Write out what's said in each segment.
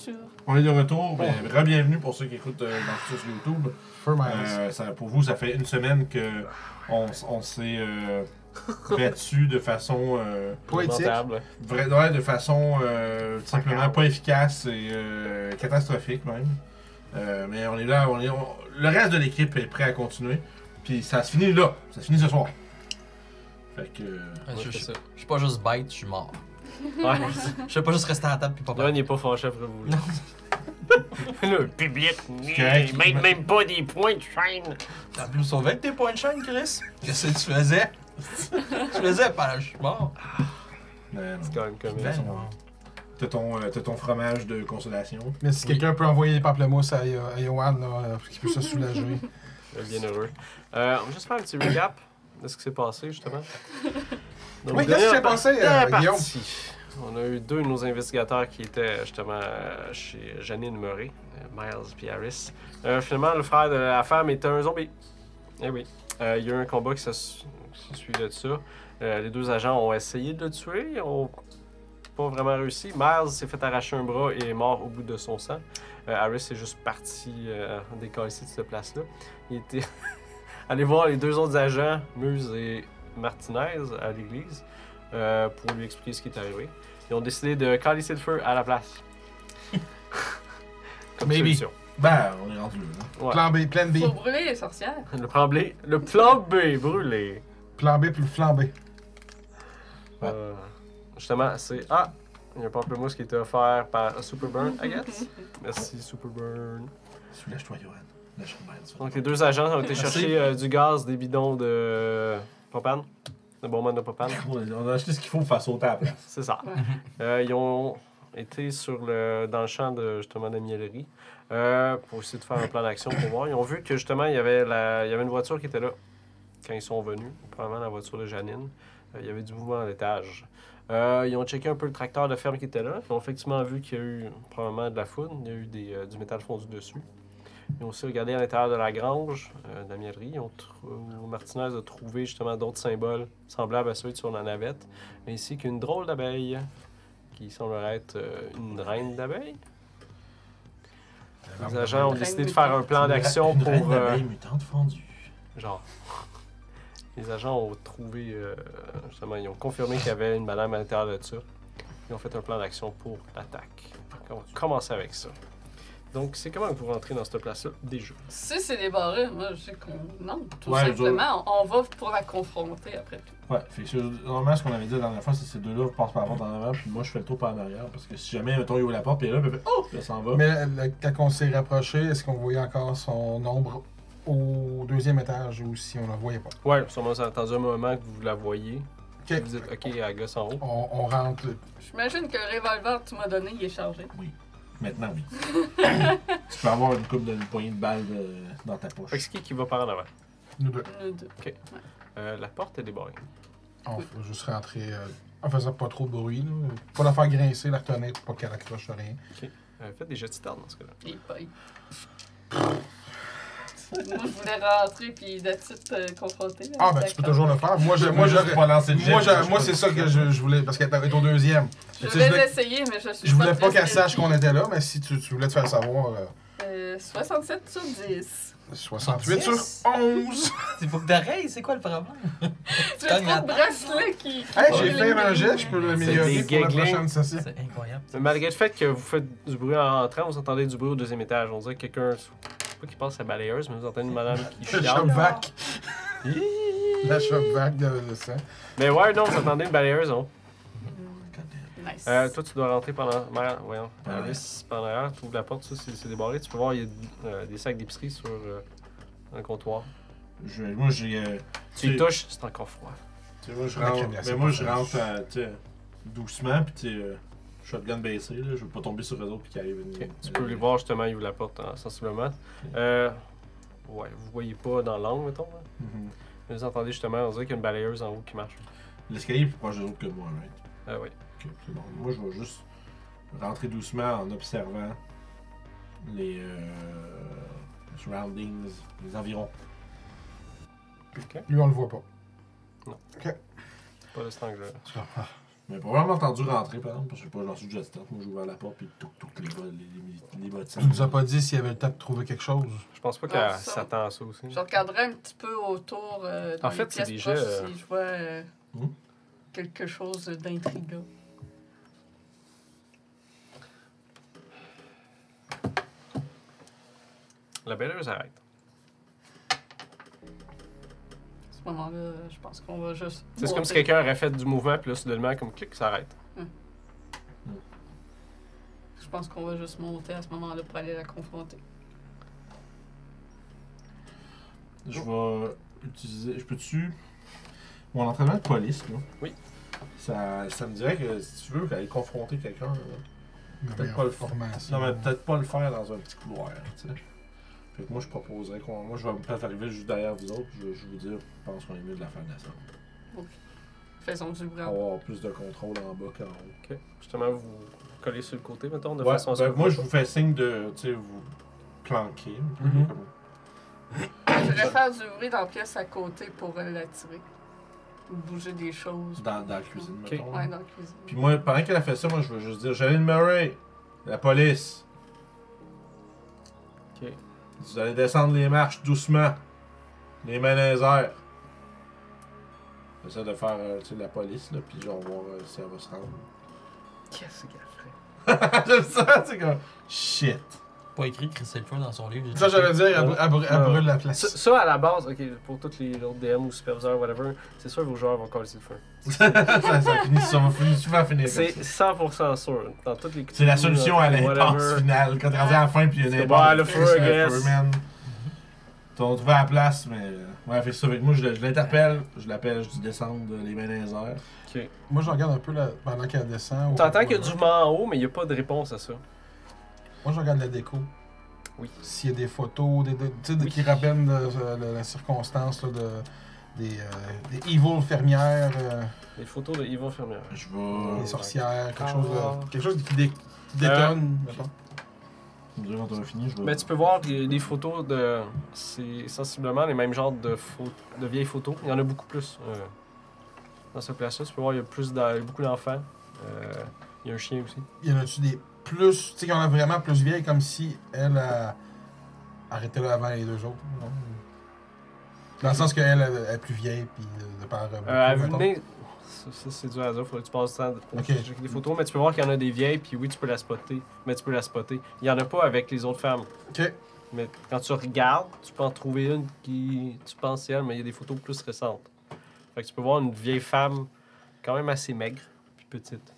sûr. On est de retour. Bienvenue pour ceux qui écoutent dans le sur YouTube. Pour vous, ça fait une semaine que on s'est battu de façon poétique. De façon tout simplement pas efficace et catastrophique même. Mais on est là, le reste de l'équipe est prêt à continuer. Puis ça se finit là, ça se finit ce soir. Fait que. Je suis pas juste bête, je suis mort. Ouais. Je vais pas juste rester à la table puis pas Là, il n'est pas fâché après vous. Non. Le public, correct. même pas des points de chaîne. T'as pu me sauver avec tes points de chaîne, Chris? Qu'est-ce que tu faisais? Tu faisais pendant que je suis mort. Non. C'est quand même comme Ben, ça. T'as ton fromage de consolation. Mais si quelqu'un peut envoyer les pamplemousses à Yoann, pour qu'il puisse se soulager. Bien heureux. On va juste faire un petit recap de ce qui s'est passé, justement. Donc, Oui, qu'est-ce qui s'est passé, Guillaume? On a eu deux de nos investigateurs qui étaient justement chez Janine Murray, Miles et Harris. Finalement, le frère de la femme était un zombie. Eh oui. Il y a eu un combat qui se suivait de ça. Les deux agents ont essayé de le tuer, ils n'ont pas vraiment réussi. Miles s'est fait arracher un bras et est mort au bout de son sang. Harris est juste parti décoller de cette place-là. Il était allé voir les deux autres agents, Muse et Martinez, à l'église, pour lui expliquer ce qui est arrivé. Ils ont décidé de calisser le feu à la place. Comme solution. Ben, on est rendu là. Ouais. Plan B, plan B. Faut brûler les sorcières. Le plan B brûlé. Plan B puis le flambé. Ouais. Justement, c'est... Ah! Il y a un pamplemousse qui a été offert par Superburn, I guess. Merci, Superburn. Soulage-toi, Johan. Lâche-moi. Donc, les deux agents ont été chercher du gaz, des bidons de propane. De bonbonne de propane. On a acheté ce qu'il faut pour faire sauter à la place. C'est ça. Ils ont été dans le champ de la miellerie pour essayer de faire un plan d'action pour voir. Ils ont vu que justement, il y avait une voiture qui était là quand ils sont venus, probablement la voiture de Janine. Il y avait du mouvement à l'étage. Ils ont checké un peu le tracteur de ferme qui était là. Ils ont effectivement vu qu'il y a eu probablement de la foudre. Il y a eu du métal fondu dessus. Ils ont aussi regardé à l'intérieur de la grange, de la miellerie. Martinez a trouvé justement d'autres symboles semblables à ceux sur la navette, ainsi qu'une drôle d'abeille qui semblerait être une reine d'abeille. Les agents ont décidé de faire un plan d'action pour... Une abeille mutante fondue. Genre. Les agents ont trouvé... justement, ils ont confirmé qu'il y avait une madame à l'intérieur de ça. Ils ont fait un plan d'action pour l'attaque. On va commencer avec ça. Donc, c'est comment vous rentrez dans cette place-là, déjà? Si c'est débarré, moi je sais qu'on. Non, tout Ouais, simplement, on va pour la confronter après tout. Ouais, fait que normalement, ce qu'on avait dit la dernière fois, c'est que ces deux-là passent par la porte en avant, puis moi je fais le tour par en arrière, parce que si jamais, mettons, il ouvre la porte, puis là, il fait oh, puis là, s'en va. Mais quand on s'est rapproché, est-ce qu'on voyait encore son ombre au deuxième étage ou si on la voyait pas? Ouais, sûrement, ça a attendu un moment que vous la voyez. Ok. Vous dites, OK, elle gosse en haut. On rentre. J'imagine que le revolver que tu m'as donné, il est chargé. Oui. Maintenant, oui. Tu peux avoir une poignée de balles dans ta poche. Fait que c'est qui va par en avant? Nous deux. Nous deux. OK. La porte est débarrée. On va juste rentrer en faisant pas trop de bruit. Là. Pas la faire grincer, la retenir pour pas qu'elle accroche rien. OK. Faites des jets de titane dans ce cas-là. Il paye. Moi, je voulais rentrer puis d'être confronter. Ah, ben tu peux toujours le faire. Moi, pas lancer le jet. moi c'est ça que je voulais, parce qu'elle est au deuxième. Je Tu sais, voulais l'essayer, mais je suis Je voulais pas très qu'elle sache stealthy. qu'on était là, mais si tu voulais te faire savoir. 67 sur 10. 68 sur 10? 11! C'est faut que t'arrêtes, c'est quoi le problème? Tu as trop de bracelets qui. Hey, j'ai fait un jet, je peux l'améliorer des pour la giggling. prochaine session. C'est incroyable. Mais malgré le fait que vous faites du bruit en rentrant, vous entendez du bruit au deuxième étage. On dirait que quelqu'un, je sais pas qui passe sa balayeuse, mais vous entendez une madame qui Le chiale. shop-vac. La shop-vac de ça. Mais ouais, non, vous entendez une balayeuse, non? Nice. Toi, tu dois rentrer pendant... Voyons, Ouais. Alice, pendant l'air, tu ouvres la porte, ça, c'est débarré. Tu peux voir, il y a des sacs d'épicerie sur un comptoir. Moi, j'ai. Tu y touches, c'est encore froid. Tu sais, moi, je La rentre, crème glacée, mais moi, pas je ça. rentre tu sais, doucement, puis tu sais, shotgun baissé, là, je veux pas tomber sur eux autres, puis qu'il arrive une. Ok. Tu peux les voir, justement, ils ouvrent la porte sensiblement. Ouais, vous voyez pas dans l'angle, mettons. Là. Mhm. Mais vous entendez justement, on dirait qu'il y a une balayeuse en haut qui marche. L'escalier est plus proche de l'autre que moi, right? Oui. Ok, c'est bon. Moi, je vais juste rentrer doucement en observant les surroundings, les environs. OK. Lui, on le voit pas. Pas de cet angle-là. Mais probablement entendu rentrer, par exemple, parce que je sais pas, j'en suis juste moi j'ai ouvert la porte, puis tout, les bottes. Il nous a pas dit s'il y avait le temps de trouver quelque chose. Je pense pas Non, qu'elle ça. s'attend à ça aussi. Je regarderai un petit peu autour dans En fait, les c'est pièces des proches jets, si je vois Hmm? quelque chose d'intriguant. La belleuse arrête. À ce moment-là, je pense qu'on va juste. C'est comme si monter. quelqu'un aurait fait du mouvement, puis là, soudainement, comme clic, ça arrête. Je pense qu'on va juste monter à ce moment-là pour aller la confronter. Je vais utiliser. Je peux-tu. Mon entraînement de police, là. Oui. Ça me dirait que si tu veux aller confronter quelqu'un. Peut-être pas le faire. formation. Non, mais peut-être pas le faire dans un petit couloir, tu sais. Fait que moi, je proposerais qu'on. Moi, je vais peut-être arriver juste derrière vous autres, je vais vous dire, je pense qu'on est mieux de la faire descendre. Faisons du bruit. Pour avoir plus de contrôle en bas qu'en haut. Ok. Justement, vous collez sur le côté, mettons, de Ouais, façon à ce ben, que moi, je vous fais signe de, tu sais, vous planquer. Un peu, Mhm. comme- Je vais faire du bruit dans la pièce à côté pour l'attirer. Ou bouger des choses. dans la cuisine, Ok. mettons. Ouais, dans la cuisine. Puis moi, pendant qu'elle a fait ça, moi, je veux juste dire, Janine Murray, la police. Ok. Vous allez descendre les marches doucement. Les mains dans les airs. J'essaie de faire, tu sais, la police, là, puis je vais voir si elle va se rendre. Qu'est-ce qu'elle ferait? J'aime ça, tu sais, comme, shit. Pas écrit crisser le feu dans son livre. Ça, j'allais dire, elle brûle la place. Ça, à la base, ok, pour tous les autres DM ou superviseurs, whatever, c'est sûr que vos joueurs vont coller le feu. ça finit souvent finir C'est comme ça. 100% sûr. Dans toutes les C'est la solution à l'impasse whatever. finale. Quand t'es rendu à la fin, puis il y a C'est des bon, le feu, I guess. man. T'as trouvé la place, mais. Ouais, fait ça avec moi, je l'interpelle, je l'appelle, je dis descendre les mains dans les airs. Ok. Moi, je regarde un peu pendant qu'elle descend. T'entends qu'il y a du vent en haut, mais il n'y a pas de réponse à ça. Moi, je regarde la déco. Oui. S'il y a des photos, tu sais, qui rappellent la circonstance là, des evil fermières, Les photos de Yvon Fermière. Je vais. des sorcières, Ah. quelque chose qui détonne. mettons. Je vais quand on a fini, je vais. Mais tu peux voir des photos de. C'est sensiblement les mêmes genres de vieilles photos. Il y en a beaucoup plus dans cette place-là. Tu peux voir, il y a beaucoup d'enfants. Il y a un chien aussi. Il y en a-tu des plus, tu sais, qui en a vraiment plus vieilles, comme si elle a arrêté là avant les deux autres? Non? Dans le sens qu'elle est plus vieille, puis de par. À vue de mettons. nez, ça c'est dur à dire. Faudrait que tu passes du temps pour Ok. checker des photos. Mais tu peux voir qu'il y en a des vieilles, puis oui, tu peux la spotter. Mais tu peux la spotter. Il y en a pas avec les autres femmes. Ok. Mais quand tu regardes, tu peux en trouver une qui tu penses c'est elle, mais il y a des photos plus récentes. Fait que tu peux voir une vieille femme quand même assez maigre, puis petite,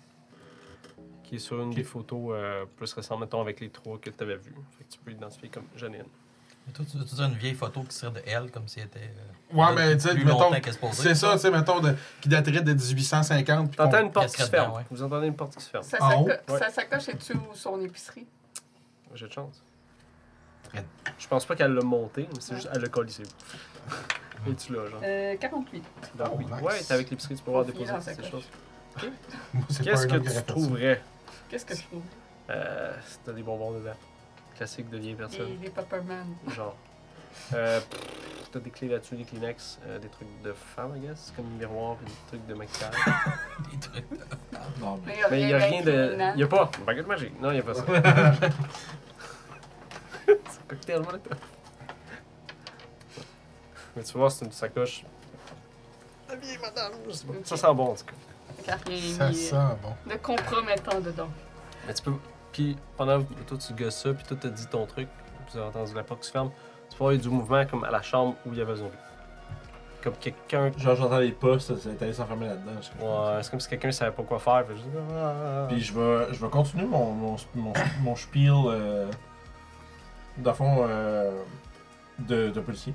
qui est sur une des photos plus récentes, mettons, avec les trois que tu avais vues. Fait que tu peux l'identifier comme Janine. Mais toi, tu veux une vieille photo qui serait de elle, comme si elle était. Ouais, mais tu sais, plus mettons. longtemps qu'elle se posait. C'est ça, tu sais, mettons, qui daterait de 1850. puis T'entends qu'on- une porte qu'est-ce qui se qu'il y a ferme. dedans, ouais. Vous entendez une porte qui se ferme. Sa, En haut? Ouais. sa sacoche est-tu où son épicerie? J'ai de chance. Très- Je pense pas qu'elle l'a monté, mais c'est juste elle l'a collé. Et tu l'as, genre. 48. Donc, oui. nice. Ouais, t'es avec l'épicerie, tu peux voir Faut déposer filer dans ces sa choses. Moi, c'est pas Qu'est-ce un que homme qui aurait tu fait ça. trouverais? Qu'est-ce que je trouve? T'as des bonbons dedans. Classique de vieille personne. Des Pepperman. Genre. T'as des clés là-dessus, des Kleenex, des trucs de femme, I guess, comme un miroir, des trucs de maquillage. Des trucs. Non, mais. Mais il y a rien de. d'incriminant. Il y a pas. Une baguette magique. Non, il y a pas ça. C'est cocktail, moi, là. Mais tu vois, c'est une sacoche. La vieille madame, je sais pas. Ça sent bon, en tout cas. Car il y a Ça mis, sent bon. de compromettant dedans. Mais tu peux. Puis pendant que toi tu gosses ça, puis toi t'as dit ton truc, puis tu as entendu la porte qui se ferme, tu peux voir il y a du mouvement comme à la chambre où il y avait le zombie. Comme quelqu'un. Genre, j'entends les pas, ça est allé s'enfermer là-dedans. je crois. Ouais, c'est comme si quelqu'un savait pas quoi faire. Fait juste... Puis je vais continuer mon spiel, dans le fond, de policier.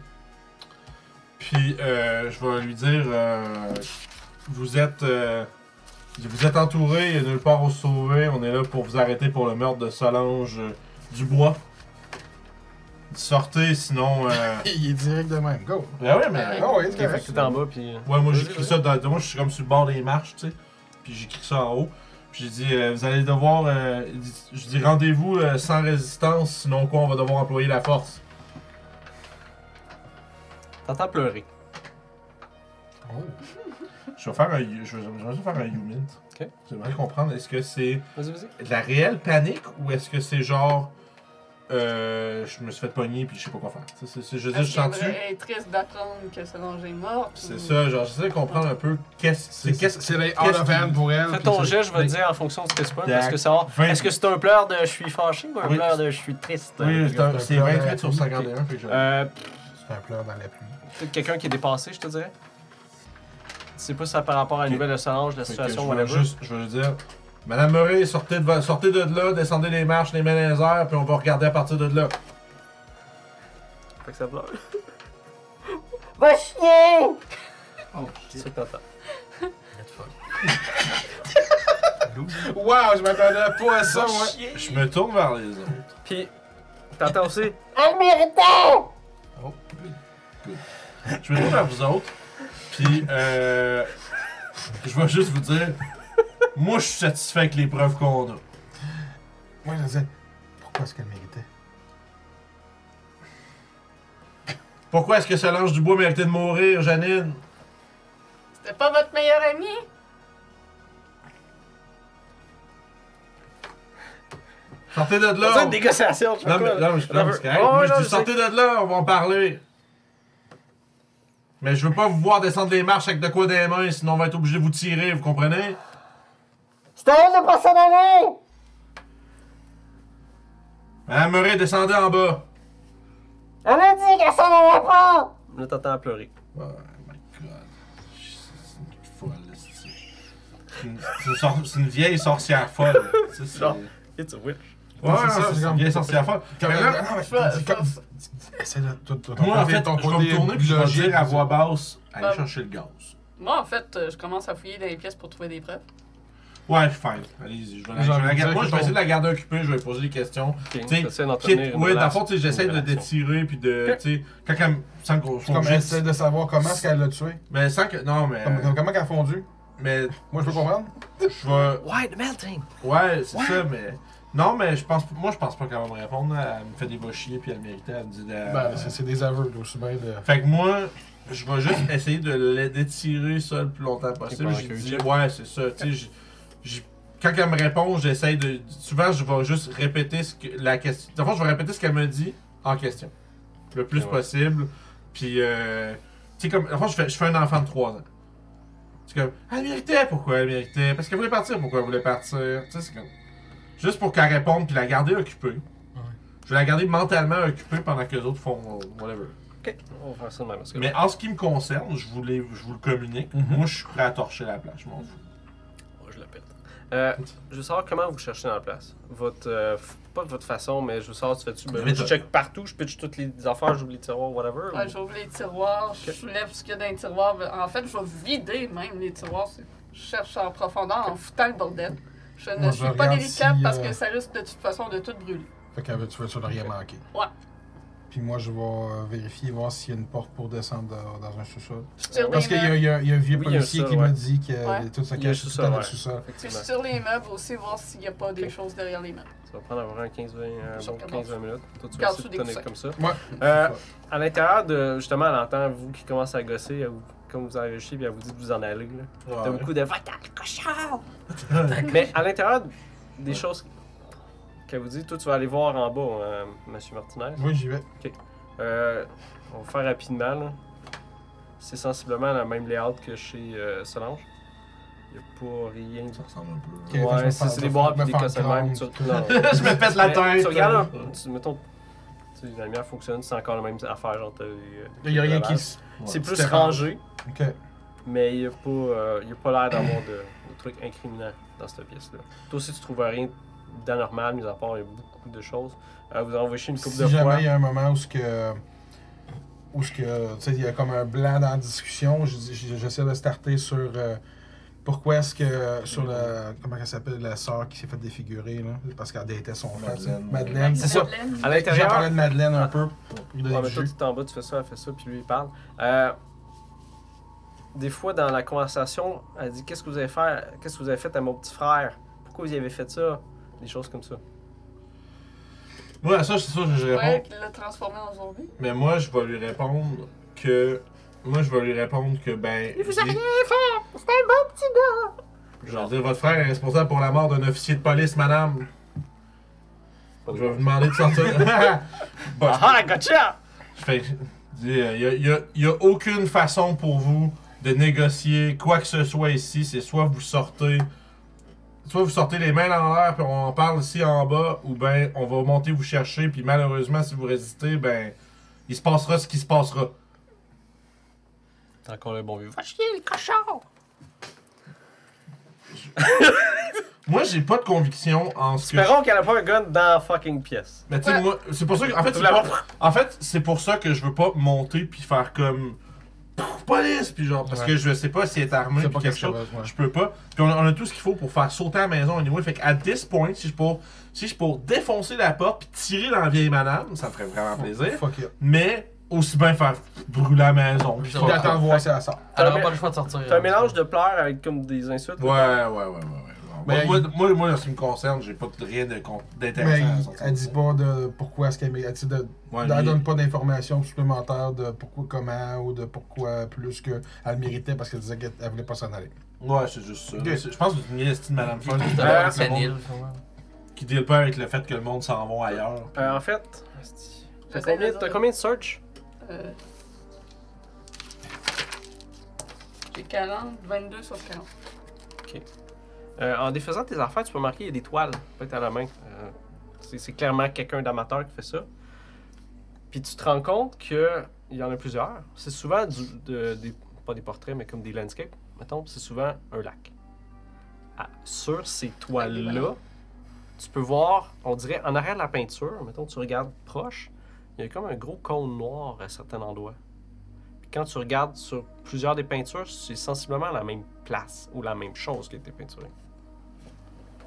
Puis je vais lui dire, vous êtes entouré, il n'y a nulle part où se sauver, on est là pour vous arrêter pour le meurtre de Solange Dubois. Sortez, sinon... Il est direct de même. Go. Ben ouais, mais... Ah ouais, c'est Fait que correct. t'es en bas, puis. Ouais, moi j'écris ça dans. Moi je suis comme sur le bord des marches, tu sais. Puis j'écris ça en haut. Puis j'ai dit, vous allez devoir. Je dis rendez-vous sans résistance, sinon quoi, on va devoir employer la force. T'entends pleurer. Oh. Je vais faire un U-Mint. Ok. J'aimerais comprendre, est-ce que c'est Vas-y, vas-y. de la réelle panique ou est-ce que c'est genre. Je me suis fait pogner puis je sais pas quoi faire. Je veux dire, je sens-tu. Elle est triste d'apprendre que Solange est morte. C'est ça, genre j'essaie de comprendre un peu C'est les out of hand pour elle. Fais puis ton c'est- jet, je vais te dire en fonction de ce que tu peux. D'accord. Parce que ça, 20. est-ce que c'est un pleur de je suis fâché ou un Oui. pleur de je suis triste? Oui, c'est un c'est pleur 28 sur de- 51. Fait que je... C'est un pleur dans la pluie. Peut-être quelqu'un qui est dépassé, je te dirais. C'est pas ça par rapport à la Ok. nouvelle de Solange, la Fait que situation, je vais whatever. je vais dire, Madame Murray, sortez de là, descendez les marches, les mains dans les airs, puis on va regarder à partir de là. Fait que ça pleure. Va chier! Oh, C'est ça que t'entends. Wow, je m'attendais pas à ça, moi. Je me tourne vers les autres. Puis, t'entends aussi. Elle méritait! Oh, good. Je me tourne vers vous autres, puis je vais juste vous dire, moi je suis satisfait avec les preuves qu'on a. Moi, je disais, pourquoi est-ce qu'elle méritait? Pourquoi est-ce que Solange Dubois méritait de mourir, Janine? C'était pas votre meilleur ami? Sortez de C'est là! une négociation, tu Non, fais mais, quoi? non, mais je, non, mais c'est correct. Oh, Moi, je non, dis je sais. sortez de là, on va en parler. Mais je veux pas vous voir descendre les marches avec de quoi dans les mains, sinon on va être obligé de vous tirer, vous comprenez? C'est à elle de pas s'en aller! Madame Murray, descendez en bas. Elle a dit qu'elle s'en allait pas! Là, t'entends pleurer. Oh my god. C'est une folle, c'est une vieille sorcière folle. Tu sais, c'est- Genre. It's a witch. Ouais, c'est ça, c'est c'est une comme- vieille sorcière folle. Comme- Mais là, non, mais je- comme- essaie de. moi, en fait, ton je vais côté me tourner puis je vais logique, dire à ça. voix basse, allez Ouais. chercher le gaz. Moi, en fait, je commence à fouiller dans les pièces pour trouver des preuves. Ouais, fine. Allez-y, je vais J'ai envie de la dire garder. Moi, que je vais ton- essayer de la garder occupée, je vais lui poser des questions. Ok, Tu sais, t'essaies d'entretenir une Oui, dans le relation. fond, tu sais, j'essaie Une de relation. d'étirer puis de. Ok. Tu sais, quand elle me. Sans qu'on C'est comme essaie de savoir comment est-ce qu'elle l'a tué. Mais sans que. Non, mais. Comment qu'elle a fondu. Mais. Moi, je peux comprendre. Je vais. Ouais, the melting! Ouais, c'est ça, mais. Non, mais je pense. Moi, je pense pas qu'elle va me répondre. Elle me fait des va chier puis elle méritait. Elle me dit. Ben, c'est des aveux, là, aussi bien de. Fait que moi, je vais juste essayer d'étirer ça le plus longtemps possible. pendant J'ai qu'elle dit, check. ouais, c'est ça. Tu sais, quand elle me répond, j'essaye de. Souvent, je vais juste répéter la question. Dans le fond, je vais répéter ce qu'elle me dit en question. Le plus Ouais. possible. Puis, tu sais, comme. Dans le fond, je fais un enfant de 3 ans. C'est comme, elle méritait, pourquoi elle méritait? Parce qu'elle voulait partir, pourquoi elle voulait partir? Tu sais, c'est comme. Juste pour qu'elle réponde, puis la garder occupée. Je vais la garder mentalement occupée pendant que les autres font whatever. Ok, on va faire ça de même. Parce que Mais en ce qui me concerne, je vous le communique. Mhm. Moi, je suis prêt à torcher la plage, je m'en fous. Ouais, je l'appelle. Je veux savoir comment vous cherchez dans la place. Pas votre façon, mais je veux savoir, tu fais-tu. Ben, Mais je check partout, je pitch toutes les affaires, j'oublie les tiroirs, whatever. Ouais, ou- j'ouvre les tiroirs, je soulève ce qu'il y a dans les tiroirs. En fait, je vais vider même les tiroirs. Je cherche en profondeur en foutant le bordel. Je ne Moi, je suis pas regarde délicate si, parce que ça risque de toute façon de tout brûler. Fait que tu veux de rien manquer. Ouais. Puis moi, je vais vérifier, voir s'il y a une porte pour descendre dans un sous-sol. Je tire Parce les qu'il meubles. y a un vieux Oui, il y a un policier sol, qui ouais. m'a dit que Ouais. tout se Il y a un cache tout sous-sol, dans le ouais. sous-sol. Puis je Effectivement. tire les meubles aussi, voir s'il n'y a pas des choses derrière les meubles. Ça va prendre à peu près un 15-20 Sur bon le 15-20 minutes. Toi, tu vas Garde essayer sous de des tenir coussins. comme ça. Ouais. À l'intérieur de. Justement, elle entend vous qui commence à gosser, comme vous avez chier, puis elle vous dit de vous en aller. Là. T'as beaucoup de. Va-t'en, cochon! Mais à l'intérieur des choses qu'elle vous dit, toi, tu vas aller voir en bas, Monsieur Martinez. Oui, j'y vais. On va faire rapidement. Là. C'est sensiblement la même layout que chez Solange. Il n'y a pas rien. Ça ressemble un peu. Ok, fait que je Ouais, me c'est fais- des me boîtes et faire des casses de même. crâne. Non. Je me pète la Mais tête. Tu regardes, mettons, tu sais, la lumière fonctionne, c'est encore la même affaire. Genre, t'as Il n'y a rien qui qui. se. C'est plus C'était rangé, Ok. mais il n'y a pas l'air d'avoir de trucs incriminants dans cette pièce-là. Toi aussi, tu trouves rien d'anormal, mis à part, il y a beaucoup de choses. Vous envoyez une couple Si de fois. jamais il y a un moment où tu sais, il y a comme un blanc dans la discussion, j'essaie de starter sur pourquoi est-ce que sur la comment elle s'appelle la sœur qui s'est fait défigurer là, parce qu'elle datait son frère. Madeleine. Madeleine. C'est ça. Madeleine. À J'en l'intérieur, parlais de Madeleine un peu. Pour donner ouais, du mais toi, jus. tu es en bas, tu fais ça, elle fait ça, puis lui, il parle. Des fois, dans la conversation, elle dit qu'est-ce que vous avez fait à mon petit frère? Pourquoi vous y avez fait ça? Des choses comme ça. Moi, à ça, c'est sûr que je réponds. Ouais, qu'il l'a transformé en zombie. Mais moi, je vais lui répondre que Moi, je vais lui répondre que, ben... Il vous a rien fait! C'est un bon petit gars! Je vais dire, votre frère est responsable pour la mort d'un officier de police, madame. Je vais vous demander de sortir. Bon, Ah, gotcha! je fais... Il y a aucune façon pour vous de négocier quoi que ce soit ici. C'est soit vous sortez les mains dans l'air puis on en parle ici en bas, ou ben on va monter vous chercher puis malheureusement si vous résistez, ben il se passera ce qui se passera. T'as encore le bon vieux. Va chier le cochon! Moi j'ai pas de conviction en ce que. Espérons qu'elle a pas un gun dans la fucking pièce. Mais tu sais, Ouais. moi, c'est pour ça que. En fait, c'est pour ça que je veux pas monter puis faire comme. Police! Puis genre, parce Ouais. que je sais pas si elle est armée C'est puis pas quelque quelque chose. chose, ouais. Je peux pas. Puis on a tout ce qu'il faut pour faire sauter la maison anyway. Fait qu'à this point, si je pour défoncer la porte puis tirer dans la vieille madame, ça me ferait vraiment plaisir. Fuck it. Mais aussi bien faire brûler la maison. Puis Puis Puis attends de voir si elle sort. Elle T'as aura un pas le choix de sortir. T'as un mélange de pleurs avec comme des insultes. Ouais. Mais Moi, en ce qui me concerne, j'ai pas rien Mais d'intéressant à sortir. elle dit pas de pourquoi est-ce qu'elle elle Ouais, elle lui- donne pas d'informations supplémentaires de pourquoi, comment ou de pourquoi plus qu'elle méritait parce qu'elle disait qu'elle voulait pas s'en aller. Ouais, c'est juste ça. Ok. Je pense que c'est une estime de Madame Folle qui C'est deal un avec le sénile, monde- sûrement. qui deal pas avec le fait que le monde s'en va ailleurs. En fait, t'as J'essaie combien, de t'as dire. combien de search? J'ai 40, 22 sur 40. En défaisant tes affaires, tu peux marquer il y a des toiles, peut-être à la main. C'est clairement quelqu'un d'amateur qui fait ça. Puis tu te rends compte qu'il y en a plusieurs. C'est souvent pas des portraits, mais comme des landscapes. Mettons, c'est souvent un lac. Sur ces toiles-là, tu peux voir, on dirait, en arrière de la peinture, mettons, tu regardes proche, il y a comme un gros cône noir à certains endroits. Puis quand tu regardes sur plusieurs des peintures, c'est sensiblement la même place ou la même chose qui a été peinturée.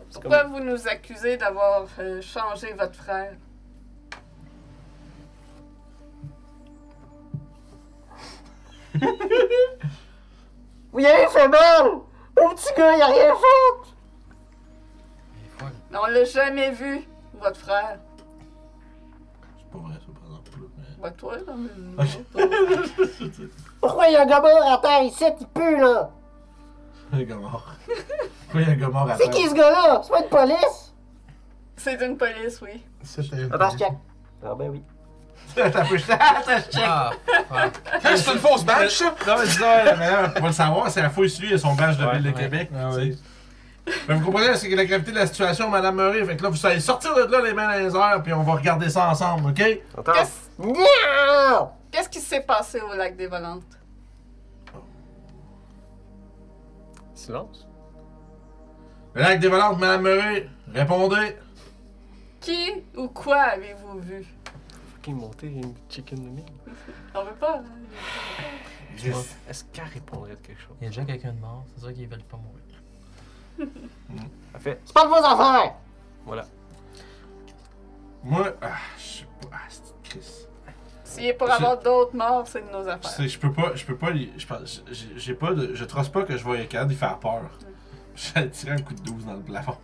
C'est Pourquoi vous nous accusez d'avoir changé votre frère? Vous y avez fait mal! Au petit gars, il a rien fait! Il est folle. Mais on l'a jamais vu, votre frère. C'est pas vrai, ça, par exemple. Mais... Bah toi, là, mais... Pourquoi il y a un gars mort à terre ici? Il pue, là! Un gars mort. Pourquoi il y a un gars mort à C'est terre? qui ce gars-là? C'est pas une police? C'est une police, oui. C'était une Attends, je check. Ah ben oui. Attends un peu, check. Ah, ouais. C'est une fausse badge, ça? Non, mais c'est ça, mais là, pour le savoir, c'est la fois ici, il a son badge de Ouais, Ville de ouais. Québec. Ah tu sais. oui. Mais vous comprenez, c'est que la gravité de la situation, Madame Murray, fait que là, vous allez sortir de là les mains dans les airs, puis on va regarder ça ensemble, ok? Attends. Non! Qu'est-ce qui s'est passé au lac des Volantes? Silence. Le lac des Volantes, Madame Murray, répondez. Qui ou quoi avez-vous vu? Fucking monter une chicken de mille. On veut pas, hein? Est-ce qu'elle répondrait de quelque chose? Il y a déjà quelqu'un de mort, c'est sûr qu'ils veulent pas mourir. Elle fait, C'est pas de vos affaires! voilà. Moi, je sais pas, c'est Chris. S'il est pour avoir d'autres morts, c'est de nos affaires. Je peux pas, j'ai pas de, je trosse pas que je vais être capable d'y faire peur. J'allais tirer un coup de 12 dans le plafond.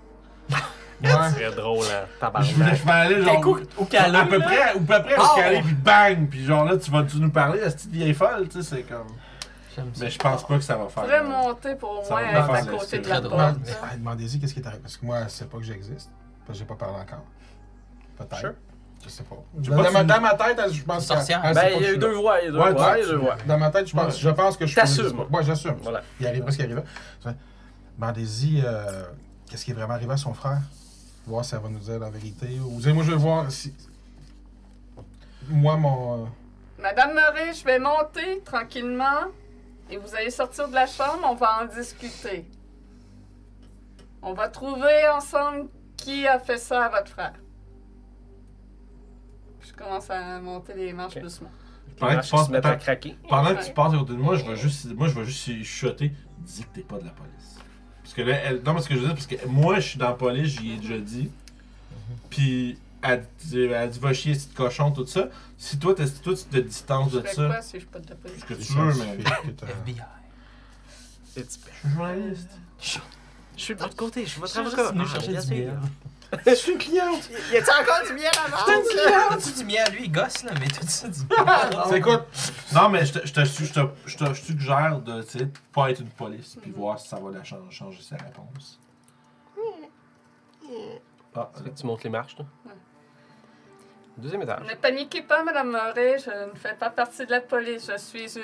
Ouais. C'est drôle, hein, Je voulais tabarnak. aller genre Au calme, à peu là. près Oh! au calé puis bang puis genre là tu nous parler à cette vieille folle, tu sais c'est comme. J'aime ça. Mais je pense pas que ça va faire. Faudrait monter pour au Ça moins va être faire à le côté style de la très porte. drôle. Demandez-y qu'est-ce qui est arrivé. Parce que moi, elle sait pas que j'existe. Parce que j'ai pas parlé encore. Peut-être. Sure. Je sais pas. sais Dans, pas si- dans ma tête, je pense C'est sorcière. elle sait Ben, pas il y a que eu je deux suis voix, il y a deux Ouais, voix, tu- il y a deux voix. là. Dans ma tête, je pense que je suis. T'assumes. Ouais, j'assume. Voilà. Il arrive pas ce qui arrive là. Demandez-y qu'est-ce qui est vraiment arrivé à son frère. Voir si elle va nous dire la vérité. Ou dire, moi, je veux voir si. Moi, mon. Madame Murray, je vais monter tranquillement et vous allez sortir de la chambre, on va en discuter. On va trouver ensemble qui a fait ça à votre frère. Je commence à monter les marches Ok. doucement. Pendant que Les tu marches passes- se mettent à attends. craquer. Pendant que tu passes à côté de moi, je vais juste chuchoter. Dis que t'es pas de la police. Parce que là, non, mais ce que je veux dire, parce que moi, je suis dans la police, j'y ai déjà dit. Puis, elle dit va chier, cette cochon, tout ça. Si toi, tu te distances Je de fais ça, quoi si je suis pas de la police? ce que tu veux, mais. FBI. It's bad. Je suis journaliste. Je suis de votre côté, je suis votre Je suis avocat. juste venu Ah, chercher bien du sûr. miel. Je suis une cliente! Y a-tu encore du miel à vendre? T'as dit là, tu dis miel, lui, il gosse, là, mais tout ça, du miel. C'est quoi? Non, mais je te suggère de, tu sais, pas être une police, puis voir si ça va la changer sa réponse. Ah, C'est là que tu montes les marches, là. Ouais. Deuxième étage. Ne paniquez pas, Madame Murray, je ne fais pas partie de la police. Je suis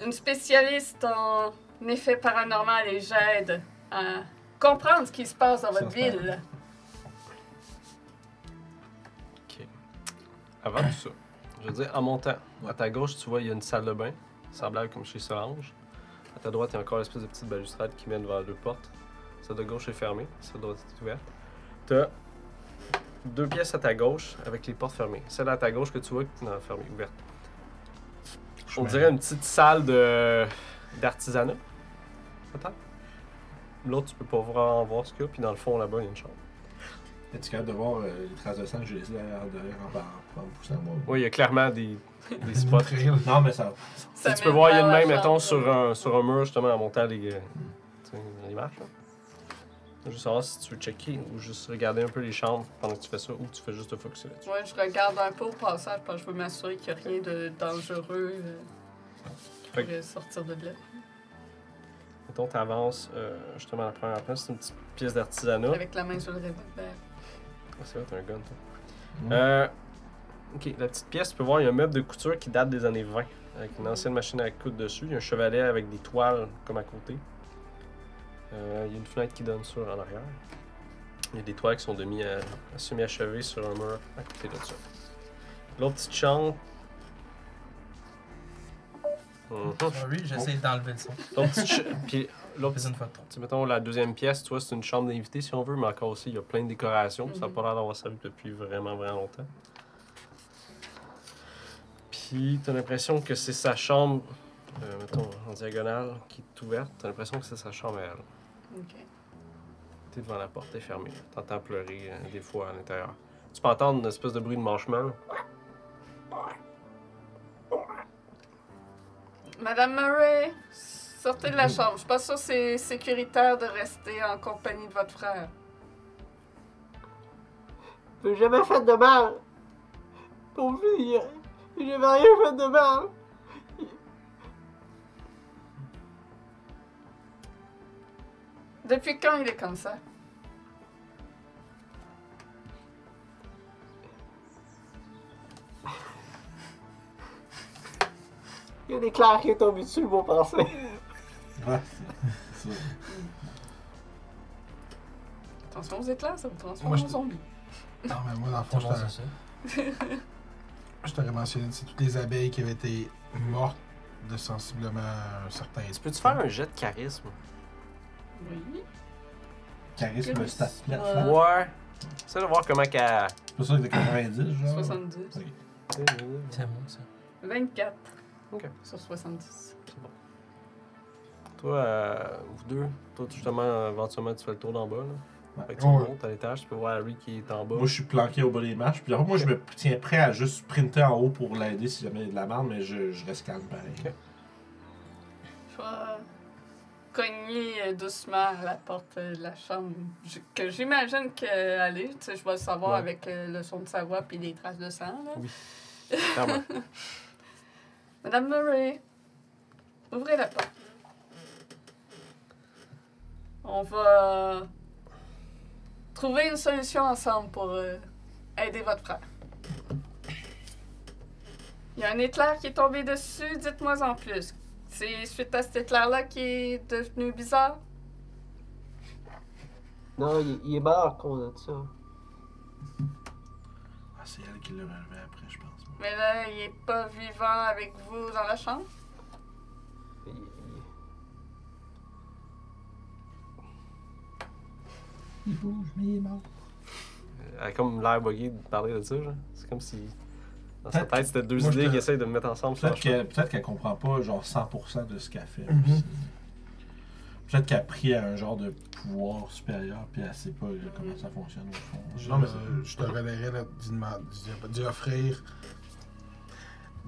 une spécialiste en effets paranormal et j'aide à comprendre ce qui se passe dans votre ville. OK. Avant tout ça, je veux dire, en montant, à ta gauche, tu vois, il y a une salle de bain, semblable comme chez Solange. À ta droite, il y a encore l'espèce de petite balustrade qui mène vers deux portes. Celle de gauche est fermée, celle de droite est ouverte. Tu as 2 pièces à ta gauche avec les portes fermées. Celle à ta gauche que tu vois, non, fermée, ouverte. On dirait une petite salle d'artisanat, peut-être. L'autre, tu peux pas vraiment voir ce qu'il y a, puis dans le fond, là-bas, il y a une chambre. es-tu capable de voir les traces de sang que j'ai laissées derrière en poussant, moi? Oui, il y a clairement des spots. Non, mais ça... Ça Tu peux mène voir, il y a vers une la main, mettons, chambre. sur un mur, justement, en montant les marches. Là. Je veux savoir si tu veux checker ou juste regarder un peu les chambres pendant que tu fais ça, ou tu fais juste te focusser là-dessus. Ouais, je regarde un peu au passage parce que je veux m'assurer qu'il n'y a rien de dangereux qui Fait pourrait sortir de là. Mettons, tu avances, justement, la première place, c'est une petite pièce d'artisanat. Avec la main sur le revolver. Ah, c'est vrai, t'as un gun, toi. Ok, la petite pièce, tu peux voir, il y a un meuble de couture qui date des années 20, avec une ancienne machine à coudre dessus. Il y a un chevalet avec des toiles comme à côté. Il y a une fenêtre qui donne sur en arrière. Il y a des toiles qui sont semi-achevées sur un mur à côté de ça. L'autre petite chambre. Sorry, j'essaie d'enlever le son. Puis l'autre Fais une fois de trop. tu sais, mettons, la deuxième pièce, tu vois, c'est une chambre d'invité si on veut, mais encore aussi, il y a plein de décorations. Ça n'a pas l'air d'avoir servi depuis vraiment, vraiment longtemps. Puis, t'as l'impression que c'est sa chambre, mettons, en diagonale, qui est ouverte. T'as l'impression que c'est sa chambre à elle. Ok. T'es devant la porte, t'es fermée. T'entends pleurer des fois à l'intérieur. Tu peux entendre une espèce de bruit de marshmallow. Madame Murray, sortez de la chambre. Je suis pas sûre que c'est sécuritaire de rester en compagnie de votre frère. J'ai jamais fait de mal. Pauvre fille, j'ai jamais rien fait de mal. Depuis quand il est comme ça? Il y a des clairs qui est tombé dessus, vous pensez. Ouais, c'est ça. Attention aux éclairs, ça vous transforme Moi, en je- zombie. Non, mais moi, dans le Tout fond, le monde sait ça. je t'aurais mentionné c'est toutes les abeilles qui avaient été mortes de sensiblement un certain Tu peux-tu faire un jet de charisme? Oui. Charisme stat Ouais. flat. Ouais. Essaye de voir comment qu'elle... C'est pas ça que de 90, genre? 70. Ok. C'est moi, ça. 24. Ok. Sur 70. Toi, vous deux, toi, justement, éventuellement, tu fais le tour d'en bas, là. Ouais. Fait que tu Ouais. montes à l'étage, tu peux voir Harry qui est en bas. Moi, je suis planqué au bas des marches. Puis après, moi, je me tiens prêt à juste sprinter en haut pour l'aider si jamais il y a de la merde, mais je reste calme pareil. Ok. Je vais cogner doucement à la porte de la chambre. Que j'imagine qu'elle est. Tu sais, je vais le savoir Ouais. avec le son de sa voix puis les traces de sang. Là. Oui. Clairement. Madame Murray, ouvrez la porte. On va trouver une solution ensemble pour aider votre frère. Il y a un éclair qui est tombé dessus, dites-moi en plus. C'est suite à cet éclair-là qui est devenu bizarre? Non, il est mort à cause de ça. Ah, c'est elle qui l'a relevé après, je pense. moi. Mais là, il est pas vivant avec vous dans la chambre? Il bouge, mais il est mort. Elle a comme l'air buggée de parler de ça, genre. C'est comme si... Dans sa Peut-être tête, c'était deux moi, idées je te- qui essayent de me mettre ensemble sur la Peut-être qu'elle comprend pas genre 100% de ce qu'elle fait. Mhm. aussi. Peut-être qu'elle a pris un genre de pouvoir supérieur puis elle sait pas comment ça fonctionne au fond. Je, Non, mais je te relayerais là, d'y offrir,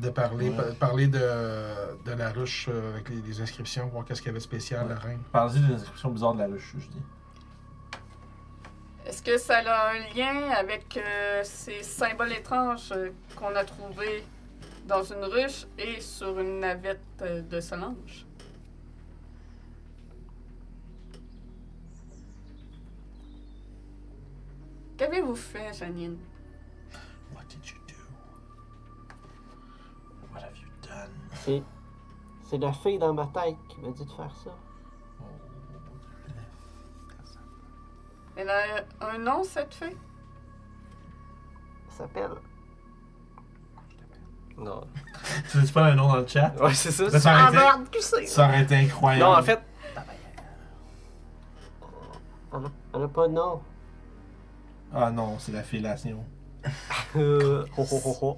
de parler, Ouais. parler de la ruche avec les inscriptions, voir qu'est-ce qu'il y avait de spécial, la reine. parlez des inscriptions bizarres de la ruche, je dis. Est-ce que ça a un lien avec ces symboles étranges qu'on a trouvés dans une ruche et sur une navette de Solange? Qu'avez-vous fait, Janine? What did you do? What have you done? C'est la fille dans ma tête qui m'a dit de faire ça. Elle a un nom, cette fille? Elle s'appelle... Non. Tu veux pas un nom dans le chat? Ouais, c'est ça. Ça aurait Ah été- merde, qui c'est? Ça aurait été incroyable. Non, en fait, Elle a pas de nom. Ah non, c'est la fellation. ho, ho, ho, ho.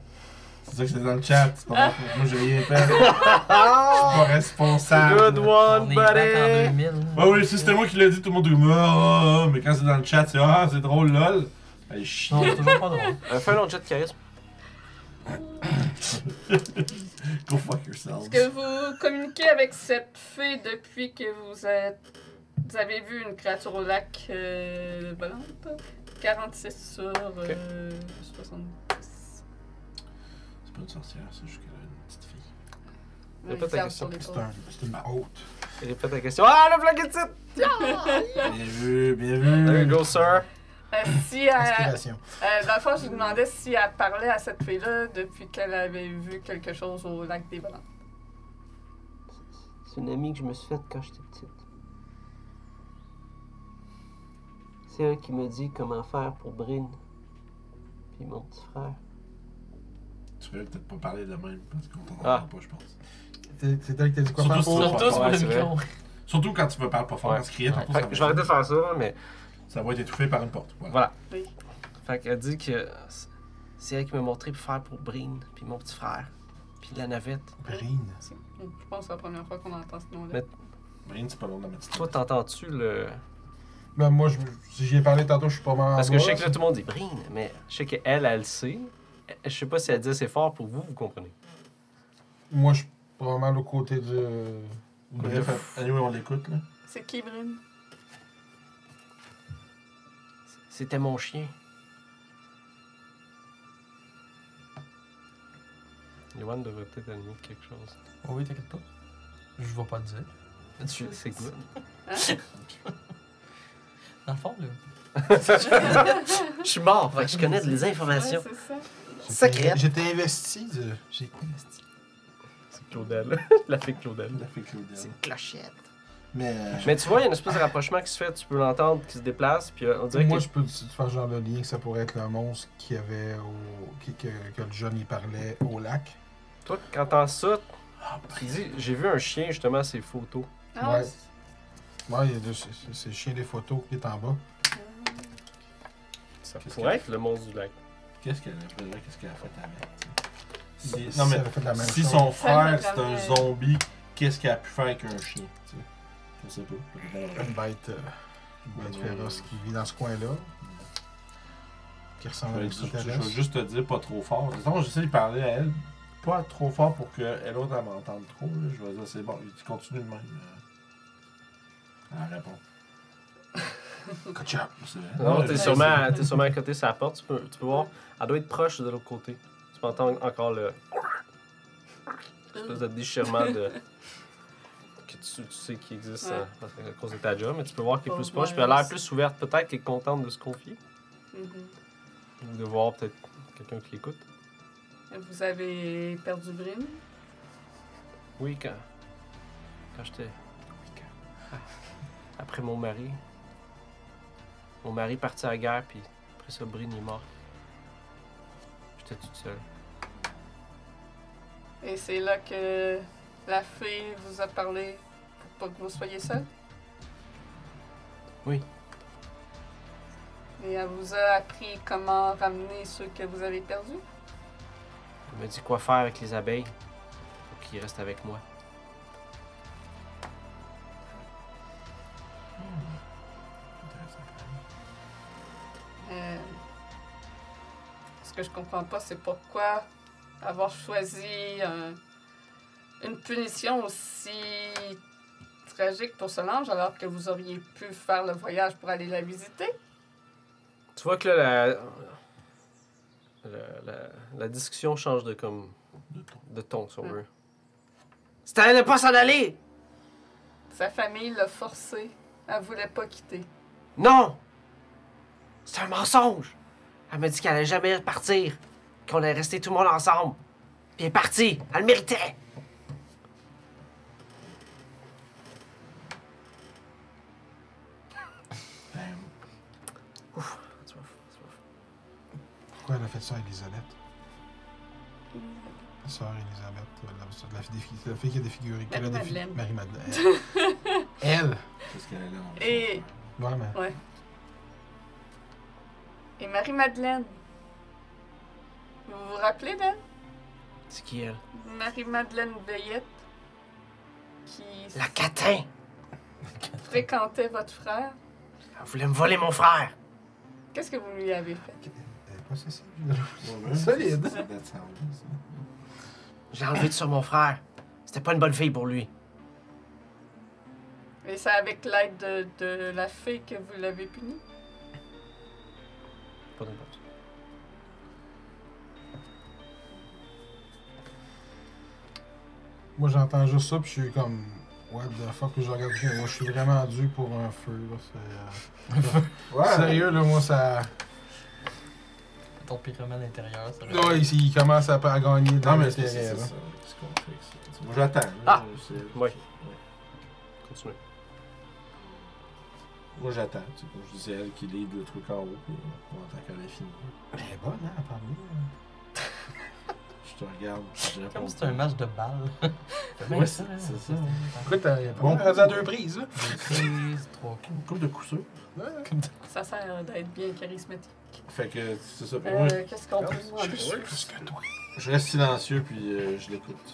C'est ça que c'est dans le chat. C'est pas moi, j'ai rien fait. Je suis pas responsable. Good one, On est back en buddy! 2000. Ouais, oui, si c'était moi qui l'ai dit, tout le monde dit ah, mais quand c'est dans le chat, c'est ah, c'est drôle, lol. Allez, chier. Non, c'est toujours pas drôle. Fais un autre jet de charisme. Go fuck yourself. Est-ce que vous communiquez avec cette fée depuis que vous avez vu une créature au lac volante? 46 sur 70. C'est pas une sorcière, c'est juste qu'elle a une petite fille. Répète ta question. C'est une haute. Répète ta question. Ah, le flag titre! Bien vu, bien There you vu. go, sir. Si elle, Inspiration. dans le fond, je lui demandais si elle parlait à cette fille-là depuis qu'elle avait vu quelque chose au lac des Volantes. C'est une amie que je me suis faite quand j'étais petite. C'est elle qui m'a dit comment faire pour Bryn. Puis mon petit frère. Tu peux peut-être pas parler de même parce qu'on t'entend Ah. pas, je pense. C'est elle qui t'a dit quoi Surtout faire si pour... tu Surtout sur Ouais, le c'est micro. Surtout quand tu veux parler pas fort, Ouais. parce crier tantôt, Fait ça que je vais arrêter de faire ça, mais ça va être étouffé par une porte. Voilà. voilà. Oui. Fait qu'elle dit que c'est elle qui m'a montré pour faire pour Breen, puis mon petit frère, puis la navette. Brine. Je pense que c'est la première fois qu'on entend ce nom-là. Mais- Marine, c'est pas long de la mettre. Toi, t'entends-tu le. Ben moi, si j'y ai parlé tantôt, je suis pas mal en Parce que bas, je sais que là. là, tout le monde dit Breen, mais je sais qu'elle, elle le sait. Je sais pas si elle dit assez fort pour vous, vous comprenez. Moi, je suis pas mal aux côtés de... Bref, anyway, on l'écoute, là. C'est qui, Brune? C'était mon chien. Yoann devrait peut-être animer quelque chose. Oh oui, t'inquiète pas. Je vais pas le dire. C'est good. Dans le fond, là. Je suis mort, fait que je connais des informations. Ouais, c'est ça. Secrète. J'étais investi de... J'ai investi. C'est Claudel. La fille Claudel. La fée Claudel. C'est une clochette. Mais. Mais tu vois, il y a une espèce de rapprochement qui se fait. Tu peux l'entendre qui se déplace, puis on dirait Moi, que. je peux te faire genre le lien que ça pourrait être le monstre qui avait que le jeune y parlait au lac. Toi, quand t'entends ça, tu dis j'ai vu un chien justement à ces photos. Ah, Ouais. Ouais, c'est le chien des photos qui est en bas. Ça Qu'est-ce pourrait être le monstre du lac. Qu'est-ce qu'elle a fait avec? Si Non, mais elle avait fait la même si chose. son Ça frère me c'est un ramène. zombie, qu'est-ce qu'elle a pu faire avec un chien? Tu sais? Je sais pas. Une bête féroce qui vit dans ce coin-là. Qui ressemble à un Je vais extraterrestre. juste te dire pas trop fort. De toute façon, j'essaie de parler à elle. Pas trop fort pour qu'elle autre elle m'entende trop. Là. Je vais dire c'est bon, tu continues de même. Elle répond. Good job. C'est vrai. Non, Ouais, t'es sûrement à côté de sa porte. Tu peux voir, elle doit être proche de l'autre côté. Tu peux entendre encore le. Espèce de déchirement de. Que tu sais qui existe Ouais. à cause de ta job, mais tu peux voir qu'elle est plus Pauvre proche, puis elle a l'air Alice. plus ouverte. Peut-être qu'elle est contente de se confier. Mhm. Ou de voir peut-être quelqu'un qui l'écoute. Vous avez perdu Brune? Oui, quand j'étais. Après mon mari. Mon mari partit à la guerre, puis après ça, Bryn est mort. J'étais toute seule. Et c'est là que la fée vous a parlé pour pas que vous soyez seul? Oui. Et elle vous a appris comment ramener ceux que vous avez perdus? Elle m'a dit quoi faire avec les abeilles pour qu'ils restent avec moi. Ce que je comprends pas, c'est pourquoi avoir choisi une punition aussi tragique pour Solange alors que vous auriez pu faire le voyage pour aller la visiter. Tu vois que là, la discussion change de comme de ton, si on veut. C'est à elle de pas s'en aller! Sa famille l'a forcé. Elle voulait pas quitter. Non! C'est un mensonge! Elle m'a dit qu'elle allait jamais partir, qu'on allait rester tout le monde ensemble. Puis elle est partie! Elle le méritait! Ouf, c'est rough, c'est rough. Pourquoi elle a fait ça à Elisabeth? La sœur Elisabeth, la fille qui a défiguré. Marie-Madeleine. Marie-Madeleine. Elle! Parce qu'elle est là. Et, Ouais, mais. ouais. Et Marie-Madeleine. Vous vous rappelez d'elle? C'est qui elle? Marie-Madeleine Veillette. Qui La catin! fréquentait votre frère. Elle voulait me voler mon frère! Qu'est-ce que vous lui avez fait? Elle est pas ceci. Ouais, Solide. that's how it is. J'ai enlevé sur mon frère. C'était pas une bonne fille pour lui. Et c'est avec l'aide de la fée que vous l'avez puni? Pas d'importance. Moi, j'entends juste ça, puis je suis comme. What the fuck, puis je regarde. Moi, je suis vraiment dû pour un feu, là. Ouais. Sérieux, là, moi, ça. Ton pyromane intérieur, ça Là, il commence à gagner dans Non, mais c'est l'intérêt, ça. là. Qu'est-ce qu'on fait avec ça? Moi, j'attends. là. Ah! C'est- Oui. Continuez. Moi, j'attends. Tu sais, comme je dis, c'est elle qui lead le truc en haut, puis on attend qu'elle ait fini. Elle est bonne, hein, à parler. Je te regarde, puis je réponds. Comme si c'était un match de balle. Ouais, c'est ça. Écoute, t'as pas Bon. rendu à 2 prises, là. 6, 3, Une couple de coups sûrs. Ça sert d'être bien charismatique. Fait que c'est ça. Pour moi, Qu'est-ce qu'on peut demander? Plus que toi. je reste silencieux, puis je l'écoute.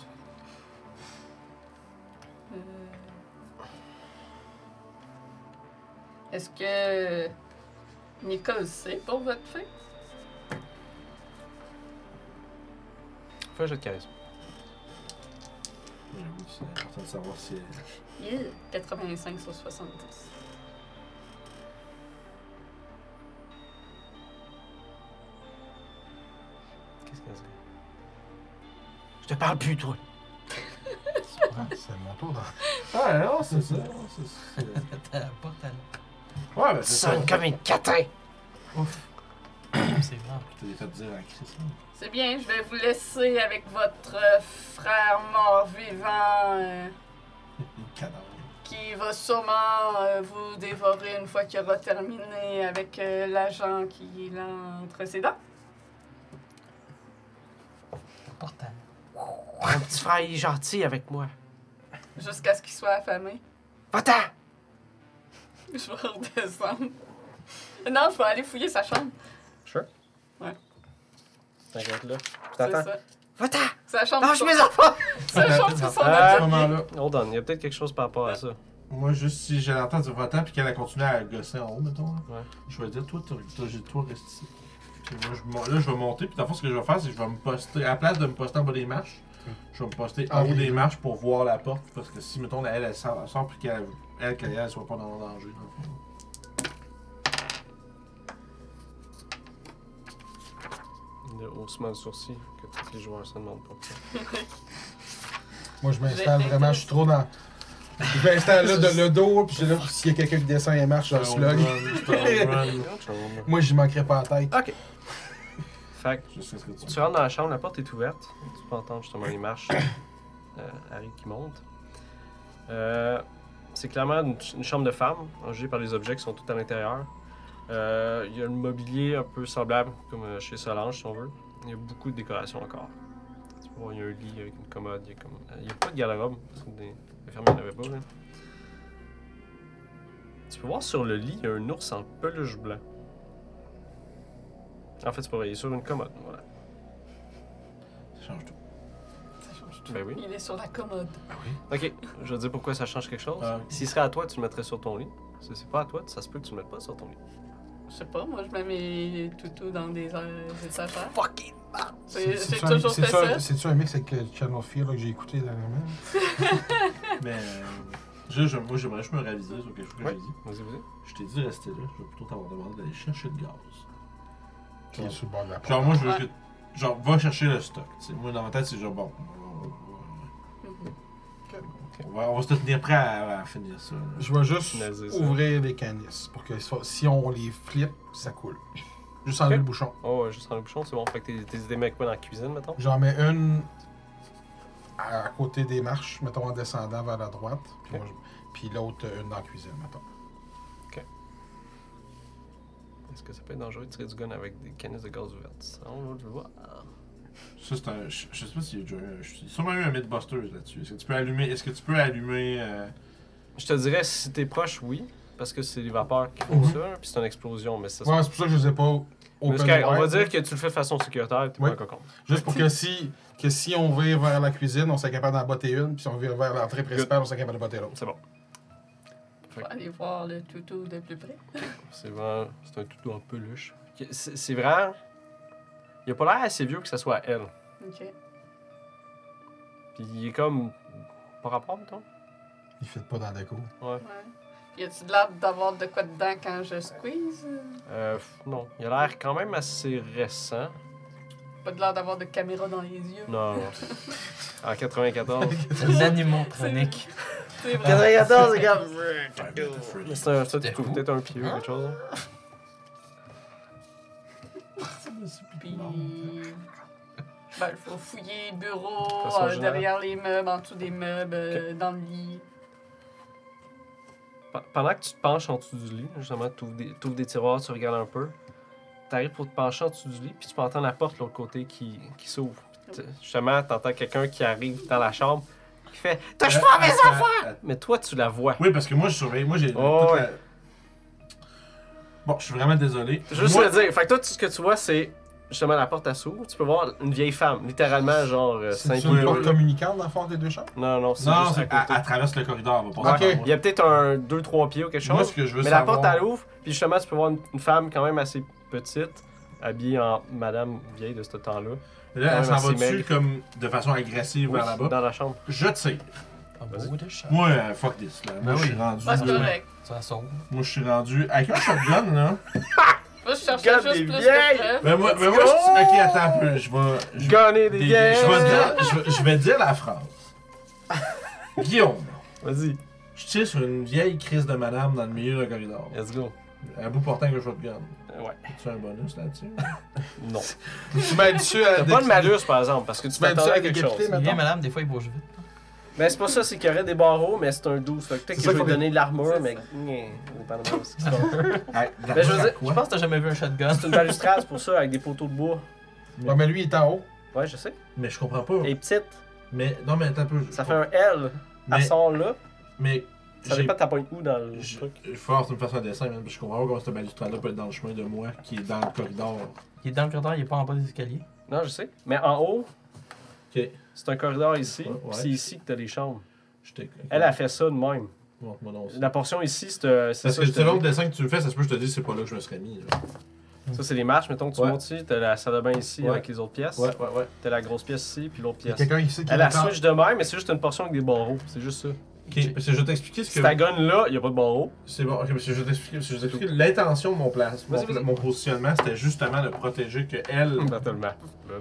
Est-ce que Nicole sait pour votre fête? Fais un jeu de charisme. Oui, c'est important de savoir si elle... Yeah, 85 sur 70. Qu'est-ce qu'elle dit? Je te parle plus, toi. C'est mon tour, là. Ah, non, c'est ça. T'as pas ta... Ouais, ben Tu c'est ça. sonnes comme une catin. C'est vrai. Je t'ai fait dire en crise. C'est bien, je vais vous laisser avec votre frère mort-vivant Cadavre. qui va sûrement vous dévorer une fois qu'il aura terminé avec l'agent qui est là entre ses dents. Important. Mon petit frère, il est gentil avec moi. Jusqu'à ce qu'il soit affamé. Va-t'en! Je vais redescendre. Non, je vais aller fouiller sa chambre. Sure. Ouais. T'inquiète là. C'est ça. Va-t'en! Sa chambre. Lâche mes enfants! Sa chambre sur son À ce dos. moment-là, Hold on, il y a peut-être quelque chose par rapport à ça. moi, juste si j'ai l'entendre dire va-t'en, puis qu'elle a continué à gosser en haut, mettons, là, Ouais. je vais dire, toi, toi, reste ici. Puis moi, là, je vais monter, puis dans le fond, ce que je vais faire, c'est que je vais me poster, à la place de me poster en bas des marches, je vais me poster en haut des marches pour voir la porte, parce que si, mettons, elle sort, puis qu'elle soit pas dans le danger, dans le fond. Le haussement de sourcil que tous les joueurs se demandent pas. Moi, je m'installe vraiment, je suis trop dans. Je m'installe là, le dos, puis là, s'il y a quelqu'un qui descend et marche, je le slug. Moi, j'y manquerai pas la tête. Ok. Fait que Juste ce que tu tu rentres dans la chambre, la porte est ouverte. Tu peux entendre justement les marches. Harry qui monte. C'est clairement une chambre de femme, rangée par les objets qui sont tout à l'intérieur. Il y a le mobilier un peu semblable comme chez Solange, si on veut. Il y a beaucoup de décorations encore. Tu peux voir, il y a un lit avec une commode. Il y a pas de garde-robe, parce que les fermiers n'en avaient pas. Là. Tu peux voir sur le lit, il y a un ours en peluche blanc. En fait, c'est pas vrai, il est sur une commode. Voilà. Ça change tout. Ben oui. Il est sur la commode. Ok, je vais dire pourquoi ça change quelque chose. Ah, ok. S'il serait à toi, tu le mettrais sur ton lit. Si c'est pas à toi, ça se peut que tu le mettes pas sur ton lit. Je sais pas, moi je mets mes toutous dans des étagères. Fucking J'ai toujours fait ça. C'est-tu un mix avec Channel Fear là, que j'ai écouté dernièrement? Mais moi, j'aimerais juste me réviser sur quelque chose que Ouais. j'ai dit. Vas-y, vas-y. Je t'ai dit de rester là, je vais plutôt t'avoir demandé d'aller chercher le gaz. qui est sur le bord de la porte. Genre, moi, je veux Ouais. que. Genre, va chercher le stock. T'sais. Moi, dans ma tête, c'est genre, bon. On va se tenir prêt à finir ça. là. Je vais juste Finaliser ça. ouvrir les canisses pour que si on les flippe, ça coule. Juste enlever Ok. le bouchon. Oh, ouais, juste dans le bouchon, c'est bon. Fait que t'es des mecs quoi dans la cuisine, mettons? J'en mets une à côté des marches, mettons en descendant vers la droite. Puis, Ok. moi, puis l'autre, une dans la cuisine, mettons. Est-ce que ça peut être dangereux de tirer du gun avec des canisses de gaz ouvertes? Ça, on va le voir. Ça, c'est un. Je sais pas s'il y a déjà. Il y a sûrement eu un Mythbusters là-dessus. Est-ce que tu peux allumer. Je te dirais, si t'es proche, oui. Parce que c'est les vapeurs qui font ça, puis c'est une explosion, mais ça se Ouais, c'est pour ça que je les ai pas Mais open c'est correct, on va wide, dire là. que tu le fais de façon sécuritaire, t'es Oui. pas un cocon. Juste pour que si on vire vers la cuisine, on soit capable d'en botter une, puis si on vire vers l'entrée principale, on soit capable de botter l'autre. C'est bon. On va aller voir le toutou de plus près. C'est vraiment. C'est un toutou en peluche. C'est vraiment. Il a pas l'air assez vieux que ça soit elle. Ok. Puis il est comme. Par rapport, mettons? Il fit pas dans la déco. Ouais. Ouais. Y a-tu de l'air d'avoir de quoi dedans quand je squeeze? Non. Il a l'air quand même assez récent. Pas de l'air d'avoir de caméra dans les yeux? Non, non. En 94. L'animatronique. C'est vrai. 94, c'est comme. Mais c'est un C'était toutou, fou. peut-être un pieu ou quelque chose. Puis. Ben, il faut fouiller le bureau, De façon générale. derrière les meubles, en dessous des meubles, dans le lit. Pendant que tu te penches en dessous du lit, justement, tu ouvres des tiroirs, tu regardes un peu. T'arrives pour te pencher en dessous du lit, puis tu peux entendre la porte de l'autre côté qui s'ouvre. Justement, t'entends quelqu'un qui arrive dans la chambre, qui fait « Touche pas à mes enfants! » Mais toi, tu la vois. Oui, parce que moi, je surveille. Moi, j'ai. Oh, toute ouais. la- Bon, je suis vraiment désolé. Juste Moi- le dire. Fait que toi, tout ce que tu vois, c'est justement la porte à s'ouvre. Tu peux voir une vieille femme, littéralement, genre C'est 5 une oui, porte oui. communicante dans le fond des deux chambres? Non, non, c'est Non, juste à c'est côté. à traverse le corridor. Elle va passer Ok. par moi. Il y a peut-être un 2-3 pieds ou quelque chose. Moi, ce que je veux mais savoir. la porte, elle ouvre, puis justement, tu peux voir une femme quand même assez petite, habillée en madame vieille de ce temps-là. Là, elle Ouais, s'en mais va c'est dessus maigre. comme de façon agressive vers là-bas. Dans la chambre. Je tire. Un beau de chat. Moi, fuck this. Là. Moi, Ben je suis oui. rendu. Ouais, c'est correct. Ça sauve. Moi, je suis rendu. Avec un shotgun, là. Moi, je cherchais Regarde juste les plus vieilles! de preuves. Mais moi, ok, attends un peu. Je vais. Gunner des vieilles! Je vais dire la phrase. Guillaume, Vas-y, je tire sur une vieille crise de madame dans le milieu d'un corridor. let's go. Un bout portant avec un shotgun. Ouais. As-tu un bonus là-dessus? Non. Tu mets dessus à T'as pas de malus, par exemple, parce que tu Tu mets dessus t'attendais à à quelque décapiter, chose. mettons. Bien, madame, des fois, il bouge vite. Mais c'est pas ça, c'est qu'il y aurait des barreaux, mais c'est un 12. Fait que peut-être C'est que ça je vais qu'il lui faut donner de l'armure, C'est mais. ça. Dépendamment de ce qui se passe. Mais je veux dire, Je pense que t'as jamais vu un shotgun. C'est une balustrade, c'est pour ça, avec des poteaux de bois. Ouais, mais lui, il est en haut. Ouais, je sais. Mais je comprends pas. Et petite, Mais non, mais attends un peu. ça fait un L. Mais- Elle sort là. Mais. Ça j'ai- dépend de ta pointe où dans le Je- truc. Il faut avoir une façon de dessin, man, parce que je comprends pas comment cette balustrade-là peut être dans le chemin de moi qui est dans le corridor. Il est dans le corridor, il est pas en bas des escaliers. Non, je sais. Mais en haut, Ok. c'est un corridor ici. Ouais, ouais. puis c'est ici que t'as les chambres. J'étais. Elle a fait ça de même. Montre-moi donc ça. La portion ici, c'est Parce ça. que je te selon le dis. dessin que tu me fais, ça se peut que je te dise c'est pas là que je me serais mis. Là. Ça, c'est les marches. Mettons que tu Ouais. montes ici, t'as la salle de bain ici Ouais. avec les autres pièces. ouais. T'as la grosse pièce ici, puis l'autre Il y a pièce. quelqu'un ici qui Elle a attend. switch de même, mais c'est juste une portion avec des barreaux. C'est juste ça. Ok, parce que je vais t'expliquer ce Si que. ta gun là, il n'y a pas de barreaux. C'est bon, ok, parce que je vais t'expliquer l'intention de mon place. Vas-y. Mon positionnement, c'était justement de protéger que elle. Dans tellement.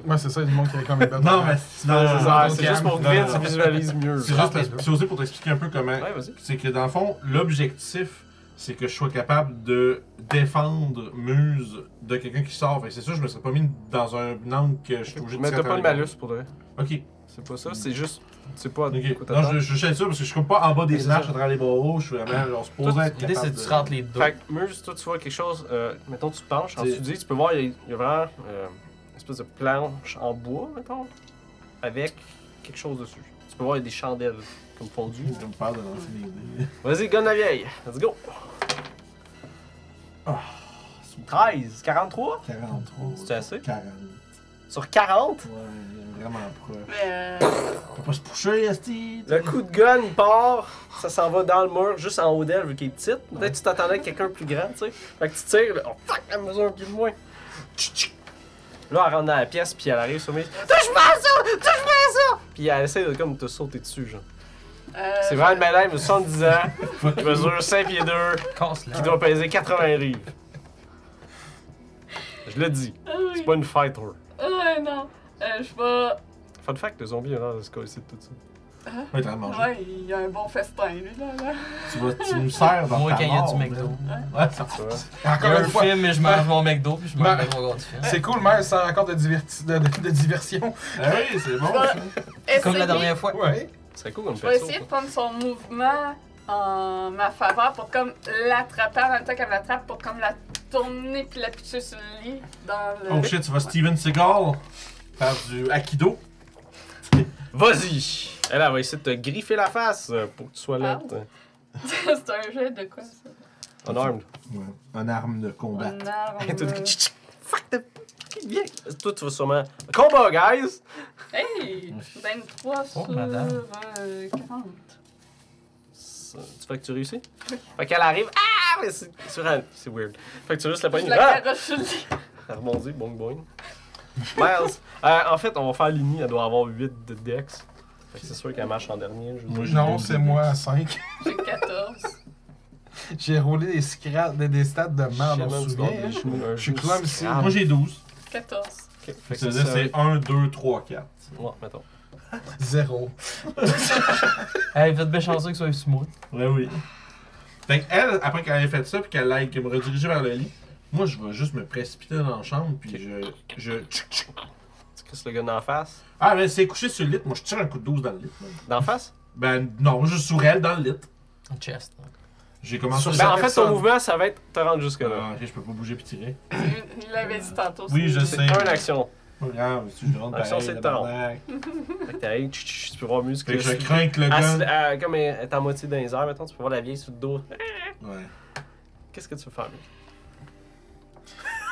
Ouais, c'est ça, il montre qu'il y a comme une Non, mais Non, Ah, c'est juste pour que Non, Vince non. visualise mieux. C'est juste parce- c'est aussi pour t'expliquer un peu comment. Ouais, vas-y. C'est que dans le fond, l'objectif, c'est que je sois capable de défendre Muse de quelqu'un qui sort. Fait que c'est sûr, je me serais pas mis dans un angle que je suis obligé de Mais tirer t'as pas à de travers les malus pour vrai. gars. Ok. C'est pas ça, c'est juste. C'est pas. Ok. Écoute, Non, attends. je sais ça parce que je suis pas en bas Mais des c'est marches ça. à travers les barreaux. Je suis vraiment genre supposé être L'idée, c'est capable que de. tu rentres les deux. Fait que Muse, toi, tu vois quelque chose. Mettons, tu te penches en C'est- dessous du lit, tu peux voir, il y a vraiment une espèce de planche en bois, mettons, avec quelque chose dessus. Tu peux voir, il y a des chandelles comme fondues. Je me parle de lancer des idées. Vas-y, gun la vieille. Let's go. Ah, 13, 43 43. C'est assez? 40. sur 40. Ouais, vraiment proche. Mais On peut pas se pusher, Esti. Le coup de gun, il part, ça s'en va dans le mur, juste en haut d'elle, vu qu'elle est petite. Peut-être que tu t'attendais à quelqu'un de plus grand, tu sais. Fait que tu tires, là, oh fuck, elle mesure un pied de moins. Tchic, tchic. Là, elle rentre dans la pièce, puis elle arrive sur moi. Touche-moi à ça! Touche-moi à ça! Puis elle essaie de comme te sauter dessus, genre. C'est vraiment une madame de 70 ans, qui mesure 5 pieds 2, Casse-la. qui doit peser 80 livres. Je l'ai dit. Ah C'est oui. pas une fighter. Ouais, non. Je vais. Fun fact, le zombie a l'air de se coller de tout ça. Ouais, t'as mangé. Ouais, il a un bon festin, lui, là. Tu nous sers dans Moi, ta quand il y a mort, du McDo. Ouais, ça Tu vois? Et Il y encore a une un fois, film, mais je mange mon McDo, puis je Ben, mange mon gars du film. c'est cool, mais ça encore de diversion. Ah oui, c'est bon. Je vais ça. Comme la essayer- dernière fois. Ouais. C'est cool comme Je vais perso. essayer de ça. prendre son mouvement en ma faveur pour comme l'attraper en même temps qu'elle m'attrape pour comme la tourner puis la pitcher sur le lit dans le... Oh shit, tu vas Steven Seagal faire du Aikido. Vas-y! Elle va essayer de te griffer la face pour que tu sois là. C'est un jeu de quoi, ça? Unarmed. Ouais, une arme de combat. Une arme... Tout de suite, fuck the fucking bien. Toi, tu vas sûrement. Combat, guys! Hey! 23 Oh, sur madame. 40. Tu fais que tu réussis? Fait qu'elle arrive. Ah! Mais c'est weird. Fait que tu juste la Je poignée. la Ah! garoche sur le lit. Elle rebondit, boing boing. Miles, en fait, on va faire Lini, elle doit avoir 8 de dex. Fait que c'est sûr qu'elle marche en dernier. Je veux Moi, dire. j'ai Non, deux c'est de moi à dex. 5. J'ai 14. J'ai roulé des stats de merde, on Shit, man, se tu dois souvient. avoir des genoux, un Je suis genou clumsy. scrap. Moi j'ai 12. 14. Ok, fait que Ça veut dire c'est 1, 2, 3, 4. Ouais, mettons. 0. Hey, vous êtes bien chanceux que ce soit smooth. Ouais, oui. Fait qu'elle, après qu'elle ait fait ça, puis qu'elle aille me rediriger vers le lit, moi je vais juste me précipiter dans la chambre, puis Tu crisses le gars dans la face. Ah, mais c'est couché sur le lit, moi je tire un coup de 12 dans le lit. man. Dans la face? Ben non, juste sur elle, dans le lit. Chest. J'ai commencé Sur à... sa Ben, en fait, personne. ton mouvement, ça va être te rendre jusque-là. Ah, ok, je peux pas bouger puis tirer. Il l'avait dit tantôt. Oui, je c'est- sais. C'est une action. Pas grave, si je rentre Action, pareil, c'est le tabarnak. Fait que t'arrives, tu peux voir mieux ce Fait que que je crains que le gun... Comme elle est à moitié dans les airs, mettons, tu peux voir la vieille sur le dos. Ouais. Qu'est-ce que tu veux faire, lui?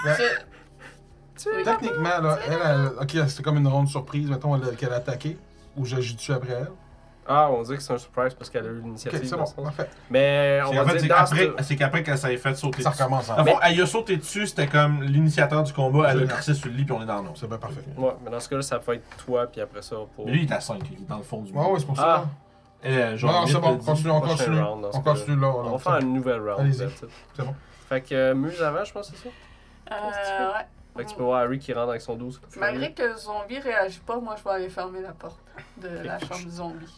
Oui. Techniquement, là, elle, ok, c'était comme une ronde surprise, mettons, qu'elle a attaqué. Ou j'agis dessus après elle. Ah, on dit que c'est un surprise parce qu'elle a eu Ok, l'initiative. c'est dans bon, ce sens. parfait. Mais on En va fait, dire dans ce... c'est qu'après qu'elle s'est fait sauter Ça dessus. recommence en Dans le fait. fond, elle y a sauté dessus, c'était comme l'initiateur du combat, elle a Génial. crissé sur le lit puis on est dans le nom. C'est bien parfait. Ouais, mais dans ce cas-là, ça peut être toi, puis après ça, pour... Mais lui, il est à 5, il est dans le fond du Ouais, ouais, c'est pour ça. Ah. Elle, genre, Non, non, c'est huit, bon, elle dit- continue, on prochain continue. round, dans ce On continue là. On va faire une nouvelle round. Allez-y. that's it. C'est bon. Fait que Muse avant, je pense, c'est ça? Ouais. Fait que tu peux voir Harry qui rentre avec son 12. Malgré que le zombie réagit pas, moi je vais aller fermer la porte de la chambre du zombie.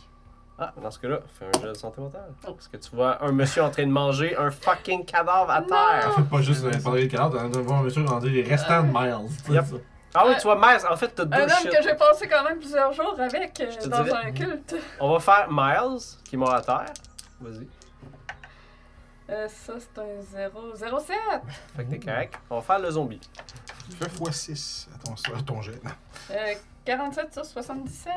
Ah, dans ce cas-là, fais un jet de santé mentale. Oh. Parce que tu vois un monsieur en train de manger un fucking cadavre à terre. En fait, pas juste pendant les cadavres, t'es en train de voir un monsieur grandir les restants de Miles. tu sais, Yep. ça. Ah oui, tu vois, Miles, en fait, t'as deux Un homme shit. que j'ai passé quand même plusieurs jours avec Je te dans dirais- un culte. On va faire Miles, qui est mort à terre. Vas-y. Ça c'est un 0,07. Fait que t'es correct. On va faire le zombie. Tu fais x6 à ton jet. 47 sur 77.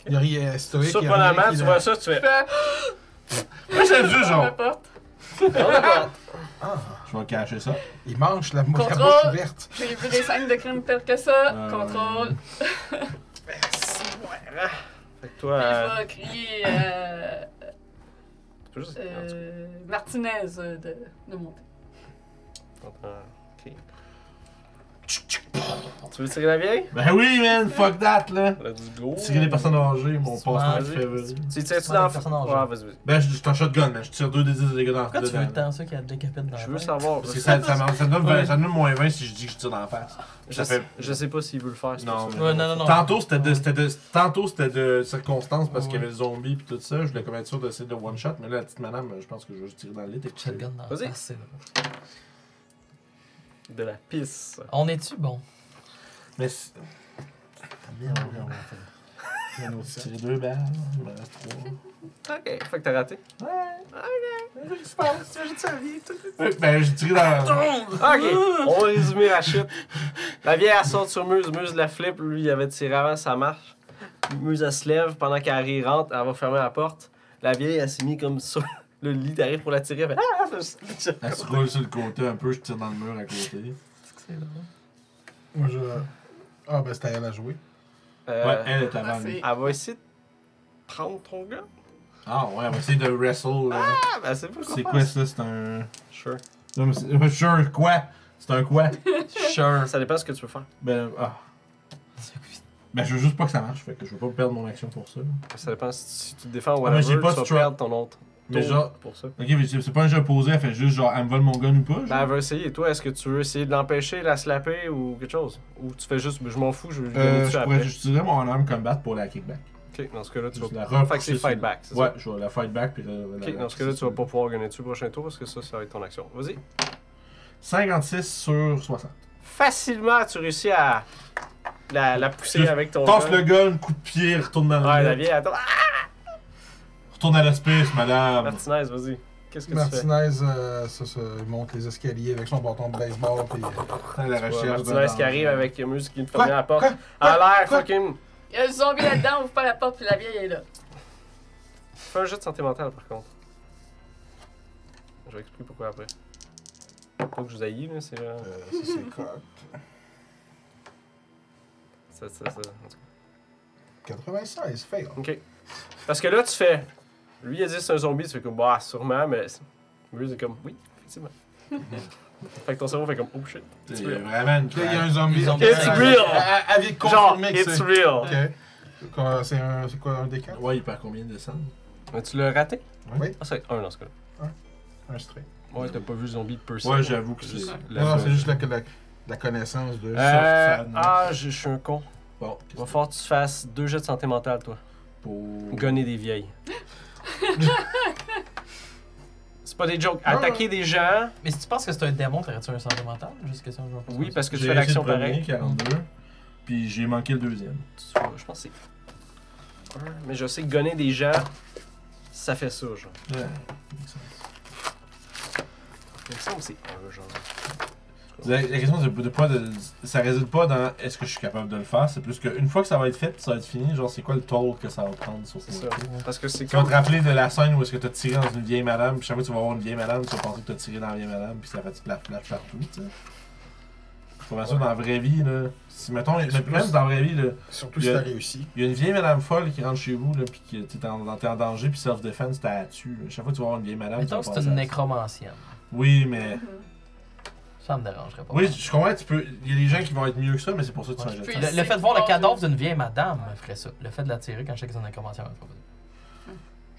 Il n'y a rien stoïque. Surprenamment, tu vois ça, tu Je fais... fais Moi, j'ai vu, la genre. porte. On va Ah, Je vais cacher ça. il mange la Contrôle. bouche ouverte. J'ai vu des scènes de crime pires que ça. Contrôle. Fait que toi, Puis je vais crier tu peux juste... Martinez de monter. Ok. Tu veux tirer la vieille? Ben oui, man, fuck that, là. Let's go. Tirer les personnes âgées, mon Tu passe-temps vas-y. favori. Tu tires-tu Ouais, dans... les personnes âgées. Ouais, vas-y. Ben, je suis un shotgun, man. Je tire 2 des 10 de dégâts dans Pourquoi tu veux dedans. tant ça qu'il y a décapite dans Je la veux tête? savoir. Parce que ça donne 20, ça donne moins 20 si je dis que je tire dans la face. Ça fait... Je sais pas s'il veut le faire. c'est Non, pour ça. mais- Ouais, non. Tantôt, c'était de circonstances parce qu'il y avait le zombie pis tout ça. Je voulais comme être sûr d'essayer de one-shot, mais là, la petite madame, je pense que je vais juste tirer dans le lit et que Shotgun dans la Vas-y. face, c'est vrai. De la pisse. On est-tu bon? Mais Bien, on va faire un autre set. tirer 2 balles, il m'en reste 3. Ok, fait que t'as raté. Ben, j'ai tiré dans Ok, on va résumer la chute. La vieille, elle saute sur Muse. Muse la flippe. Lui, il avait tiré avant, ça marche. Muse, elle se lève. Pendant qu'Harry rentre, elle va fermer la porte. La vieille, elle s'est mise comme sur le lit. T'arrives pour la tirer. Elle fait ah! Elle se roule sur le côté un peu, je tire dans le mur à côté. C'est drôle. Moi, je. Ah, ben, c'était à elle à jouer. Ouais, elle est avant Ah, lui. c'est- Elle va essayer de prendre ton gars. Ah ouais, on va essayer de wrestle. Là. Ah, ben c'est pas C'est quoi ça? C'est un. Sure. Non, mais c'est. Sure, quoi? C'est un quoi? Sure. Ça dépend de ce que tu veux faire. Ben, ah. Ben, je veux juste pas que ça marche, fait que je veux pas perdre mon action pour ça. Ça dépend si tu te défends ou Ah, mais j'ai whatever, pas tu vas strike. perdre ton autre. Mais tour genre- pour ça. Ok, mais c'est pas un jeu posé, elle fait juste genre, elle me vole mon gun ou pas? Ben, genre? elle va essayer. Toi, est-ce que tu veux essayer de l'empêcher, la slapper ou quelque chose? Ou tu fais juste, je m'en fous, je vais lui donner dessus Je pourrais après. j'utiliserais mon arme combat pour la kickback. Ok, dans ce cas-là, tu Juste vas la pas. Fait que c'est repousser fight sur- back, c'est Ouais, ça? je vais la fight back puis Ok, dans ce cas-là, tu vas pas pouvoir gagner dessus le prochain tour parce que ça va être ton action. Vas-y. 56 sur 60. Facilement, tu réussis à la pousser Juste avec ton. Toffe gun. le gun, coup de pied, retourne dans Ouais, le la vieille, attends. Ah, Retourne à l'hospice, madame. Martinez, vas-y. Qu'est-ce que tu fais? Martinez, il monte les escaliers avec son bâton de baseball. Puis, À la Tu vois recherche Martinez de qui arrive danger. avec Mus qui vient de Quoi? fermer la porte. Quoi? À l'air, Quoi? fucking. Il y a le zombie là-dedans, ouvre pas la porte, puis la vieille est là. Fais un jeu de santé mentale par contre. Je vais expliquer pourquoi après. Pas que je vous haïs, là, c'est genre. ça, c'est cocked. Ça, en tout cas. 96, fail. Ok. Parce que là, tu fais. Lui, il a dit que c'est un zombie, tu fais comme, bah, sûrement, mais. Lui, c'est comme, oui, effectivement. Fait que ton cerveau fait comme, oh shit. C'est It's real. vraiment une Là, il y a un zombie. Les zombies. It's real! Avec Genre, confirmé que it's c'est. real! Ok. C'est quoi, un D4? Ouais, il perd combien de sang? Mais tu l'as raté? Oui. Ah, c'est un dans ce cas-là. Un straight. Ouais, t'as pas vu le zombie de person. Ouais, j'avoue que c'est. Non, c'est juste la connaissance de. Je suis un con. Bon, Il va falloir que tu fasses 2 jets de santé mentale, toi. pour. Gonner des vieilles. C'est pas des jokes. Non, Attaquer des gens, Mais si tu penses que c'est un démon, t'aurais-tu un santé mental? Juste question, je vais pas oui, parce que tu J'ai fais réussi l'action le premier, pareil. 42. Puis j'ai manqué le deuxième. Je pense que c'est 1. Mais je sais que gonner des gens, ça fait ça, genre. Ouais. Il me semble que c'est 1, genre. La question, c'est de pas ça réside pas dans est-ce que je suis capable de le faire, c'est plus qu'une fois que ça va être fait, ça va être fini, genre c'est quoi le toll que ça va prendre sur C'est ce ça. mois. Parce que c'est Tu vas comme. te rappeler de la scène où est-ce que tu as tiré dans une vieille madame, puis chaque fois que tu vas voir une vieille madame, tu vas penser que tu as tiré dans la vieille madame, puis ça fait plaf partout, tu sais. Faut bien sûr, dans la vraie vie, là, si mettons, même dans la vraie vie, là, Surtout si t'as réussi. il y a une vieille madame folle qui rentre chez vous, là, puis que t'es en danger, puis self-defense, t'as à tuer. Chaque fois que tu vas voir une vieille madame, Mettons tu que vas c'est penser une à ça. nécromancienne. Oui, mais. Ça me dérangerait pas. Oui, je comprends, tu peux. Il y a des gens qui vont être mieux que ça, mais c'est pour ça que tu Ouais. fais un Puis- jet. Le fait de voir le cadavre d'une vieille madame me ferait ça. Le fait de la tirer quand je sais que c'est une nécromancienne me ferait pas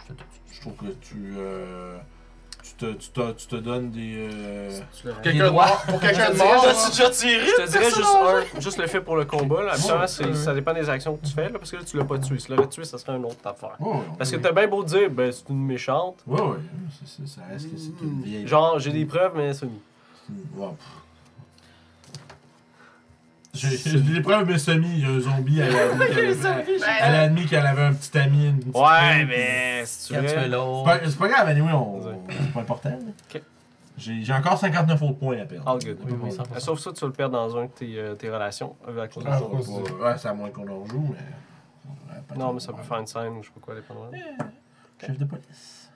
ça. Je trouve que tu te donnes des. Tu l'as raté. Quelqu'un de mort. Pour quelqu'un de mort. J'ai déjà tiré? Je te dirais juste le fait pour le combat. Là. Habituellement, ça dépend des actions que tu fais. Là, parce que là, tu l'as pas tué. Si tu l'avais tué, ça serait une autre affaire. Ouais, Parce que t'as bien beau dire, ben, c'est une méchante. Ouais, ouais. Ça reste que c'est une vieille. Genre, j'ai des preuves, mais semi. Ouais, pff. J'ai des preuves, mais semi, il y a un zombie à elle a admis qu'elle avait un petit ami. Une petite Ouais, fille. mais si tu Quand tu veux. es l'autre. C'est pas grave, anyway, Vas-y. c'est pas important. là. Ok. J'ai encore 59 autres points à perdre. All good. Oui, oui, 100%. Sauf ça, tu vas le perdre dans un de tes relations avec cause de Ah, ça. cause de- Ouais, c'est à moins qu'on en rejoue, mais. Non, mais ça peut faire une scène ou je sais pas quoi, dépendamment. Chef de police.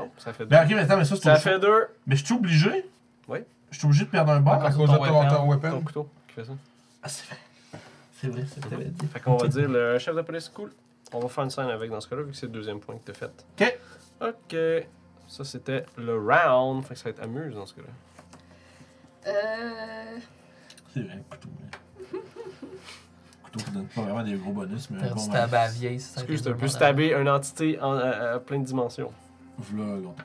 Oh, ça fait 2. Ben, ok, mais attends, mais ça, c'est Ça un fait 2. Mais je suis obligé? Oui. Je suis obligé de perdre un bar? À cause de ton Ton weapon. couteau qui fait ça. Ah, c'est vrai. C'est vrai, c'est vrai. Fait qu'on va dire le chef de police, cool. On va faire une scène avec dans ce cas-là, vu que c'est le deuxième point que t'as fait. Ok. Ok. Ça, c'était le round. Fait que ça va être amuse dans ce cas-là. C'est vrai, le couteau. Le couteau qui donne pas vraiment des gros bonus, mais un Faire bon du tabac à vieille, c'est ça. Excuse, t'as pu stabber une entité à plein de dimensions. V'là longtemps.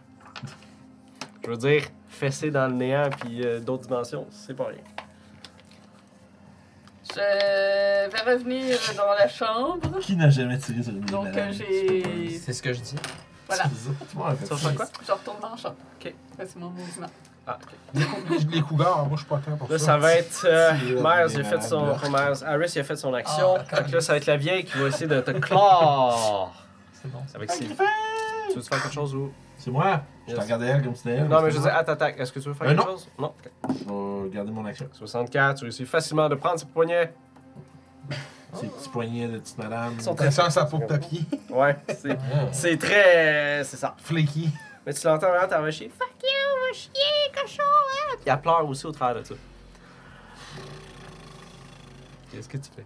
Je veux dire, fesser dans le néant puis d'autres dimensions, c'est pas rien. Je vais revenir dans la chambre. Qui n'a jamais tiré sur une vieille Donc, madame? j'ai. C'est ce que je dis. Voilà. Ça va faire quoi? Je retourne dans la chambre. Ok. Ça, c'est mon mouvement. Ah, ok. Les cougars, moi je suis pas temps pour Là, ça. ça va être C'est Myers, des il a fait son. malades. Pas Myers, Harris, il a fait son action. Ah, Fait que là, ça va être la vieille qui va essayer de te clore. C'est bon. Avec ses. Tu veux faire quelque chose ou. C'est moi? Je Yes. t'ai regardé elle comme c'était elle. Non, mais je veux dire, attaque. Est-ce que tu veux faire quelque non. chose? Non. Ok. Je vais garder mon action. 64, tu réussis facilement de prendre ses poignets. Ces petits poignets de petite madame. Ils sont T'as ça sa peau de tapis. Ouais, c'est très. C'est ça. Flaky. Mais tu l'entends vraiment, t'as chier. Fuck you, va chier, cochon, hein. Puis elle pleure aussi au travers de ça. Qu'est-ce que tu fais?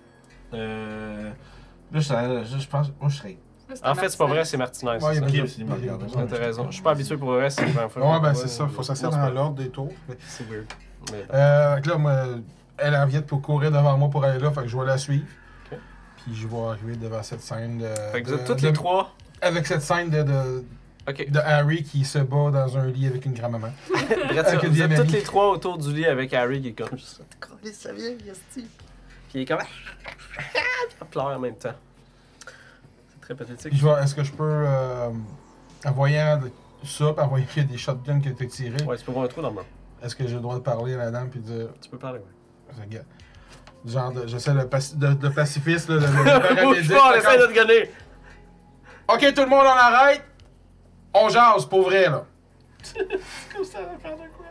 Là, je pense. Moi, je serais. En fait, c'est pas vrai, c'est Martinez. Ouais, c'est ça. il y a- Ok, c'est ma regarde. Ouais, t'as raison. Je suis pas habitué pour le reste, c'est la première fois. que Ouais, je ben le c'est vois. ça. Faut s'asseoir Non, c'est dans pas- l'ordre des tours. C'est weird. Mais Fait que là, moi, elle en vient pour courir devant moi pour aller là, fait que je vais la suivre. Ok. Puis je vais arriver devant cette scène de. Fait que vous êtes de- tous les de- trois. Avec cette scène Ok. de Harry qui se bat dans un lit avec une grand-maman. Bref, Avec vous une êtes vieille tous mamie. les trois autour du lit avec Harry qui est comme. Ça vient, Yasti. Puis il est comme. Il pleure en même temps. C'est très pathétique. Puis est-ce que je peux, en voyant ça, puis en voyant qu'il y a des shotguns qui ont été tirés, Ouais, tu peux voir un trou dans le mur. est-ce que j'ai le droit de parler à la dame puis de dire. Tu peux parler, ouais. Regarde. Genre, j'essaie de pacifiste, là, de Bouge pas, on essaie de te gonner! Ok, tout le monde, on arrête! On jase, pour vrai, là. Comme ça, va faire de quoi?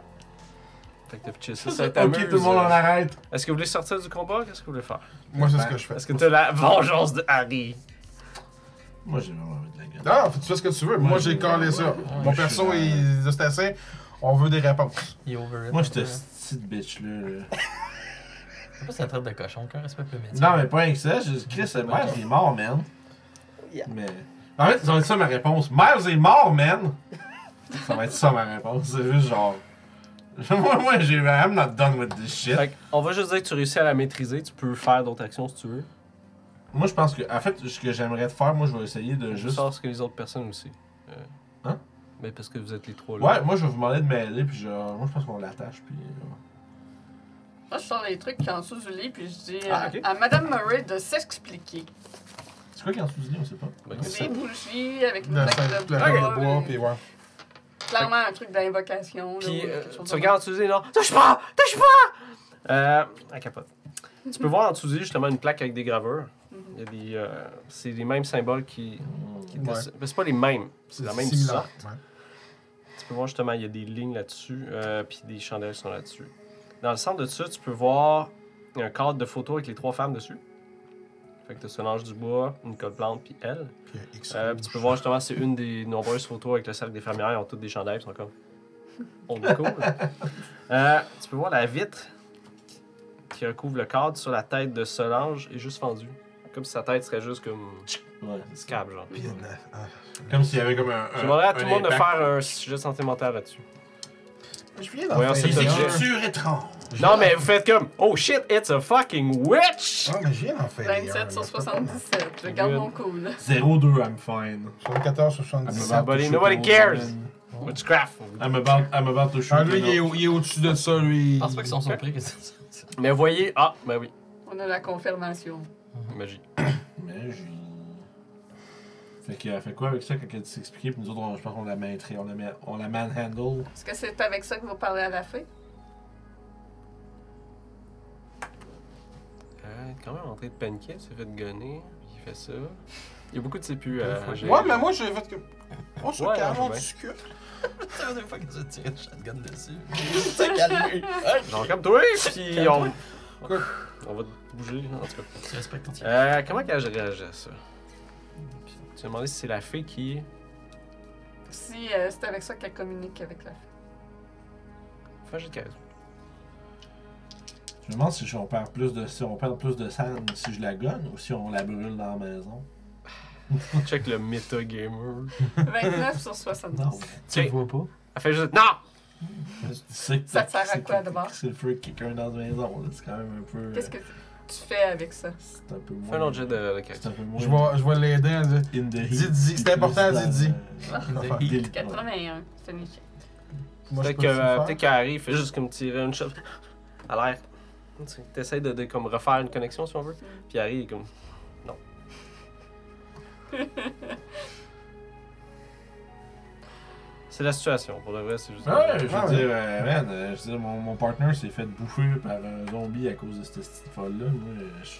Fait que t'as pitché ça, ça t'amuse. Ok, tout le monde en arrête. Est-ce que vous voulez sortir du combat? Qu'est-ce que vous voulez faire? Moi, c'est ce que je fais. Est-ce que t'as la vengeance de Harry? Moi, j'ai vraiment envie de la gueule. Non, tu fais ce que tu veux. Moi, j'ai collé ça. Mon je perso suis est juste assez. On veut des réponses. Il est over it. Moi, j'étais cette bitch-là. C'est pas ça traite de cochon, qu'un respect le métier. Non, mais pas rien que ça. Chris, Miles est mort, man. Yeah. Mais. En fait, ça va être ça ma réponse. Miles est mort, man. Ça va être ça ma réponse. C'est juste genre. Moi, I'm not done with this shit. Fait on va juste dire que tu réussis à la maîtriser. Tu peux faire d'autres actions si tu veux. Moi, je pense que. En fait, ce que j'aimerais te faire, moi, je vais essayer de Je juste. sors ce que les autres personnes aussi. Hein? Mais parce que vous êtes les trois là. Ouais, moi, je vais vous demander de m'aider, puis genre. Moi, je pense qu'on l'attache, puis. Moi, je sors les trucs qui sont en dessous du lit, puis je dis Ah, ok. à Madame Murray de s'expliquer. C'est quoi qui est en dessous du lit, on sait pas. Ben, Des bougies avec une La plaque plaque de de bois, bois. puis ouais. Clairement, un truc d'invocation. là, Puis ou quelque chose tu de regardes en dessous du lit, non? Touche pas! Touche pas! Elle capote. Tu peux voir en dessous du lit justement une plaque avec des gravures. Il y a des. C'est les mêmes symboles qui. Ouais. Mais c'est pas les mêmes. C'est la même similaire. sorte. Tu peux voir justement, il y a des lignes là-dessus, puis des chandelles sont là-dessus. Dans le centre de ça, tu peux voir un cadre de photo avec les trois femmes dessus. Fait que t'as Solange Dubois, Nicole Plante, puis elle. Puis X Puis tu peux voir justement, c'est une des nombreuses photos avec le cercle des fermières, ils ont toutes des chandelles, ils sont comme. On est cool. Tu peux voir la vitre qui recouvre le cadre sur la tête de Solange est juste fendue. Comme si sa tête serait juste comme. Ouais. Scab, genre. Puis, Comme s'il y avait comme un. Je demanderais à tout le monde de impact. faire un sujet de santé mentale là-dessus. je viens d'en Voyons, faire c'est Des objet. écritures étranges. Non, mais vous faites comme. Oh shit, it's a fucking witch! Ah, mais je viens d'en faire. 27 sur 77. Je garde mon cool. 0-2, I'm fine. 74 sur I'm 77. about to Nobody- shoot nobody an old cares. woman. Witchcraft. I'm about to shoot Ah, lui, an il est, old- il est au-dessus de ça, lui. Je pense pas qu'ils sont surpris que c'est ça. Mais voyez. Ah, ben oui. On a la confirmation. Magie. Mais j'ai. Fait que, fait quoi avec ça quand elle s'est expliqué, puis nous autres, je pense qu'on la maîtrise, on la manhandle. Est-ce que c'est avec ça que vous parlez à la fée? Quand même entré de paniquer, s'est fait gonner, puis il fait ça. Il y a beaucoup de CPU à gérer. Ouais, mais moi, j'ai fait que. On se Ouais, calme, non, on je discute. C'est la deuxième fois que tu tires une shotgun dessus. C'est calmé. Genre comme toi, puis on. Quoi? On va te bouger, en tout cas. Tu respectes ton tir. Comment qu'elle réagit à ça? Tu as demandé si c'est la fée qui. Si c'est avec ça qu'elle communique avec la fée. Fais un jet de charisme. Je me demande si on perd plus de sang si je la gonne ou si on la brûle dans la maison. Check le meta gamer. 29 sur 70. Tu le vois pas? Elle fait juste. Non! Tu sais que Ça te sert à quoi, d'abord? C'est le feu de quelqu'un dans la maison, là. C'est quand même un peu. Qu'est-ce que tu fais avec ça? C'est un peu moins. Fais un autre jet de C'est charisme. un peu moins. Je vais l'aider à dire. In the heat. Dis, c'est important, dis. Dans- Dis. Délicat. 81. C'est une échec. Moi, je Peut-être peux le faire. peut-être qu'Harry fait juste comme tirer une shot à l'air. Tu essaies de comme refaire une connexion si on veut. Puis Harry est comme. Non. C'est la situation, pour le vrai, c'est juste. Ouais, je veux Ah, dire, man, je veux dire, mon partner s'est fait bouffer par un zombie à cause de cette petite folle-là.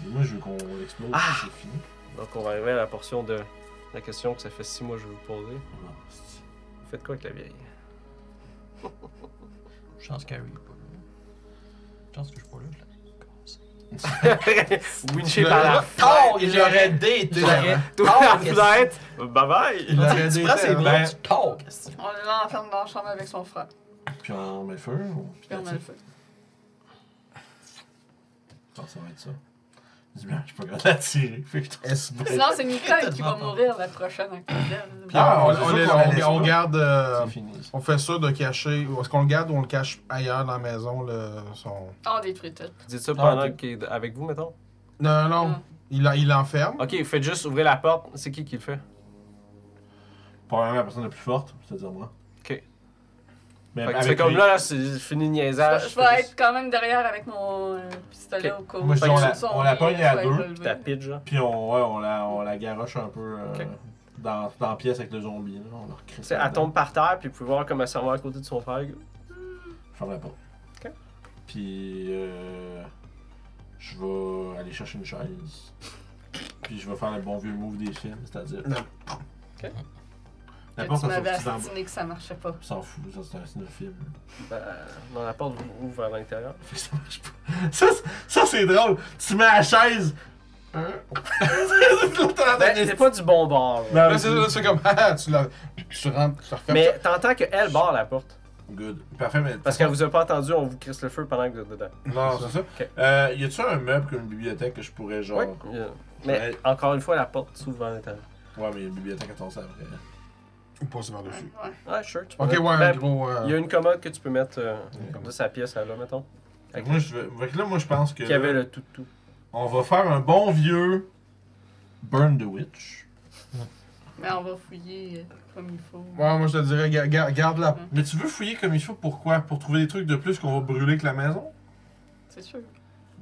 Moi, je veux qu'on l'explose, Ah! c'est fini. Donc on va arriver à la portion de la question que ça fait 6 mois que je veux vous poser. Vous faites quoi avec la vieille? Chance qu'Harry est pas là. Chance que je suis pas là, je la casse. Winché par la Oh, Il l'aurait daté. Toi, peut-être! Bye bye! Il l'aurait Tu prends ses daté. bras, tu talk. esti. On l'enferme dans la chambre avec son frère. Puis on met le feu. Puis on met le feu. Ça va être ça. Je dis bien, je suis pas capable de la tirer. Fait que je Est-ce que- Sinon, c'est Nicole qui va mourir la prochaine actuelle. Ah, c'est sûr qu'on la laisse on pas. garde. C'est fini. On fait ça de cacher. Est-ce qu'on le garde ou on le cache ailleurs dans la maison, son. Oh, des frites. Vous dites ça Ah, pendant ok. qu'il est avec vous, mettons? Non, non. Ah. Il l'enferme. Ok, faites juste ouvrir la porte. C'est qui le fait? probablement la personne la plus forte, c'est-à-dire moi. Ok. Mais Fait que avec c'est comme lui- là, c'est fini le niaisage. Je vais être quand même derrière avec mon pistolet Ok. au cou. Moi, je dis, Fait que on la- son on la nez, pogne je à vais deux. le lever. Ta pitch, genre. Puis on la garoche un peu Ok. dans la pièce avec le zombie. Là. On leur crisse C'est, elle tombe par terre, puis vous pouvez voir comme elle s'en va à côté de son frère. Je fermerai pas. Ok. Puis je vais aller chercher une chaise. Puis je vais faire le bon vieux move des films, c'est-à-dire. Non. Ok. La Que porte tu a m'avais sorti dans astiné que ça marchait pas. s'en fout, ça c'est un film. Ben, dans la porte ouvre vers l'intérieur. Fait que ça marche pas. Ça c'est drôle. Tu mets la chaise. Hein? Ben, c'est pas du bon bord. là. Là, c'est comme, ah, tu rentres, tu refais. Mais t'entends qu'elle barre la porte. Good. Parfait, mais. Parce qu'elle vous a pas entendu, on vous crisse le feu pendant que vous êtes dedans. Non, c'est ça. Ok. Y a-tu un meuble comme une bibliothèque que je pourrais genre. Oui. Mais encore une fois, la porte s'ouvre vers l'intérieur. Ouais, mais il y a une bibliothèque à ton après. Ou passer par-dessus. Ouais. Ouais, sure. Tu peux Ok, mettre- ouais, un ben, gros. il y a une commode que tu peux mettre commode. de sa pièce à là, mettons. Fait que moi, je pense que. Qui avait le tout. On va faire un bon vieux Burn the Witch. Mais on va fouiller comme il faut. Ouais, moi je te dirais, garde la. Mais tu veux fouiller comme il faut, pourquoi? Pour trouver des trucs de plus qu'on va brûler que la maison? C'est sûr.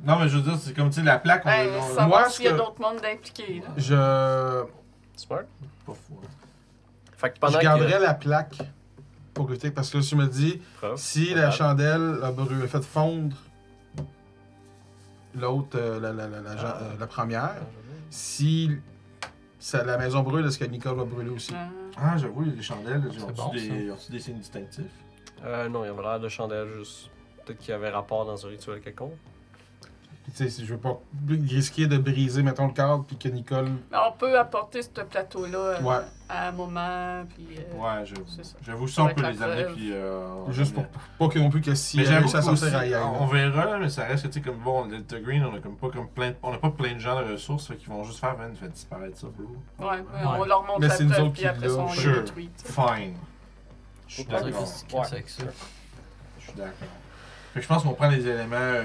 Non, mais je veux dire, c'est comme, tu sais, la plaque, on Hey, on- savoir moi, s'il y a ce que- d'autres mondes impliqués. Là. Je. Smart. Pas fou, hein. Fait que pendant Je garderais la plaque pour lutter. Parce que là, tu me dis, que... Preuve. si la chandelle a fait fondre l'autre, la première, si la maison brûle, est-ce que Nicole va brûler aussi? Ah, j'avoue, il y a des chandelles, ils ont bon, des signes distinctifs. Non, il y avait l'air de chandelle juste. Peut-être qu'il y avait rapport dans un rituel quelconque. Puis, tu sais, si je veux pas risquer de briser, mettons, le cadre, puis que Nicole. Mais on peut apporter ce plateau-là Ouais. à un moment. Puis, Ouais, j'avoue. c'est ça. J'avoue, ça, on Avec peut la les amener, preuve. puis. Juste pour pas que non plus que si Mais elle j'avoue réussit à que sortir aussi, ailleurs. on verra, là, mais ça reste que, tu sais, comme bon, Delta Green, on a comme pas comme plein, on a pas plein de gens de ressources, fait qu'ils vont juste faire, man, fait disparaître ça, bro. Ouais, on leur montre Mais la c'est nous preuve, autres puis qui après l'ont. ça, on les Sure. détruit. tu sais. Fine. Je suis Pas d'accord. efficace avec ça. Je suis d'accord. Fait que je pense qu'on prend les éléments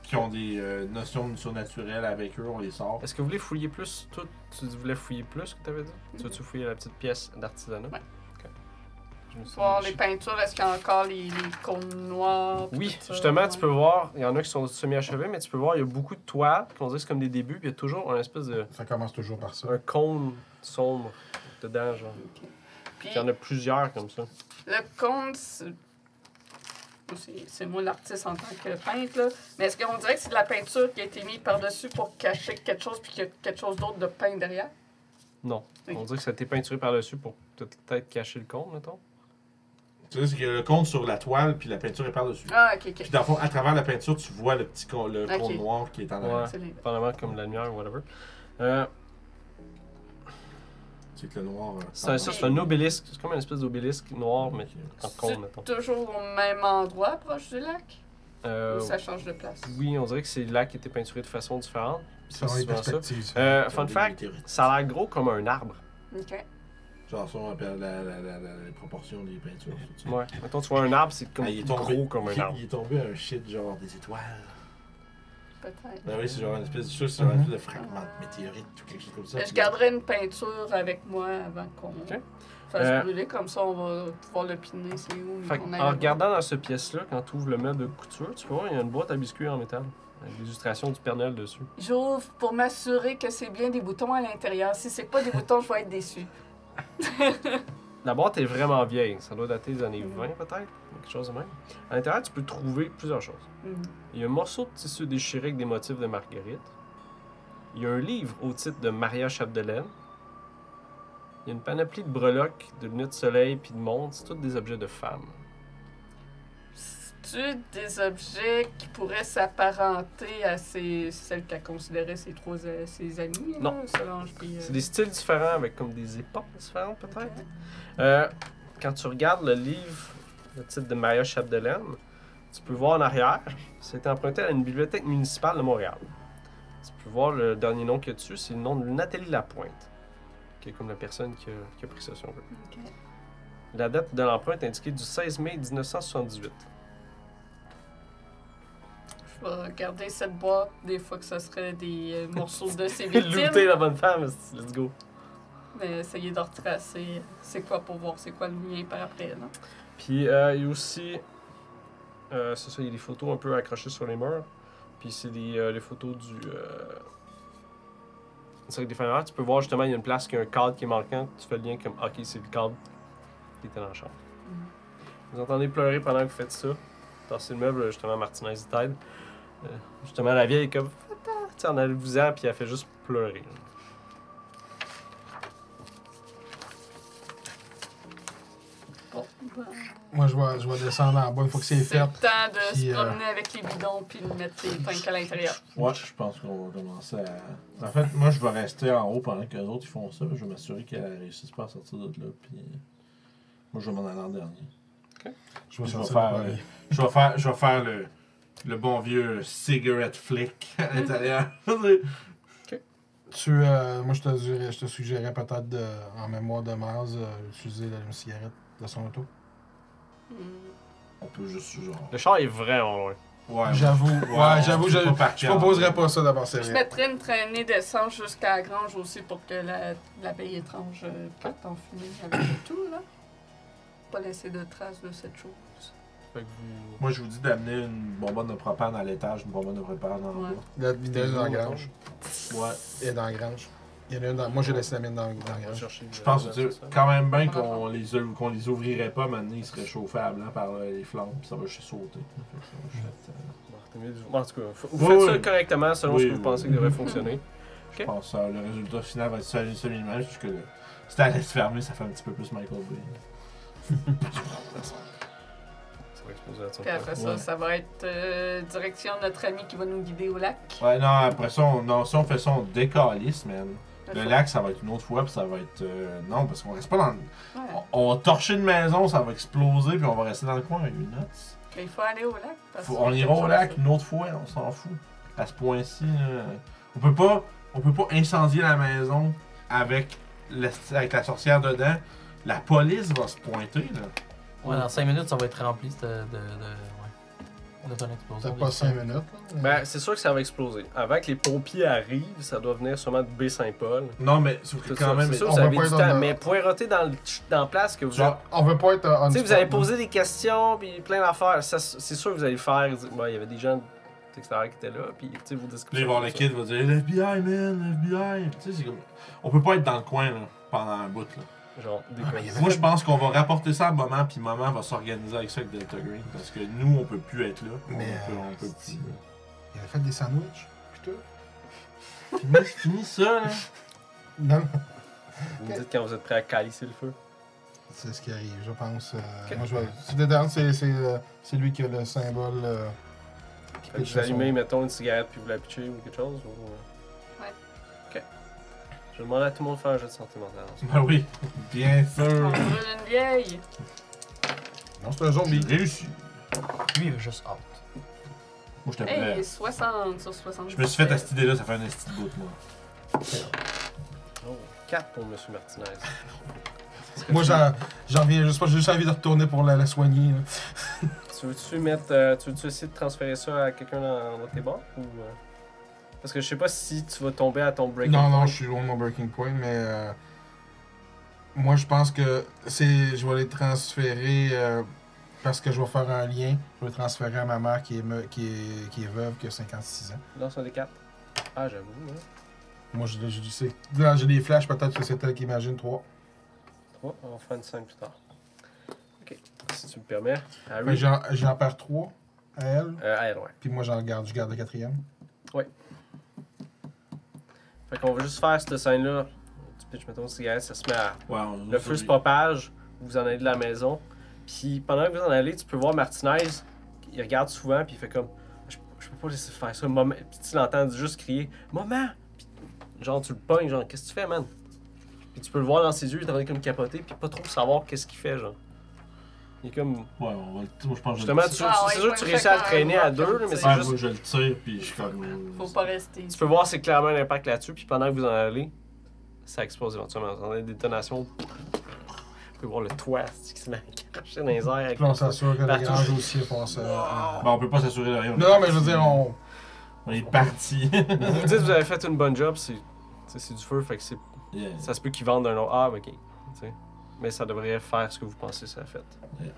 qui ont des notions surnaturelles avec eux, on les sort. Est-ce que vous voulez fouiller plus? Toi, tu voulais fouiller plus que t'avais dit? Tu veux-tu fouiller la petite pièce d'artisanat? Ouais. Ok. Je me suis Voir dit- les peintures, est-ce qu'il y a encore les cônes noires? puis Oui, tout ça? justement, tu Ouais. peux voir, il y en a qui sont semi-achevés, mais tu peux voir, il y a beaucoup de toiles, qu'on dirait que c'est comme des débuts, puis il y a toujours un espèce de. Ça commence toujours par ça. un cône sombre dedans, genre. Puis, Puis il y en a plusieurs comme ça. le cône, c'est moi l'artiste en tant que peintre, là. Mais est-ce qu'on dirait que c'est de la peinture qui a été mise par-dessus pour cacher quelque chose, puis qu'il y a quelque chose d'autre de peint derrière? Non. Oui. On dirait que ça a été peinturé par-dessus pour peut-être cacher le cône, mettons. Tu sais, c'est qu'il y a le compte sur la toile, puis la peinture est par-dessus. Ah, ok, Puis ok. dans le fond, à travers la peinture, tu vois le petit le Ok. cône noir qui est en arrière. Ouais. C'est les- Apparemment comme la lumière ou whatever. C'est que le noir. C'est un obélisque. C'est comme une espèce d'obélisque noir, mais en C'est cône, mettons. toujours au même endroit, proche du lac? Ou ça change de place? Oui, on dirait que c'est là qui était peinturé de façon différente. Ça va C'est les souvent ça. perspectives. Fun fact, ça a l'air gros comme un arbre. Ok. Genre ça, on appelle les proportions des peintures. Tout ça. Ouais. Mettons, tu vois un arbre, c'est comme Ah, il est tombé, gros comme un arbre. Il est tombé un shit genre des étoiles. Peut-être. Ben oui, c'est genre une espèce c'est genre une espèce de fragment de météorite ou quelque chose comme ça. Mais je garderai une peinture avec moi avant qu'on fasse brûler, comme ça on va pouvoir le piner, c'est où. mais Fait qu'on que, aille en là-bas. regardant dans cette pièce-là, quand tu ouvres le meuble de couture, tu peux voir, il y a une boîte à biscuits en métal. Avec l'illustration du Père Noël dessus. J'ouvre pour m'assurer que c'est bien des boutons à l'intérieur. Si c'est pas des boutons, je vais être déçu. La boîte est vraiment vieille. Ça doit dater des années 20 peut-être. Quelque chose de même. À l'intérieur, tu peux trouver plusieurs choses. Il y a un morceau de tissu déchiré avec des motifs de marguerite. Il y a un livre au titre de Maria Chapdelaine. Il y a une panoplie de breloques, de lunettes de soleil puis de montres. C'est tous des objets de femmes. C'est-tu des objets qui pourraient s'apparenter à celles qu'elle considérait ses amies? Non. Là, Solange, puis, C'est des styles différents avec comme des époques différentes peut-être. Quand tu regardes le livre, le titre de Maria Chapdelaine, tu peux voir en arrière, c'est emprunté à une bibliothèque municipale de Montréal. Tu peux voir le dernier nom qu'il y a dessus, c'est le nom de Nathalie Lapointe, qui est comme la personne qui a pris ça, si on veut. Ok. La date de l'empreinte est indiquée du 16 mai 1978. Je vais regarder cette boîte des fois que ce serait des morceaux de ses Looter victimes. la bonne femme, let's go. Mais essayer de retracer c'est quoi pour voir c'est quoi le lien par après, là. Puis il y a aussi. C'est ça, il y a des photos un peu accrochées sur les murs. Puis c'est les photos du. C'est avec des fenêtres. Tu peux voir justement, il y a une place qui a un cadre qui est marquant. Tu fais le lien comme, ok, c'est le cadre qui était dans la chambre. Vous entendez pleurer pendant que vous faites ça. Tasser le meuble, justement, Martinez il t'aide. Justement, la vieille est comme, tu sais, en allez-vous-en, puis elle fait juste pleurer. Bon, ben, Moi, je vais descendre en bas une fois que c'est c'est fait. le temps de Puis, se promener avec les bidons puis de mettre les tanks à l'intérieur. Ouais, je pense qu'on va commencer à. En fait, moi, je vais rester en haut pendant que les autres ils font ça. Je vais m'assurer qu'elle réussisse pas à sortir de là. Puis. Moi, je vais m'en aller en dernier. Je vais Je vais sortir faire, le premier. je vais faire le bon vieux cigarette flick à l'intérieur. Moi, je te suggérais peut-être, en mémoire de Mars, d'utiliser une cigarette de son auto. On peut juste genre. Le char est vraiment loin. Ouais, J'avoue, on j'avoue, peut je pas partir en proposerais bas. pas ça d'abord, c'est Je vrai. mettrais une traînée d'essence jusqu'à la grange aussi pour que l'abeille étrange parte en fumée avec le tout, là. Pas laisser de traces de cette chose. Fait que vous. Moi, je vous dis d'amener une bonbonne de propane à l'étage, une bonbonne de propane en Ouais. bas. La vidéo est dans la grange. Ouais. Elle est dans la grange. Il y en a une dans... Moi, j'ai laissé la mienne dans la grange. Chercher Je pense que tu sais, quand même bien D'accord. qu'on les ouvrirait pas, maintenant ils seraient chauffables hein, par les flammes, puis ça va juste sauter. Fait que ça va juste, En tout cas, vous Oui, faites ça oui. correctement selon Oui, ce que vous oui, pensez oui. qui devrait fonctionner. je pense que le résultat final va être celui-là, juste que si t'as laisse fermer, ça fait un petit peu plus Michael Bay. Ça va exploser à son Puis après ça, Ouais. ça va être direction de notre ami qui va nous guider au lac. Ouais, non, après ça, si on fait ça, on décalisse, man. Le lac, ça va être une autre fois, puis ça va être. Non, parce qu'on reste pas dans. Ouais. On va torcher une maison, ça va exploser, puis on va rester dans le coin avec une note. Il faut aller au lac. Parce que On ira au lac une autre fois, on s'en fout. À ce point-ci, là, on peut pas incendier la maison avec la sorcière dedans. La police va se pointer, là. Ouais, dans 5 minutes, ça va être rempli de ton explosion. Ça passe 5 minutes. là. Ben, c'est sûr que ça va exploser. Avant que les pompiers arrivent, ça doit venir sûrement de Baie-Saint-Paul. Non, mais sauf que C'est quand ça, même. c'est sûr, on vous va avez pas du être temps, dans- mais pointer dans la place que vous Genre, On veut pas être on Tu sais, spot, vous avez là. posé des questions, puis plein d'affaires. C'est sûr que vous allez le faire. Ouais, il y avait des gens de l'extérieur qui étaient là, puis tu sais, vous Là, discutez. il va y avoir le kid va dire l'FBI, man, l'FBI. Tu sais, c'est comme. On peut pas être dans le coin, là, pendant un bout, là. Genre, des Ah, mais il y avait- Moi, je pense qu'on va rapporter ça à Maman, puis Maman va s'organiser avec ça avec Delta Green, parce que nous, on peut plus être là. Mais, on peut plus. Il avait fait des sandwichs. Putain. Fini ça, là. Non, Vous me dites quand vous êtes prêt à calisser le feu. c'est ce qui arrive, je pense. Ok. Moi, je vais. C'est dedans, c'est lui qui a le symbole. Qui Fait que pitche vous allumez, son- mettons, une cigarette, puis vous la pitchez ou quelque chose. Ou... Ouais. Ok. Je vais demander à tout le monde de faire un jeu de santé mentale. Ben oui, bien On sûr. brûle une vieille. Non, c'est un zombie. J'ai réussi. Lui, il veut juste hâte. Moi, j'étais prêt. Hey, 60 sur 60. Je me suis fait à cette idée-là, ça fait un esti de bout, moi. Oh, 4 pour M. Martinez. Moi, j'en reviens juste pas. J'ai juste envie de retourner pour la soigner. là. Tu veux-tu essayer de transférer ça à quelqu'un dans tes bords ou parce que je sais pas si tu vas tomber à ton breaking Non, non, point. je suis loin de mon breaking point, mais moi je pense que je vais les transférer parce que je vais faire un lien. Je vais les transférer à ma mère qui est veuve, qui a 56 ans. Lance un des 4. Ah, j'avoue. Hein. Moi, j'ai des flashs, peut-être que c'est elle qui imagine 3. 3, on fera une 5 plus tard. Ok, si tu me permets. Fait Harry. que j'en perds 3 à elle, À elle, ouais. puis moi je garde le 4e. Fait qu'on va juste faire cette scène-là. Tu pitches, mettons, une cigarette, ça se met à. Ouais, Le feu se propage, vous en allez de la maison. Puis pendant que vous en allez, tu peux voir Martinez, il regarde souvent, puis il fait comme je peux pas laisser faire ça. Maman. Puis tu l'entends juste crier Maman! Puis genre, tu le pognes, genre, qu'est-ce que tu fais, man? Puis tu peux le voir dans ses yeux, il est en train de comme capoter, puis pas trop savoir qu'est-ce qu'il fait, genre. Il est comme. Ouais, on va le. Moi, je pense que Justement, je le tu, tire. Ah ouais, c'est sûr que il tu faut réussis à le faire traîner un à bloc, deux, là, mais tu c'est sais. Ouais, juste. moi, je le tire, puis je suis comme. Faut pas rester. Tu peux voir c'est clairement un impact là-dessus, puis pendant que vous en allez, ça explose éventuellement. Vous entendez des détonations. Vous pouvez voir le toit qui se met à cracher dans les airs. Avec Puis on s'assure que la Partout. grange aussi passe. Ben, on peut pas s'assurer de rien. Non, mais je veux dire, On est parti. Vous vous dites que vous avez fait une bonne job, c'est du feu, fait que c'est Yeah. Ça se peut qu'ils vendent un autre. Ah, ok. Tu sais. Mais ça devrait faire ce que vous pensez que ça a fait. Yeah.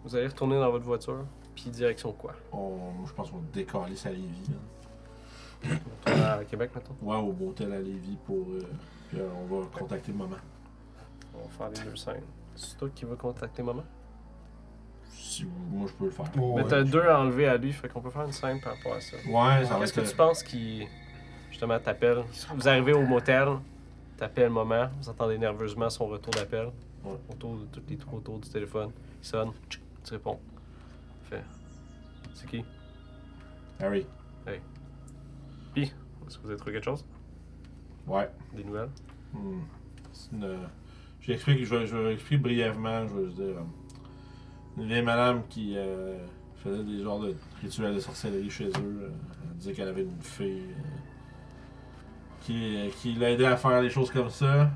Vous allez retourner dans votre voiture, puis direction quoi? Je pense qu'on va décaler à Lévis. Là. Retourner à Québec, maintenant? Ouais, au motel à Lévis pour. Puis on va contacter maman. On va faire les deux scènes. C'est toi qui vas contacter maman? Si moi je peux le faire. Oh, Mais ouais. t'as deux à enlever à lui, fait qu'on peut faire une scène par rapport à ça. Ouais, ça va Qu'est-ce que être. tu penses qui, justement, t'appelle? Vous arrivez au motel, t'appelles maman, vous entendez nerveusement son retour d'appel. Ouais. Autour de tous les trous autour du téléphone. Il sonne, tchic, tu réponds. Fait. C'est qui? Harry. Puis, est-ce que vous avez trouvé quelque chose? Ouais. Des nouvelles? C'est une. Je vais expliquer brièvement, je vais juste dire. Une vieille madame qui faisait des genres de rituels de sorcellerie chez eux. Elle disait qu'elle avait une fée qui l'a aidé à faire des choses comme ça.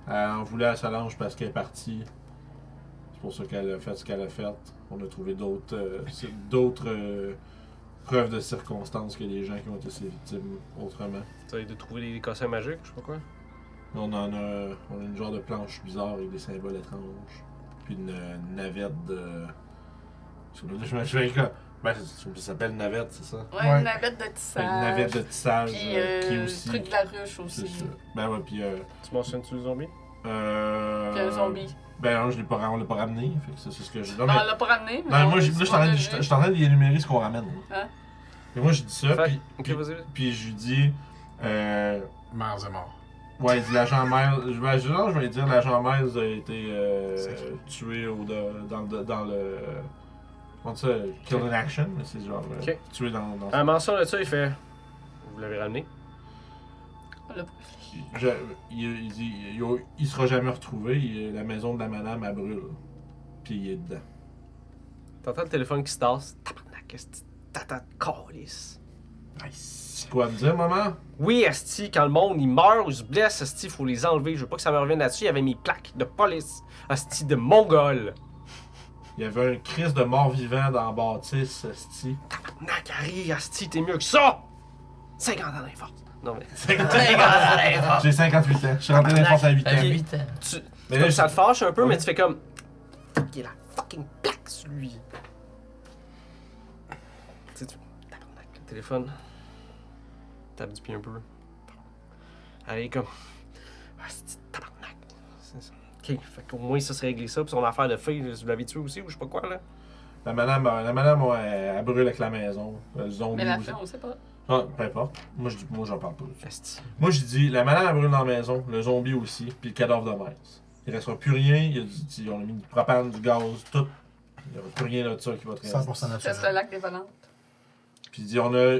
Elle en voulait à Solange parce qu'elle est partie. C'est pour ça qu'elle a fait ce qu'elle a fait. On a trouvé d'autres preuves de circonstances que des gens qui ont été ses victimes autrement. Tu as de trouver des cossins magiques, je sais pas quoi? On a une genre de planche bizarre avec des symboles étranges. Puis une navette de. Je me souviens que. Ben, ça s'appelle navette, c'est ça? Ouais, Ouais. une navette de tissage. Une navette de tissage Puis, qui est le aussi. truc de la ruche C'est aussi. ça. Ben ouais, puis. Tu mentionnes-tu le zombie? Puis un zombie. Ben non, on l'a pas ramené. Fait que c'est ce que je. Non, Non, mais. on l'a pas ramené. Mais Non, moi, on- là, je suis en train d'y énumérer ce qu'on ramène. Hein? Et moi, je dis ça, Fait, puis, ok, vas-y. puis je lui dis. Miles est mort. Ouais, il dit l'agent Miles. Je vais dire l'agent Miles a été C'est tué dans le. Comment ça? Killed in action, mais c'est genre. Ok. Tué dans. En mention de ça, il fait. Vous l'avez ramené? On l'a pas fait. Il dit il sera jamais retrouvé. La maison de la madame, elle brûle. Puis il est dedans. T'entends le téléphone qui se tasse. Tabarnak, esti, tata de calice. C'est quoi à me dire, maman? Oui, esti, quand le monde il meurt ou se blesse, esti, il faut les enlever. Je veux pas que ça me revienne là-dessus. Il y avait mes plaques de police. Esti de mongol. Il y avait un crise de mort-vivant dans la bâtisse, esti. Tabarnak, Harry, esti, t'es mieux que ça! 50 ans d'inforce. Non, mais. J'ai 58 ans. Je suis rentré dans les forces à 8 ans. T'as 8 ans. Tu, Mais comme là, ça te fâche un peu, Ouais. mais tu fais comme. Il a la fucking plaque sur lui. Tu sais, tabarnak, le téléphone. Tape du pied un peu. Allez, comme. Ah, c'est tabarnak. C'est ça. Ok, fait qu'au moins ça serait réglé ça. Puis son affaire de fille, vous l'avez tué aussi ou je sais pas quoi là? La madame, ouais, elle brûle avec la maison. Le zombie. Mais la aussi. fin, on sait pas. Ah, peu importe. Moi, j'en parle pas. Esti. Moi, je dis, la madame, elle brûle dans la maison, le zombie aussi, puis le cadavre de Miles. Il restera plus rien. On a mis du propane, du gaz, tout. Il n'y aura plus rien là de ça qui va te rester. 100% Reste le naturel. lac des volantes. Puis il dit, on a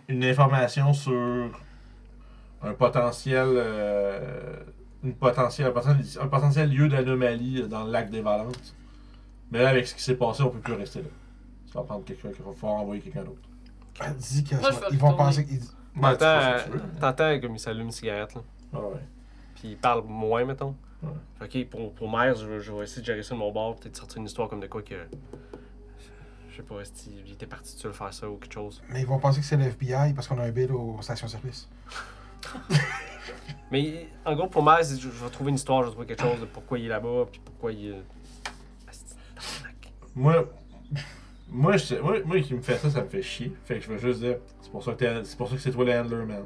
une information sur un potentiel, un potentiel lieu d'anomalie dans le lac des Valentes. Mais là, avec ce qui s'est passé, on peut plus rester là. Ça va prendre quelqu'un qu'il va falloir envoyer quelqu'un d'autre. Elle dit qu'ils Moi, je vais vont retourner. penser qu'ils. Ouais, tu fais ce que tu veux. T'entends comme il s'allume une cigarette là. Ah ouais. Puis il parle moins, mettons. Ouais. Fait que pour Myers, je vais essayer de gérer ça de mon bord. Peut-être sortir une histoire comme de quoi que. Je sais pas, est-ce qu'il était parti tout seul faire ça ou quelque chose. Mais ils vont penser que c'est le FBI parce qu'on a un bill aux stations-service. Mais en gros, pour Myers, je vais trouver une histoire, je vais trouver quelque chose de pourquoi il est là-bas, puis pourquoi il est. Asti, tabarnak. Moi, qui me fait ça, ça me fait chier. Fait que je veux juste dire, c'est pour ça que c'est toi le handler, man.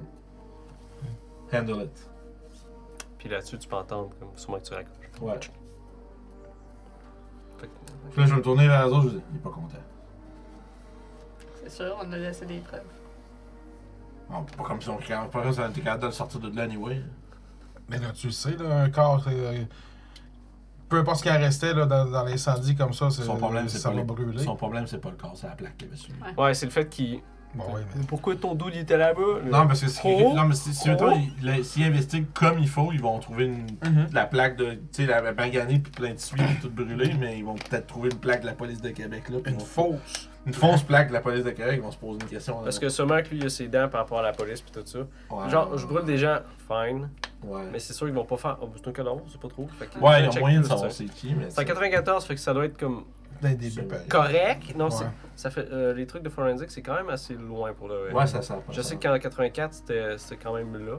Handle it. Puis là-dessus, tu peux entendre, comme sûrement que tu raccroches. Ouais. Fait que- Puis là, je vais me tourner vers les autres, je dis, il est pas content. C'est sûr, on a laissé des preuves. Bon, pas comme si on était capable de le sortir de là, anyway. Mais là, tu le sais, là, un corps. Peu importe ce qui en restait là, dans l'incendie comme ça, Son problème, c'est ça pas va les- brûler. Son problème, c'est pas le corps, c'est la plaque qu'il y avait dessus. Ouais, c'est le fait qu'il. Bon, ouais, mais... Pourquoi ton dos il était là-bas? Non, parce que Oh! non, mais si mettons, s'ils investiguent comme il faut, ils vont trouver la plaque de. Tu sais, la banganée puis plein de suie puis tout brûlé, mais ils vont peut-être trouver une plaque de la police de Québec là. puis Une ils vont- fausse. Une fausse plaque de la police de Québec, ils vont se poser une question. Parce que sûrement que lui, il a ses dents par rapport à la police puis tout ça. Ouais, Genre, je brûle des gens, fine. Ouais. Mais c'est sûr, ils vont pas faire. Oh, c'est un cadavre, c'est pas trop. Fait que- Ouais, ils ont check moyen de plus, savoir tu sais. c'est qui, mais. C'est en 94, fait que ça doit être comme D'un début, C'est- pareil. correct. Non, Ouais. ça fait. Les trucs de forensic, c'est quand même assez loin pour le. Ouais, ça sert pas. Je sais qu'en 84, c'était quand même là.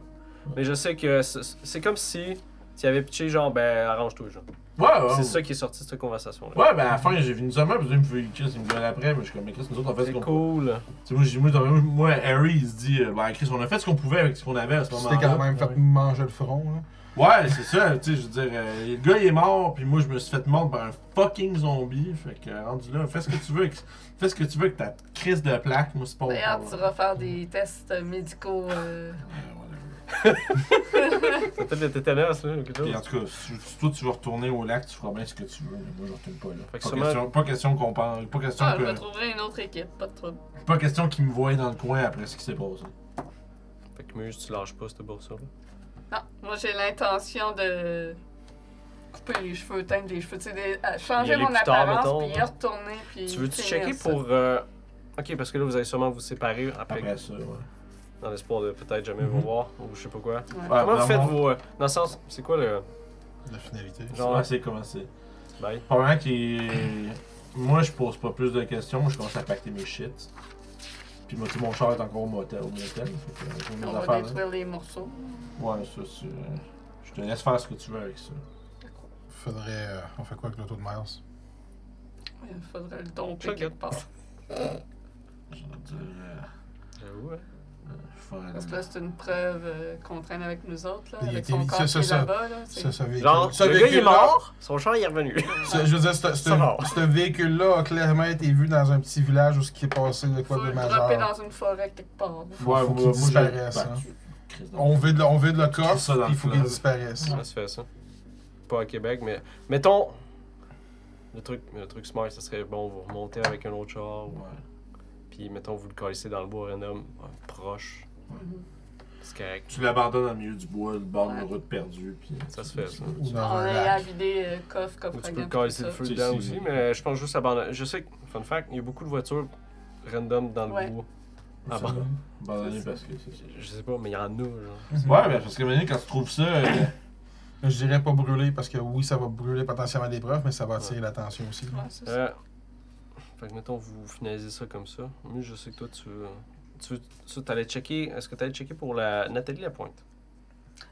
Mais je sais que c'est comme si tu avais pitché genre, ben arrange-toi, genre. Ouais. C'est ça qui est sorti de cette conversation-là. Ouais, ben à la fin, j'ai fini ça, puis il me fait Chris, il me gueule après, mais je suis comme, mais Chris, nous autres, on fait ce C'est qu'on cool. Tu sais, moi, Harry, il se dit, ben Chris, on a fait ce qu'on pouvait avec ce qu'on avait à ce Tu moment-là. t'es quand même fait manger le front, là. Ouais, c'est ça, tu sais, je veux dire, le gars il est mort, puis moi je me suis fait mordre par un fucking zombie, fait que rendu là, fais ce que tu veux avec ta crise de plaque, moi c'est pas D'ailleurs, tu vas faire des tests médicaux. C'est peut-être le tétanos, là, ou quelque Puis chose. en tout cas, si toi tu vas retourner au lac, tu feras bien ce que tu veux, mais moi je retourne pas là. Fait que Pas, sûrement- pas question qu'on parle, pas question Ah, je que, vais trouver une autre équipe, pas de trouble. pas question qu'ils me voient dans le coin après ce qui s'est passé. Fait que Muse, tu lâches pas cette bourse-là. Non, moi j'ai l'intention de couper les cheveux, teindre les cheveux, tu sais, changer Y aller mon plus tard, apparence, mettons, puis y hein. retourner, puis. Tu veux-tu finir checker ça. pour. Ok, parce que là, vous allez sûrement vous séparer après, Après ça, ouais. dans l'espoir de peut-être jamais vous voir, ou je sais pas quoi. Ouais. Ouais, Comment vous faites dans vos. Dans le sens, c'est quoi le. La finalité. Genre- Ouais, c'est comment c'est. Bye. Probablement qu'il moi je pose pas plus de questions, moi je commence à pacter mes shit. Puis moi, tout mon char est encore au motel. Fait que, j'ai mes On va affaires, là. détruire les morceaux. Ouais, ça c'est. Je te laisse faire ce que tu veux avec ça. Faudrait. On fait quoi avec l'auto de Miles? Il faudrait le domper Check it. quelque part. Je vais dire. J'avoue, hein. Parce que là, c'est une preuve qu'on traîne avec nous autres, là. Il Avec était- son ça, corps ça, qui est ça. là-bas, là. c'est- Ça véhicule. Genre, ce le gars il est véhicule-là- mort, son char il est revenu. Je veux dire, Ça va. ce véhicule-là a clairement été vu dans un petit village où ce qui est passé de quoi Faut de le majeur. dropper dans une forêt quelque part. Faut qu'il disparaisse, hein. On vide le Crise coffre, ça dans puis il le faut qu'il fleuve. disparaisse. Ça se fait ça. Pas à Québec, mais. Mettons. Le truc smart, ça serait bon, vous remontez avec un autre char. Ou... Puis mettons, vous le collez dans le bois random, proche. Mhm. C'est correct. Tu l'abandonnes au milieu du bois, le bord de la Ouais. route perdue. Puis Ça se fait, ça. Ou dans On un est à lac. vider coffre Ou tu peux à le gants, casser tout le ça. feu C'est- dedans c'est- aussi, mais je pense juste abandonner. Je sais que, fun fact, il y a beaucoup de voitures random dans le Ouais. bois. Ça, Ah bon? abandonné parce que c'est ça. Je sais pas, mais il y en a, genre. Ouais, mais parce que maintenant, quand tu trouves ça, Je dirais pas brûler parce que oui, ça va brûler potentiellement des preuves, mais ça va attirer l'attention aussi. Ouais, c'est ça. Fait que mettons, vous finalisez ça comme ça. Moi, je sais que toi, t'allais checker. Est-ce que t'allais checker pour la Nathalie Lapointe?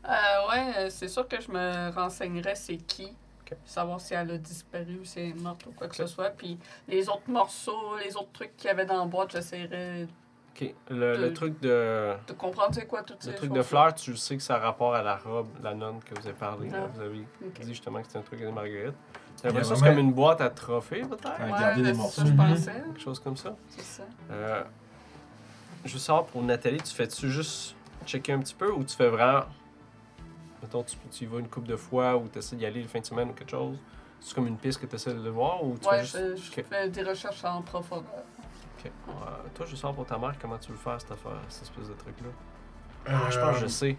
Ouais, c'est sûr que je me renseignerais c'est qui. Ok. Savoir si elle a disparu ou si elle est morte ou quoi que Ok. ce soit. Puis les autres morceaux, les autres trucs qu'il y avait dans la boîte, j'essaierais Ok. Le truc de. de comprendre c'est quoi toutes ces Le choses. truc de fleurs, tu le sais que ça a rapport à la robe, la nonne que vous avez parlé. Ah. Là. Vous avez Ok. dit justement que c'était un truc de Marguerite. J'ai Il y a l'impression que c'est vraiment- comme une boîte à trophées, peut-être? à Ouais, garder ben, des c'est morceaux. ça, je pensais. Quelque chose comme ça. C'est ça. Je veux savoir pour Nathalie, tu fais-tu juste checker un petit peu ou tu fais vraiment. Mettons, tu y vas une couple de fois ou tu essaies d'y aller le fin de semaine ou quelque chose? C'est comme une piste que tu essaies de voir ou tu Ouais, fais juste. je Ok. fais des recherches en profondeur. Ok. Toi, je veux savoir pour ta mère comment tu veux faire cette affaire, cette espèce de truc-là. Euh, Je pense que je sais.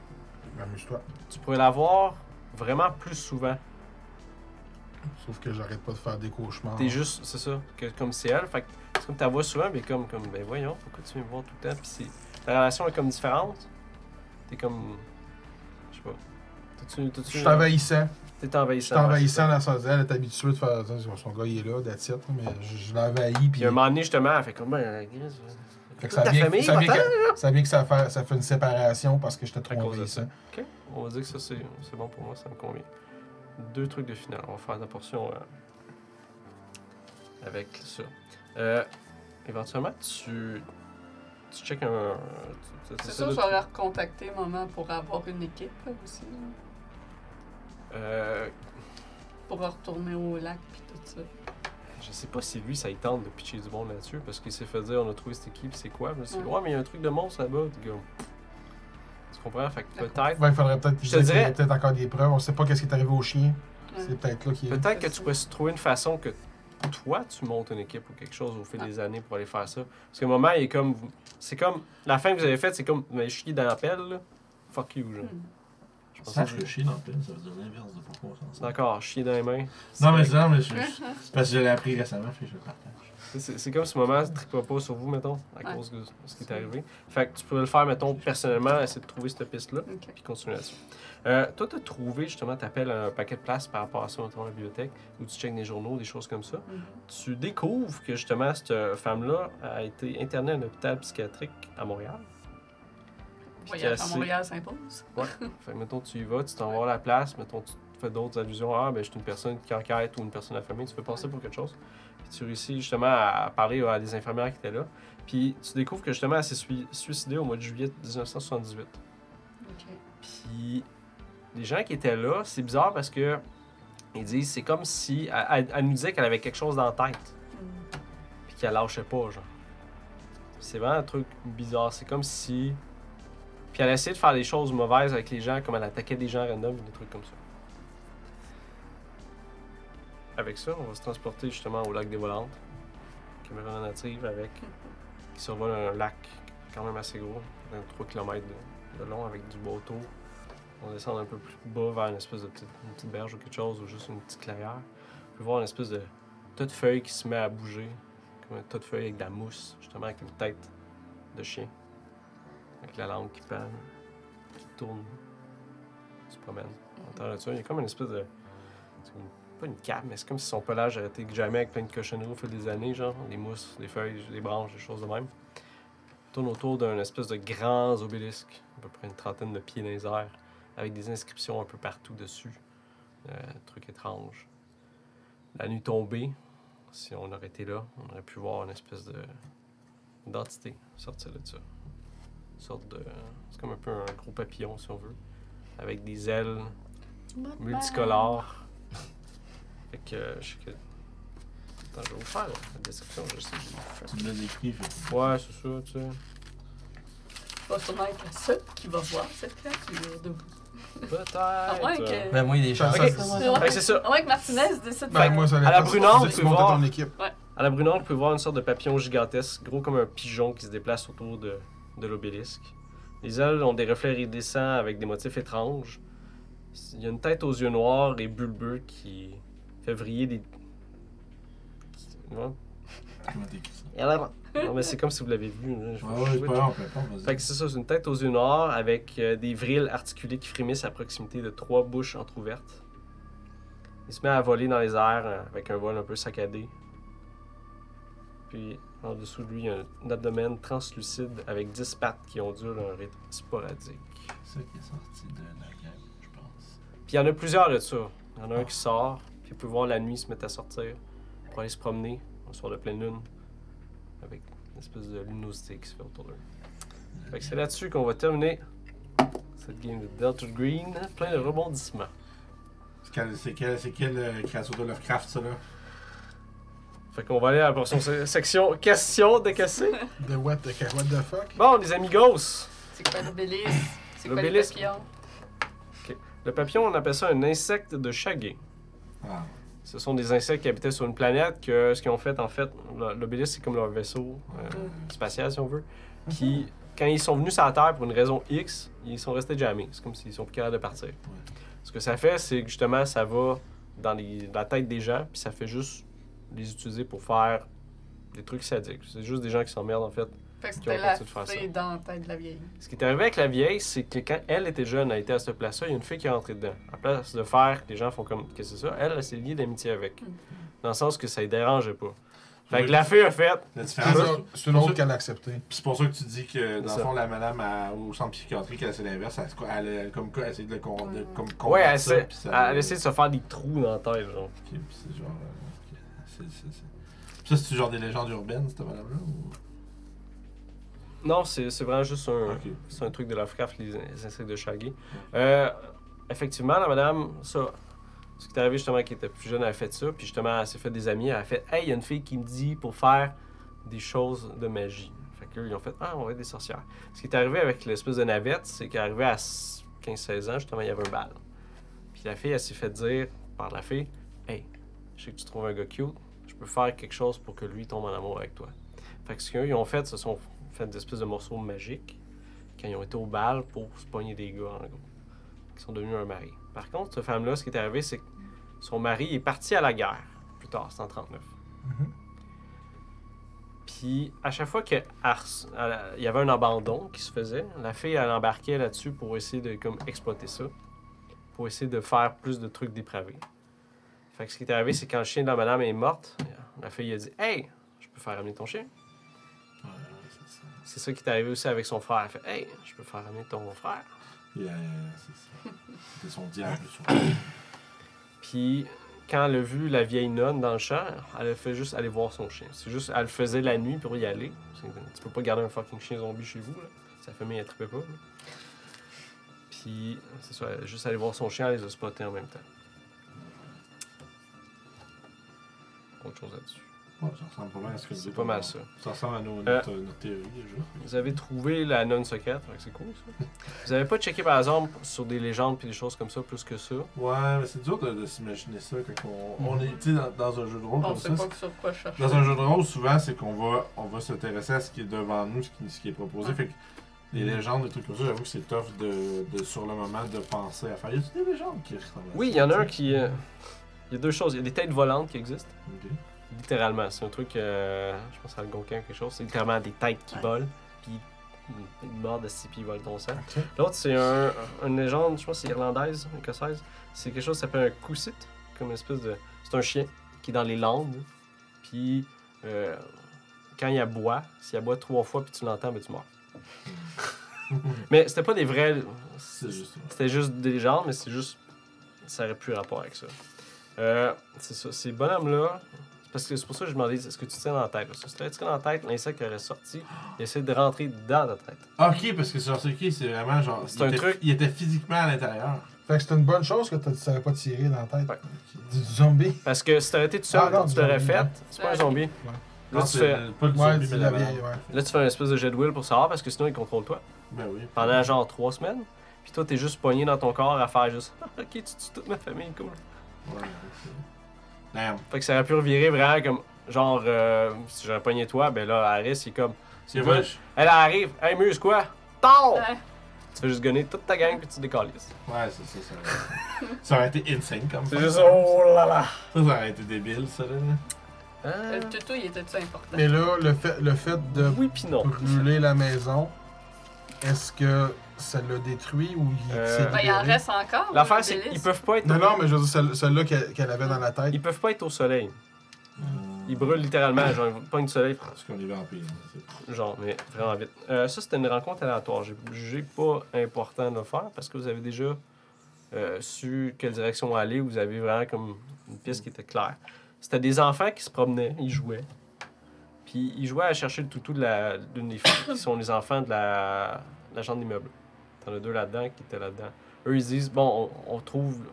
Amuse-toi. Tu pourrais l'avoir vraiment plus souvent. Sauf que j'arrête pas de faire des cauchemars. T'es juste, c'est ça, que, comme c'est elle. Fait que c'est comme ta voix souvent, mais comme, ben voyons, pourquoi tu viens me voir tout le temps? Puis c'est, ta relation est comme différente. T'es comme, je sais pas. Je suis envahissant. T'es Je envahissant. suis envahissant dans le sens elle est habituée de faire ça. Son gars, il est là, that's it, mais je l'envahis. Puis Puis un moment donné, justement, elle fait comme, ben, fait que toute ta famille, ça vient va-t'en, que, ça vient que ça fait une séparation parce que j'étais trop À cause de ça. envahissant. Ok, on va dire que ça c'est bon pour moi, ça me convient. 2 trucs de finale, on va faire la portion avec ça. Éventuellement, tu checkes un. C'est sûr, j'aurais recontacté maman pour avoir une équipe là, aussi. Pour retourner au lac puis tout ça. Je sais pas si lui, ça y tente de pitcher du monde là-dessus, parce qu'il s'est fait dire on a trouvé cette équipe, c'est quoi? Je me suis dit, Ouais. ouais, mais il y a un truc de monstre là-bas. T'es comme, tu comprends? Fait que peut-être. Ben, il faudrait peut-être Je qu'il te y dirais- ait peut-être encore des preuves. On sait pas qu'est-ce qui est arrivé au chien. Ouais. C'est peut-être là qu'il est. Peut-être que tu pourrais trouver une façon que toi, tu montes une équipe ou quelque chose au fil des années pour aller faire ça. Parce qu'à un moment, il est comme. C'est comme. La fin que vous avez faite, c'est comme. Mais chier dans la pelle, là. Fuck you, genre. Je pense ça que je chier dans le pin, ça veut dire l'inverse de pourquoi on s'en c'est encore chier dans les mains. Non, mais ça, mais c'est parce que je l'ai appris récemment, fait que je le partage. C'est comme ce moment, tu ne pas sur vous, mettons, à Ouais. cause de ce qui est arrivé. Fait que tu peux le faire, mettons, personnellement, essayer de trouver cette piste-là, Ok. puis continuer là-dessus. Toi, tu as trouvé, justement, tu appelles un paquet de places par rapport à ça, mettons, à la bibliothèque, où tu checkes des journaux, des choses comme ça. Mhm. Tu découvres que, justement, cette femme-là a été internée à un hôpital psychiatrique à Montréal. Puis Voyage à casser. Montréal s'impose. Ouais. Fait que, mettons, tu y vas, tu t'en vas à la place, mettons, tu fais d'autres allusions. Ah, ben, je suis une personne qui enquête ou une personne affamée, tu fais passer pour quelque chose. Puis tu réussis justement à parler à des infirmières qui étaient là. Puis tu découvres que justement, elle s'est suicidée au mois de juillet 1978. Ok. Puis les gens qui étaient là, c'est bizarre parce que ils disent, c'est comme si. Elle nous disait qu'elle avait quelque chose dans la tête. Puis qu'elle lâchait pas, genre. C'est vraiment un truc bizarre. C'est comme si. Puis elle essayait de faire des choses mauvaises avec les gens, comme elle attaquait des gens random, des trucs comme ça. Avec ça, on va se transporter justement au lac des Volantes. Caméra native avec. Qui survole un lac quand même assez gros, 3 km de long avec du bateau. On descend un peu plus bas vers une espèce de une petite berge ou quelque chose, ou juste une petite clairière. On peut voir une espèce de tas de feuilles qui se met à bouger, comme un tas de feuilles avec de la mousse, justement avec une tête de chien. Avec la langue qui pend, qui tourne, qui se promène. En temps de ça, il y a comme une espèce de. Pas une cape, mais c'est comme si son pelage arrêtait jamais avec plein de cochonneries au fil des années, genre des mousses, des feuilles, des branches, des choses de même. Il tourne autour d'un espèce de grands obélisques, à peu près une trentaine de pieds dans les airs, avec des inscriptions un peu partout dessus. Trucs étranges. La nuit tombée, si on aurait été là, on aurait pu voir une espèce d'entité sortir de ça. Une sorte de. C'est comme un peu un gros papillon, si on veut, avec des ailes multicolores. Fait que je sais que. Attends, je vais vous faire la description, je sais. Tu me l'as décrit, fait. Ouais, c'est ça, tu sais. Va sûrement être la seule qui va voir cette créature debout. Peut-être. À moins que. Ben, moi, il y a des chances. Ok. Ouais. Fait que c'est ça. À moins que Martinez décide de Ben, faire. moi, ça à la brunante, tu tu montes vois. ton équipe. À la brunante, vous pouvez voir une sorte de papillon gigantesque, gros comme un pigeon qui se déplace autour de l'obélisque. Les ailes ont des reflets iridescents avec des motifs étranges. Il y a une tête aux yeux noirs et bulbeux qui fait vriller des. Ouais. Comment t'écris ça? Non, mais c'est comme si vous l'avez vu. Là. Je Ouais, c'est pas grave, on peut pas, vas-y. Fait que c'est ça, c'est une tête aux yeux noirs avec des vrils articulés qui frémissent à proximité de 3 bouches entr'ouvertes. Il se met à voler dans les airs avec un vol un peu saccadé. Puis en dessous de lui, il y a un abdomen translucide avec 10 pattes qui ondulent à un rythme sporadique. C'est ça qui est sorti de la guerre, je pense. Puis il y en a plusieurs de ça. Il y en a un qui sort, puis vous pouvez voir la nuit se mettre à sortir pour aller se promener un soir de pleine lune avec une espèce de luminosité qui se fait autour d'eux. Fait que c'est là-dessus qu'on va terminer cette game de Delta Green, plein de rebondissements. C'est quelle créature de Lovecraft, ça, là? Fait qu'on va aller à la portion section questions décaissées. The what the fuck? Bon, les amigos! C'est quoi l'obélisque? C'est quoi le L'obélisque. papillon? Le papillon, on appelle ça un insecte de Chaguet. Ah. Ce sont des insectes qui habitaient sur une planète que ce qu'ils ont fait, en fait, l'obélisque, c'est comme leur vaisseau spatial, si on veut, qui, quand ils sont venus sur la Terre pour une raison X, ils sont restés jamais. C'est comme s'ils sont plus capables de partir. Ce que ça fait, c'est que justement, ça va dans la tête des gens, puis ça fait juste les utiliser pour faire des trucs sadiques. C'est juste des gens qui s'emmerdent, en fait. Fait que Qui ont c'était la continué de faire ça. fée dans la tête de la vieille. Ce qui est arrivé avec la vieille, c'est que quand elle était jeune, elle était à cette place-là, il y a une fille qui est rentrée dedans. À place de faire que les gens font comme, qu'est-ce que c'est ça? Elle s'est liée d'amitié avec. Dans le sens que ça ne dérangeait pas. Fait que la fille a fait. La C'est différence, c'est une autre qu'elle a accepté. Puis c'est pour ça que tu dis que, dans C'est le ça. fond, la madame au centre psychiatrique, elle, c'est l'inverse. Elle, comme quoi, elle essaie de le comme combattre Ouais, elle, ça, puis ça- elle essaie de se faire des trous dans la tête, genre. Ok, puis c'est genre. Ok. Ça, c'est genre des légendes urbaines, cette madame-là? Ou... Non, c'est vraiment juste un, Ok. c'est un truc de Lovecraft, les insectes de Chaguet. Effectivement, la madame, ça, ce qui est arrivé justement, qui était plus jeune, elle a fait ça, puis justement, elle s'est fait des amis, elle a fait « Hey, il y a une fille qui me dit pour faire des choses de magie. » Fait qu'eux, ils ont fait « Ah, on va être des sorcières. » Ce qui est arrivé avec l'espèce de navette, c'est qu'arrivé à 15-16 ans, justement, il y avait un bal. Puis la fille, elle s'est fait dire par la fille « Hey, je sais que tu trouves un gars cute, je peux faire quelque chose pour que lui tombe en amour avec toi. » Fait que ce qu'ils ont fait, ce sont fait des espèces de morceaux magiques quand ils ont été au bal pour se pogner des gars, en gros, qui sont devenus un mari. Par contre, cette femme-là, ce qui est arrivé, c'est que son mari est parti à la guerre, plus tard, c'est en 39. Puis, à chaque fois qu'il y avait un abandon qui se faisait, la fille, elle embarquait là-dessus pour essayer de comme, exploiter ça, pour essayer de faire plus de trucs dépravés. Fait que ce qui est arrivé, c'est quand le chien de la madame est morte, la fille a dit « Hey, je peux faire amener ton chien? » c'est ça. C'est ça qui est arrivé aussi avec son frère. Elle fait hey, je peux faire amener ton frère. C'est ça. C'était son diable. Puis, quand elle a vu la vieille nonne dans le champ, elle a fait juste aller voir son chien. C'est juste, elle le faisait la nuit pour y aller. Tu peux pas garder un fucking chien zombie chez vous, là. Sa famille, elle trippait pas. Là. Puis, c'est ça, elle a juste aller voir son chien, elle les a spotés en même temps. Autre chose là-dessus. Ouais, ça ressemble pas mal à ce que C'est pas mal ça. Ça ressemble à notre théorie déjà. Vous avez trouvé la nonne secrète, fait que c'est cool ça. Vous avez pas checké par exemple sur des légendes puis des choses comme ça plus que ça? Ouais, mais c'est dur de s'imaginer ça quand on est tu sais, dans un jeu de rôle On comme sait ça. pas sur quoi chercher. Dans un jeu de rôle, souvent, c'est qu'on va s'intéresser à ce qui est devant nous, ce qui est proposé. Fait que les légendes, des trucs comme ça, j'avoue que c'est tough de sur le moment de penser à faire. Y a-t-il des légendes qui ressemblent à ça? Oui, il y en a un qui. Il y a deux choses. Il y a des têtes volantes qui existent. Ok. Littéralement. C'est un truc, je pense à Algonquin ou quelque chose. C'est littéralement des têtes qui volent. Puis une barre de 6 pieds vole ton sang. Ok. L'autre, c'est une légende, je pense que c'est irlandaise, écossaise. C'est quelque chose qui s'appelle un coussit. Comme une espèce de. C'est un chien qui est dans les Landes. Puis quand il aboie, s'il aboie 3 fois puis tu l'entends, ben tu meurs. Mais c'était pas des vrais. C'est juste ça. C'était juste des légendes, mais c'est juste. Ça aurait plus rapport avec ça. C'est ça. Ces bonhommes-là. Parce que c'est pour ça que je me demandais, est-ce que tu tiens dans la tête? Parce que si tu tiens dans la tête, l'insecte aurait sorti, il essaie de rentrer dans ta tête. Ok, parce que sur ce qui, c'est vraiment genre. C'est un truc. Il était physiquement à l'intérieur. Fait que c'est une bonne chose que tu savais pas tirer dans la tête. Ouais. Du zombie. Parce que si t'aurais été tout seul, Ah non, tu du l'aurais zombie, fait. ouais. C'est pas un zombie. Là, Non, tu c'est fais, pas le Ouais, zombie, c'est mais la la vieille, malade. ouais. là, tu fais un espèce de jet de will pour savoir parce que sinon, il contrôle toi. Ben oui. Pendant genre 3 semaines. Puis toi, t'es juste pogné dans ton corps à faire juste ok, tu tues toute ma famille, cool. Ouais, ok. Damn. Fait que ça aurait pu revirer vraiment comme genre si j'aurais pogné toi, ben là, Harris, il est comme. C'est good. vache. Elle arrive, hey, muse quoi? Tard! Ouais. Tu fais juste gonner toute ta gang puis tu décalisses. Ouais, c'est ça. Ça aurait été insane comme ça. C'est juste oh là là! Ça aurait été débile, ça, là. Le tuto, il était-tu important? Mais là, le fait de Oui pis non. brûler la maison, est-ce que ça l'a détruit ou il s'est Ben, il en libéré? reste encore. L'affaire, le c'est délice. qu'ils peuvent pas être. Non, non, mais je veux dire, celle-là qu'elle avait dans la tête. Ils peuvent pas être au soleil. Ils brûlent littéralement, genre, ils pognent du soleil, Parce qu'on est vampires. genre, mais vraiment vite. Ça, c'était une rencontre aléatoire. J'ai jugé pas important de le faire parce que vous avez déjà su quelle direction aller. Vous avez vraiment comme une piste qui était claire. C'était des enfants qui se promenaient, ils jouaient. Puis ils jouaient à chercher le toutou d'une des filles qui sont les enfants de la chambre d'immeuble. T'en as 2 là-dedans qui étaient là-dedans. Eux, ils disent, bon,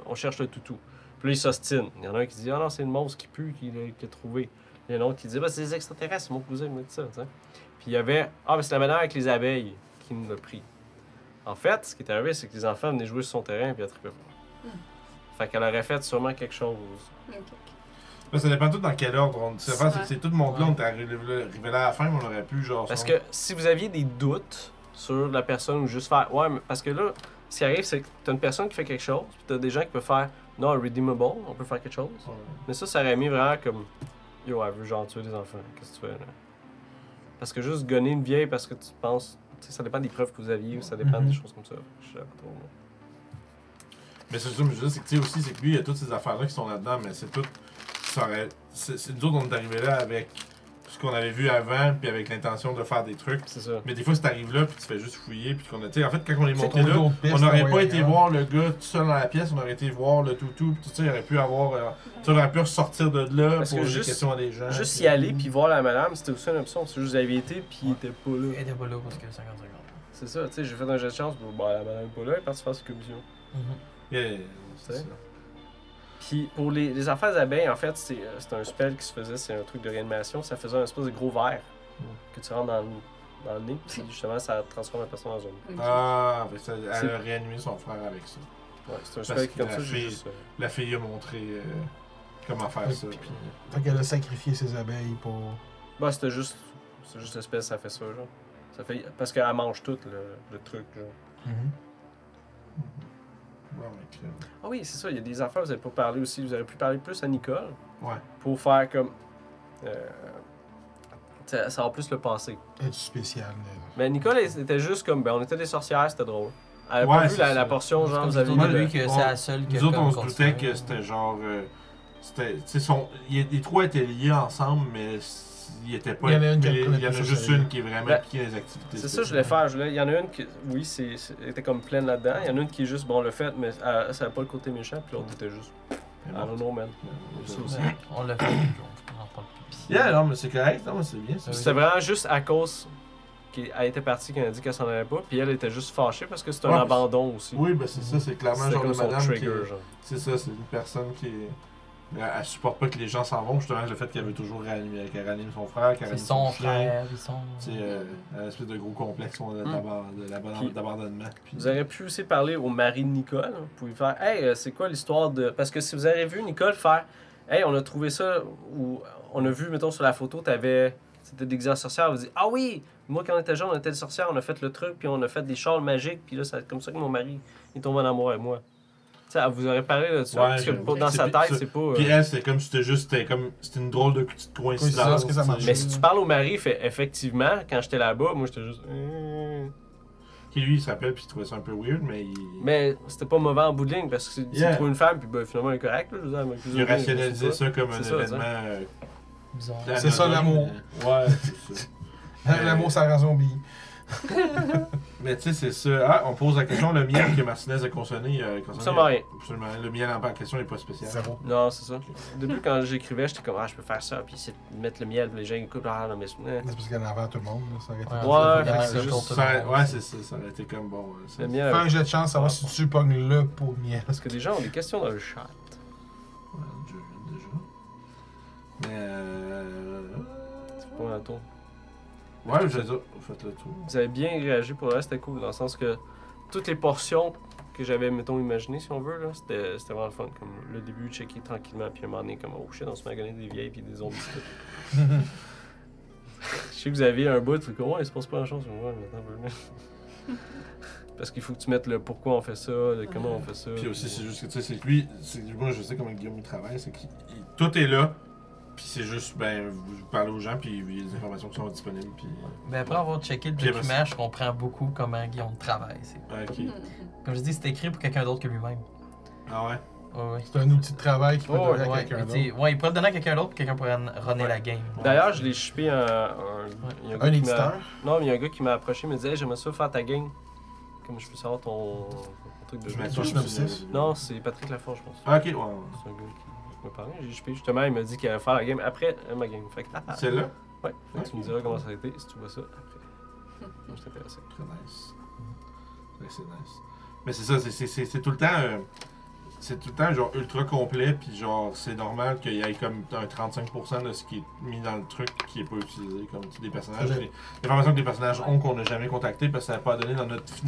on cherche le toutou. Puis là, ils s'ostinent. Il y en a un qui dit, ah non, c'est une monstre qui pue qu'il a trouvé. Il y en a un autre qui dit, bah, c'est des extraterrestres, mon cousin m'a dit ça, tu sais. Puis il y avait, ah, mais c'est la madame avec les abeilles qui nous l'a pris. En fait, ce qui est arrivé, c'est que les enfants venaient jouer sur son terrain puis elle trippait pas. Fait qu'elle aurait fait sûrement quelque chose. Ok. Là, ça dépend tout dans quel ordre. C'est Ouais. c'est tout le monde là, on était arrivé là à la fin, mais on aurait pu, genre. Parce que si vous aviez des doutes sur la personne ou juste faire, ouais, mais parce que là, ce qui arrive, c'est que t'as une personne qui fait quelque chose, puis t'as des gens qui peuvent faire, non, redeemable, on peut faire quelque chose. Ouais. Mais ça aurait mis vraiment comme, yo, elle veut genre tuer des enfants, qu'est-ce que tu fais là? Parce que juste gonner une vieille parce que tu penses, tu sais, ça dépend des preuves que vous aviez ou ça dépend des choses comme ça. Je sais pas trop. moi. Mais c'est ça, mais je veux dire, c'est que tu sais aussi, c'est que lui, il y a toutes ces affaires-là qui sont là-dedans, mais c'est tout. C'est nous autres, on est arrivés là avec ce qu'on avait vu avant, puis avec l'intention de faire des trucs. C'est ça. Mais des fois, si t'arrives là, puis tu fais juste fouiller, puis qu'on a. Tu sais, en fait, quand on est monté qu'on a là, d'autres pistes on n'aurait à pas voyer été ailleurs. voir le gars tout seul dans la pièce, on aurait été voir le toutou, puis tout ça, il aurait pu avoir. Tu sais, on aurait pu ressortir de là, Parce que poser des juste- questions à des gens. Juste puis- y aller puis voir la madame, c'était aussi une option. C'est juste vous avez été puis il était pas là. Elle était pas là parce que 50 secondes. C'est ça, tu sais, j'ai fait un jet de chance, bon, la madame est pas là, elle est partie faire sa commission. Yeah, c'est Ouais. ça. Puis pour les affaires d'abeilles, en fait, c'est un spell qui se faisait, c'est un truc de réanimation. Ça faisait un espèce de gros verre que tu rentres dans le nez, puis justement, ça transforme la personne en zombie. Ok. Ah, fait que elle C'est- a réanimé son frère avec ça. Ouais, c'est un Parce spell qui, que comme la ça, j'ai fille- juste. La fille a montré comment faire ça. Puis- puis- Fait qu'elle a sacrifié ses abeilles pour. Bah, c'était juste. C'est juste l'espèce, ça fait ça, genre. Ça fait. Parce qu'elle mange tout le truc, genre. Ouais, mec, Ah oui, c'est ça, il y a des affaires, vous n'avez pas parlé aussi. Vous auriez pu parler plus à Nicole Ouais. pour faire comme. Savoir plus le passé. Elle est spéciale. Mais Nicole elle, était juste comme. Ben, on était des sorcières, c'était drôle. Elle avait Ouais, pas vu c'est la ça. portion, genre, Comme vous tout le aviez. monde de- lui que on- c'est la seule qui a Nous autres, comme on se doutait continué. que c'était genre. C'était. Tu sais, les trois étaient liés ensemble, mais il était pas. Il y en a une qui il y en a prenait plus juste au sérieux. une qui est vraiment Ben, impliquée dans les activités. C'est ça que je voulais faire. Il y en a une qui, oui, était comme pleine là-dedans. Il y en a une qui est juste, bon, le fait, mais ça n'a pas le côté méchant. Puis l'autre était juste, I don't know, man. Ça aussi. Ouais, on l'a fait, on en parle plus. Yeah, non, mais c'est correct, non, mais c'est bien. C'était vraiment juste à cause qu'elle était partie, qu'elle a dit qu'elle s'en allait pas. Puis elle était juste fâchée parce que c'est un Ouais, abandon aussi. Oui, ben c'est ça, c'est clairement le C'était genre comme de son madame qui. trigger, genre. C'est ça, c'est une personne qui est. Elle supporte pas que les gens s'en vont, justement, le fait qu'elle veut toujours qu'elle ranime son frère, qu'elle C'est ranime son son chien. frère, ils sont. C'est un espèce de gros complexe d'abandonnement. Puis- Vous auriez pu aussi parler au mari de Nicole. Vous pouvez faire, hey, c'est quoi l'histoire de. Parce que si vous avez vu Nicole faire, hey, on a trouvé ça, ou on a vu, mettons, sur la photo, c'était déguisé en sorcière. Vous dites, ah oui, moi quand on était jeune, on était des sorcières, on a fait le truc, puis on a fait des châles magiques, puis là, c'est comme ça que mon mari est tombé en amour avec moi. Tu sais, elle vous aurait parlé de ça, Ouais, parce que je- dans sa c'est- tête, c'est- c'est pas. Puis elle, c'était comme c'était une drôle de petite Oui, c'est coïncidence. ça, que ça tu sais. marche. Mais si tu parles au mari, fait effectivement, quand j'étais là-bas, moi j'étais juste. Qui lui, il se rappelle, puis il trouvait ça un peu weird, mais il. Mais c'était pas mauvais en bout de ligne, parce que tu Yeah. trouves une femme, puis ben, finalement elle est correcte. Là, je veux dire, elle m'a accusé Il a de rien, rationalisé c'est ça comme un C'est ça, événement. Bizarre. C'est ça, l'amour. Ouais, c'est ça. L'amour, ça rend zombie. Mais tu sais, c'est ça. Ah, on pose la question, le miel que Martinez a consommé. Absolument rien. Absolument rien. Le miel en question n'est pas spécial. Zéro. Non, c'est ça. Au début, quand j'écrivais, j'étais comme, ah, je peux faire ça, puis c'est de mettre le miel, puis les gens écoutent, ah, non, mais. C'est parce qu'il y en avait à tout le monde. Là. Ça aurait été Ouais, fait que c'est c'est juste juste- Ouais, c'est ça. Ça aurait été comme bon. Le Ouais, miel. Fais un jet de chance, savoir si tu pognes le pot miel. Parce que des gens ont des questions dans le chat. déjà. Mais. C'est pas un tour. Ouais, je veux dire, faites le tour. Vous avez bien réagi pour le reste, c'était cool, dans le sens que toutes les portions que j'avais, mettons, imaginées, si on veut, là, c'était vraiment le fun. Comme le début, checker tranquillement, puis à un moment donné, comme, oh shit, on se met à gagner des vieilles, puis des zombies. Je sais que vous avez un bout, comme, ouais, il se passe pas grand chose. Ouais, mais attends un peu. Parce qu'il faut que tu mettes le pourquoi on fait ça, le comment on fait ça. Puis aussi, c'est juste que tu sais, c'est que lui, moi je sais comment Guillaume il travaille, c'est que tout est là, puis c'est juste, ben, vous parlez aux gens, puis il y a des informations qui sont disponibles, puis. Ben après avoir checké le Puis après document, je comprends beaucoup comment Guillaume travaille. Ok. Comme je dis, c'est écrit pour quelqu'un d'autre que lui-même. Ah ouais? Ouais, C'est un outil de travail qui peut Oh, donner à ouais. quelqu'un Mais d'autre. t'sais, ouais, il pourrait le donner à quelqu'un d'autre, puis quelqu'un pourrait runner la game. D'ailleurs, je l'ai shippé il y a un gars Un qui éditeur. Non, mais il y a un gars qui m'a approché, il me disait, hey, j'aimerais ça faire ta game. Comme je peux savoir ton truc de Je jeu. mets Ton synopsis. Non, c'est Patrick Laforge, je pense. Ah, ok, ouais. C'est un gars qui me parlait. J'ai shippé justement, il m'a dit qu'il allait faire la game après ma game. Fait que, Celle-là? ouais, fait que tu me diras comment ça a été si tu vois ça après. Moi, je suis intéressé. Très nice. Ouais, c'est nice. Mais c'est ça, c'est tout le temps. C'est tout le temps genre ultra complet, puis genre c'est normal qu'il y ait comme un 35% de ce qui est mis dans le truc qui est pas utilisé, comme des personnages, Ouais. des informations que des personnages ont qu'on n'a jamais contacté parce que ça n'a pas donné dans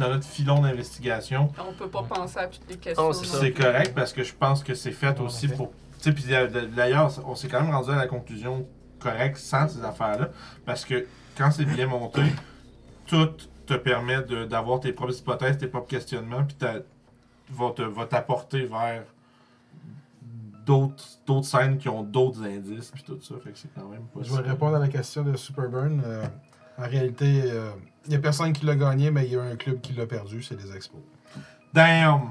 notre filon d'investigation. On peut pas penser à toutes les questions. Oh, c'est ça. C'est correct parce que je pense que c'est fait aussi pour. Tu sais, puis d'ailleurs, on s'est quand même rendu à la conclusion correcte sans ces affaires-là, parce que quand c'est bien monté, tout te permet d'avoir tes propres hypothèses, tes propres questionnements, puis va t'apporter vers d'autres scènes qui ont d'autres indices, puis tout ça. Fait que c'est quand même pas Je vais répondre à la question de Superburn. En réalité, il n'y a personne qui l'a gagné, mais il y a un club qui l'a perdu, c'est les Expos. Damn!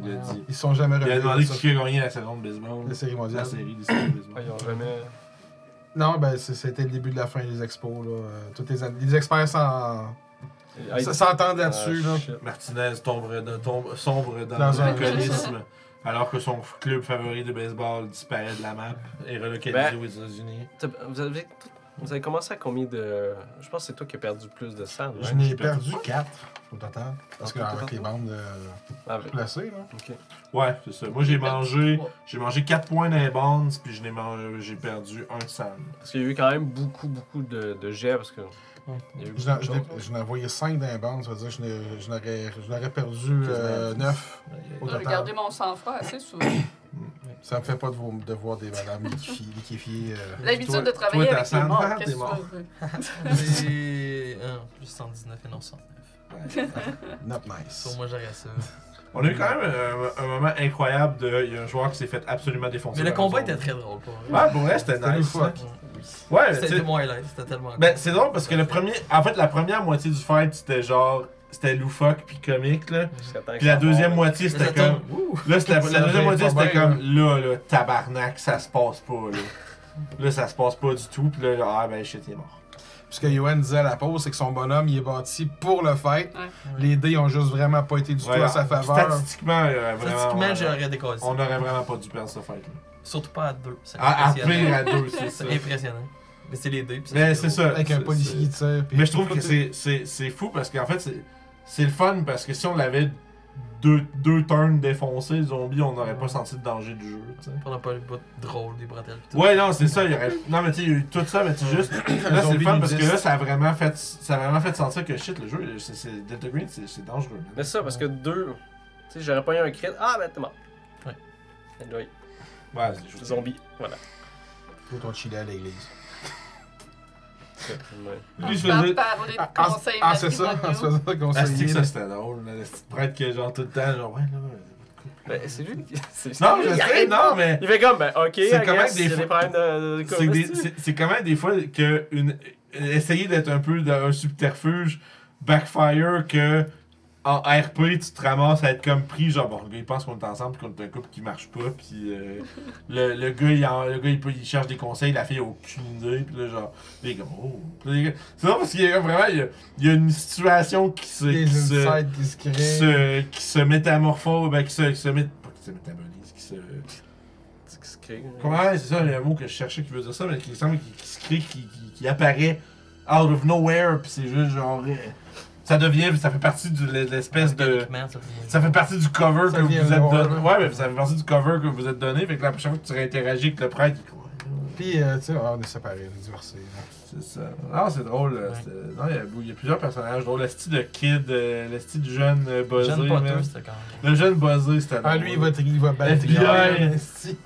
Il a dit. Ils sont jamais Il a revenus demandé de ça. qui a gagné la saison de baseball. La série La mondiale. série des séries de baseball. Ouais, ils ont jamais. Non, ben c'était le début de la fin des Expos. Là. Tous les experts s'entendent là-dessus. là. Martinez sombre dans Dans un l'alcoolisme, alors que son club favori de baseball disparaît de la map et relocalisé aux États-Unis. Vous avez commencé à combien de. Je pense que c'est toi qui as perdu le plus de sang. Je Ouais? n'ai perdu 4 au total. Parce Ah, qu'avec total. les bandes Ah, ben, placées, là. ok. Ouais, c'est ça. Moi, j'ai mangé 4 points dans les bonds, puis j'ai perdu 1 de sang. Parce qu'il y a eu quand même beaucoup de jets, parce que. Il y a eu beaucoup de choses, ouais. Je n'ai envoyé 5 dans les bandes, ça veut dire que je n'aurais perdu 9 au J'ai total. regardé mon sang-froid assez souvent. Ça me fait pas de voir des madames liquéfiées. L'habitude de travailler toi, avec t'as les morts, 100, qu'est-ce t'es mort. que tu veux? C'est. Juste 119 et non 109. Not Pour nice. moi, j'aurais ça. On a eu quand même un moment incroyable de. Il y a un joueur qui s'est fait absolument défoncer. Mais le par combat un était zombie. très drôle pour moi. Ouais, pour vrai, c'était C'était nice. loufoque. Ouais, mais tu C'était sais, mon highlight, c'était tellement ben, cool. c'est drôle parce que la première moitié du fight, c'était genre. C'était loufoque puis comique, là. Jusqu'à temps que Puis la ça deuxième part. moitié, Mais c'était ça comme. tourne. Ouh! Là, la Ça deuxième fait moitié, pas c'était bien, comme. Là, tabarnak, ça se passe pas, là. Là, ça se passe pas du tout, puis là, ah ben shit, il est mort. Ce que Yoann disait à la pause, c'est que son bonhomme, il est bâti pour le fight. Ouais. Les dés ont juste vraiment pas été du tout à sa faveur. Statistiquement, Statistiquement, j'aurais décollé ça. on aurait vraiment pas dû perdre ce fight. Là. Surtout pas à 2. C'est À impressionnant. pire à 2, c'est ça. C'est impressionnant. Mais c'est les dés. Mais c'est ça. Avec un c'est- policier qui tire. puis- Mais je trouve que c'est fou parce qu'en fait, c'est le fun parce que si on l'avait deux turns défoncés, le zombie, on n'aurait pas senti le danger du jeu. T'sais. On n'a pas le bout drôle des bretelles. pis tout. Ouais, non, c'est ça. Il y aurait... Non, mais tu sais, il y a eu tout ça, mais tu sais, juste. Là, c'est le zombie fun parce que nudiste. là, ça a vraiment fait sentir que shit, le jeu, Delta Green, c'est dangereux. man. Mais c'est ça, parce que 2, tu sais, j'aurais pas eu un crit. Ah, ben t'es mort. Ouais. Anyway, Ouais, c'est juste. zombie, voilà. Faut qu'on chillait à l'église. Ouais. Lui, je On faisais. parler de Ah, conseils ah, c'est ça, en se faisant Ah, c'est que conseiller. ça, c'était drôle. Le petit prêtre que, genre, tout le temps, genre, ouais, là. Ben, c'est lui qui. Non, je sais, non, mais. Il fait comme, ben, ok, C'est I quand même guess, des il y a fois- des problèmes de C'est COVID, c'est quand même des fois que essayer d'être un peu un subterfuge backfire que en RP tu te ramasses à être comme pris genre bon le gars il pense qu'on est ensemble pis qu'on est un couple qui marche pas puis le gars il cherche des conseils, la fille a aucune idée pis là genre les gars oh Puis là, les gars- c'est vrai parce qu'il y a vraiment il y a une situation qui se Les qui se, insides qui se créent. qui se métamorphose ben qui se pas qui se métabolise qui se C'est qui se crée. comment c'est ça le mot que je cherchais qui veut dire ça mais qui semble qui se crée qui apparaît out of nowhere puis c'est juste genre ça devient ça fait partie de l'espèce de Organiquement, ça fait- ça fait partie du cover Ça que vous vient êtes loin, donné là. ouais mais ça fait partie du cover que vous êtes donné fait que la prochaine fois que tu réinteragis avec le prêtre il est comme, ouais, Puis, tu sais, on est séparés, on est divorcés. là. c'est ça non c'est drôle là, non il y a plusieurs personnages drôles le style de kid le style du jeune buzzé Jeune man. Potter, c'était quand même. Le jeune buzzé c'était Ah, drôle. lui, il va battre. FBI.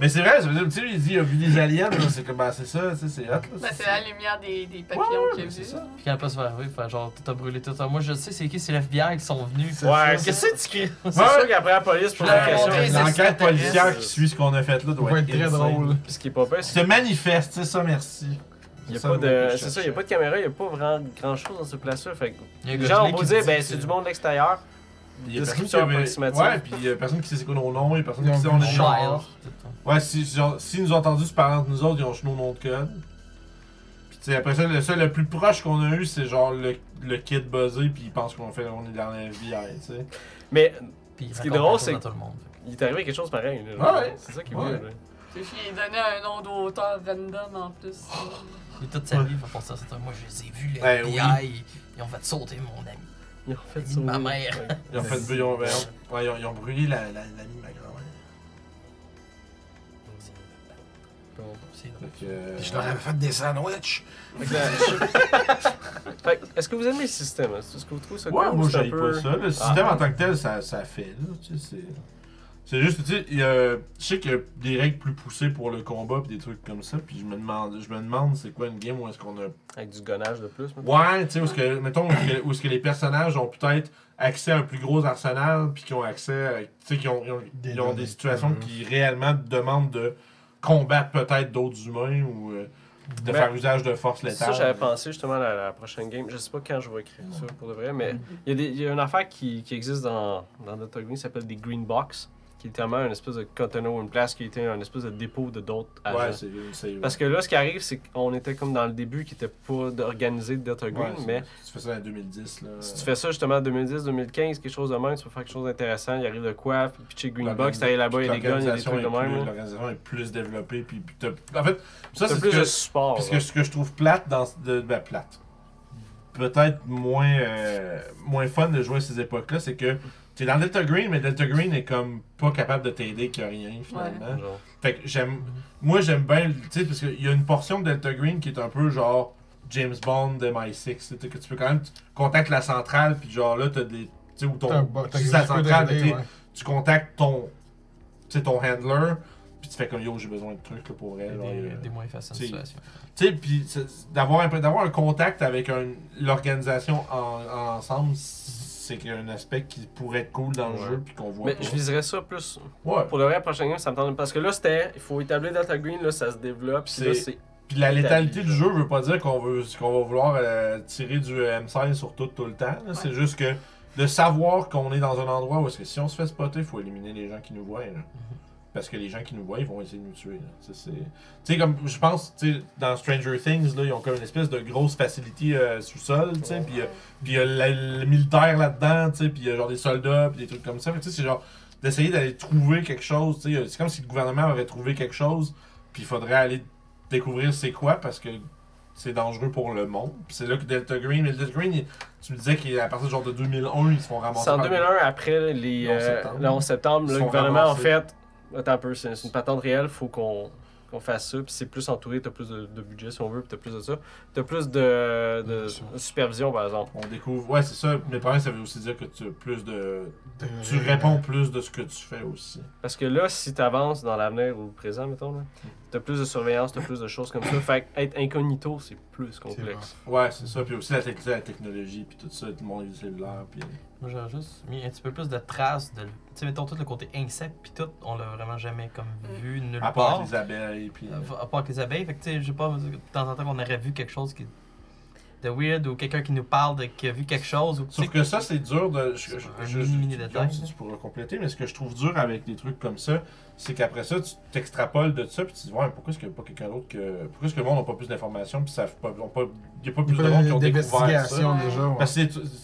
Mais c'est vrai, ça veut dire, tu sais, il dit il a vu des aliens, là, c'est comme, bah, c'est ça, tu sais, c'est hot. Là, Ben, c'est la lumière des papillons Ouais, qu'il a c'est vu. ça. Puis quand elle peut se faire arriver, fait genre, tout a brûlé tout ça. Moi, je sais, c'est qui, c'est l'FBI qui sont venus. Ouais, Qu'est-ce que tu cries? C'est sûr qu'après la police pose la l'avais question. montré, c'est L'enquête extraterrestre. policière qui suit ce qu'on a fait là Ça doit va être très insane. drôle. Puis ce qui est pas pire, c'est Se manifeste, c'est ça, merci. qu'il y a ça pas le mot que de. je C'est ça, il cherchais. y a pas de caméra, il y a pas vraiment grand chose dans ce place-là. Fait que Il y a un les gars gens gelé vont qui dire, dit ben que c'est du monde de l'extérieur. Il y a personne qui Description avait- approximative. Ouais, puis il y a personne qui sait c'est quoi nos noms, il y a personne Ils qui ont sait vu on le est Child. genre. Ouais, si nous ont entendu se parler entre nous autres, ils ont nos noms de code. Puis tu sais, après ça, le plus proche qu'on a eu, c'est genre le kid buzzé, puis il pense qu'on est dans la FBI, tu sais. Mais Puis il Ce qui est raconte drôle, pas ça c'est dans que- tout le monde. il est arrivé quelque chose pareil. Là, genre. Ouais. C'est ça qui est Ouais. weird, là. C'est qu'il est donné un nom d'auteur random en plus. Et toute sa vie, il fait pour ça. Moi, je les ai vus, les Ouais, FBI. Ils ont fait sauter mon ami. Ils ont fait L'ami ça. de ma mère. Ils ont fait ils ont brûlé l'ami de ma grand-mère. C'est vrai. Fait que, Puis je leur avais fait des sandwichs. Fait que, fait que, est-ce que vous aimez le système? Est-ce que vous trouvez ça Ouais, cool? moi C'est un j'aille peu- pas ça. Le système en tant que tel, ça fait, là. Tu sais, c'est juste, tu sais, je sais qu'il y a des règles plus poussées pour le combat pis des trucs comme ça, puis je me demande c'est quoi une game où est-ce qu'on a. Avec du gonnage de plus, mettons. Ouais, tu sais, où est-ce que, mettons, où est-ce que les personnages ont peut-être accès à un plus gros arsenal, puis qui ont accès à, tu sais, qui ont ils ont des situations Mhm. qui réellement demandent de combattre peut-être d'autres humains ou de Mais- faire usage de force létale. Ça, j'avais pensé justement à la prochaine game. Je sais pas quand je vais écrire ça pour de vrai, mais il y a une affaire qui existe dans Delta Green qui s'appelle des Green Box, qui est littéralement une espèce de container ou une place qui était un espèce de dépôt de d'autres agents. Ouais, c'est. Parce que là, ce qui arrive, c'est qu'on était comme dans le début qui était pas organisé de Delta Green, Ouais, mais tu fais ça en 2010, là. si tu fais ça justement en 2010-2015, quelque chose de même, tu peux faire quelque chose d'intéressant, il arrive de quoi, puis pitcher Green Box, t'arrives là-bas, il y a des guns, il y a des trucs de même. là. L'organisation est plus développée, puis en fait, ça T'as c'est plus ce de que, support. parce là. que ce que je trouve plate plate. Peut-être moins fun de jouer à ces époques-là, c'est que tu es dans Delta Green, mais Delta Green est comme pas capable de t'aider que rien finalement. Genre. Fait que moi j'aime bien, tu sais, parce qu'il y a une portion de Delta Green qui est un peu genre James Bond de MI6, tu sais, que tu peux quand même contacter la centrale, puis genre là t'as des, tu sais, où ton, si c'est la centrale, mais tu sais, tu contactes ton handler, puis tu fais comme yo j'ai besoin de trucs là, pour vrai. genre, Des moins faciles t'sais, situations. tu sais, puis d'avoir un contact avec l'organisation ensemble, c'est un aspect qui pourrait être cool dans le Ouais. jeu puis qu'on voit Mais pas. je viserais ça plus. Ouais. Pour le vrai, la prochaine game, ça me tente. Parce que là, c'était. Il faut établir Delta Green, là, ça se développe. Puis là, c'est. Puis la létalité Établi, du jeu veut pas dire qu'on va vouloir tirer du M16 sur tout le temps. là. C'est juste que de savoir qu'on est dans un endroit où est-ce que si on se fait spotter, il faut éliminer les gens qui nous voient. Là. Parce que les gens qui nous voient, ils vont essayer de nous tuer. Tu sais, comme je pense, tu sais, dans Stranger Things, là, ils ont comme une espèce de grosse facility sous-sol, tu sais, puis il y a le militaire là-dedans, tu sais, puis il y a genre des soldats, puis des trucs comme ça. Tu sais, c'est genre d'essayer d'aller trouver quelque chose, tu sais. C'est comme si le gouvernement avait trouvé quelque chose, puis il faudrait aller découvrir c'est quoi, parce que c'est dangereux pour le monde. Puis c'est là que Delta Green, tu me disais qu'à partir du genre de 2001, ils se font ramasser. C'est en 2001, après le 11 septembre, le gouvernement, en fait, attends un peu, c'est une patente réelle, faut qu'on fasse ça, puis c'est plus entouré, t'as plus de budget si on veut, puis t'as plus de ça. T'as plus de supervision, par exemple. On découvre, ouais, c'est ça, mais pareil, ça veut aussi dire que tu as plus de. Tu réponds plus de ce que tu fais aussi. Parce que là, si t'avances dans l'avenir ou le présent, mettons, là, t'as plus de surveillance, t'as plus de choses comme ça. Fait être incognito, c'est plus complexe. Ouais, c'est ça, puis aussi la technologie, puis tout ça, tout le monde est du cellulaire, puis. Moi, j'aurais juste mis un petit peu plus de traces de. Tu sais, mettons tout le côté insecte, puis tout, on l'a vraiment jamais comme vu nulle à part part. les abeilles, puis. À part que les abeilles, fait que tu sais, je sais pas, de temps en temps qu'on aurait vu quelque chose qui. De weird ou quelqu'un qui nous parle qui a vu quelque chose. Ou, sauf que ça, c'est dur de. mini détail. Tu pourras compléter, mais ce que je trouve dur avec des trucs comme ça, c'est qu'après ça, tu t'extrapoles de ça, puis tu te dis, ouais, pourquoi est-ce qu'il n'y a pas quelqu'un d'autre que. Pourquoi est-ce que le monde n'a pas plus d'informations, puis ça il n'y a pas plus de monde qui ont découvert ça. Déjà, ouais. Parce que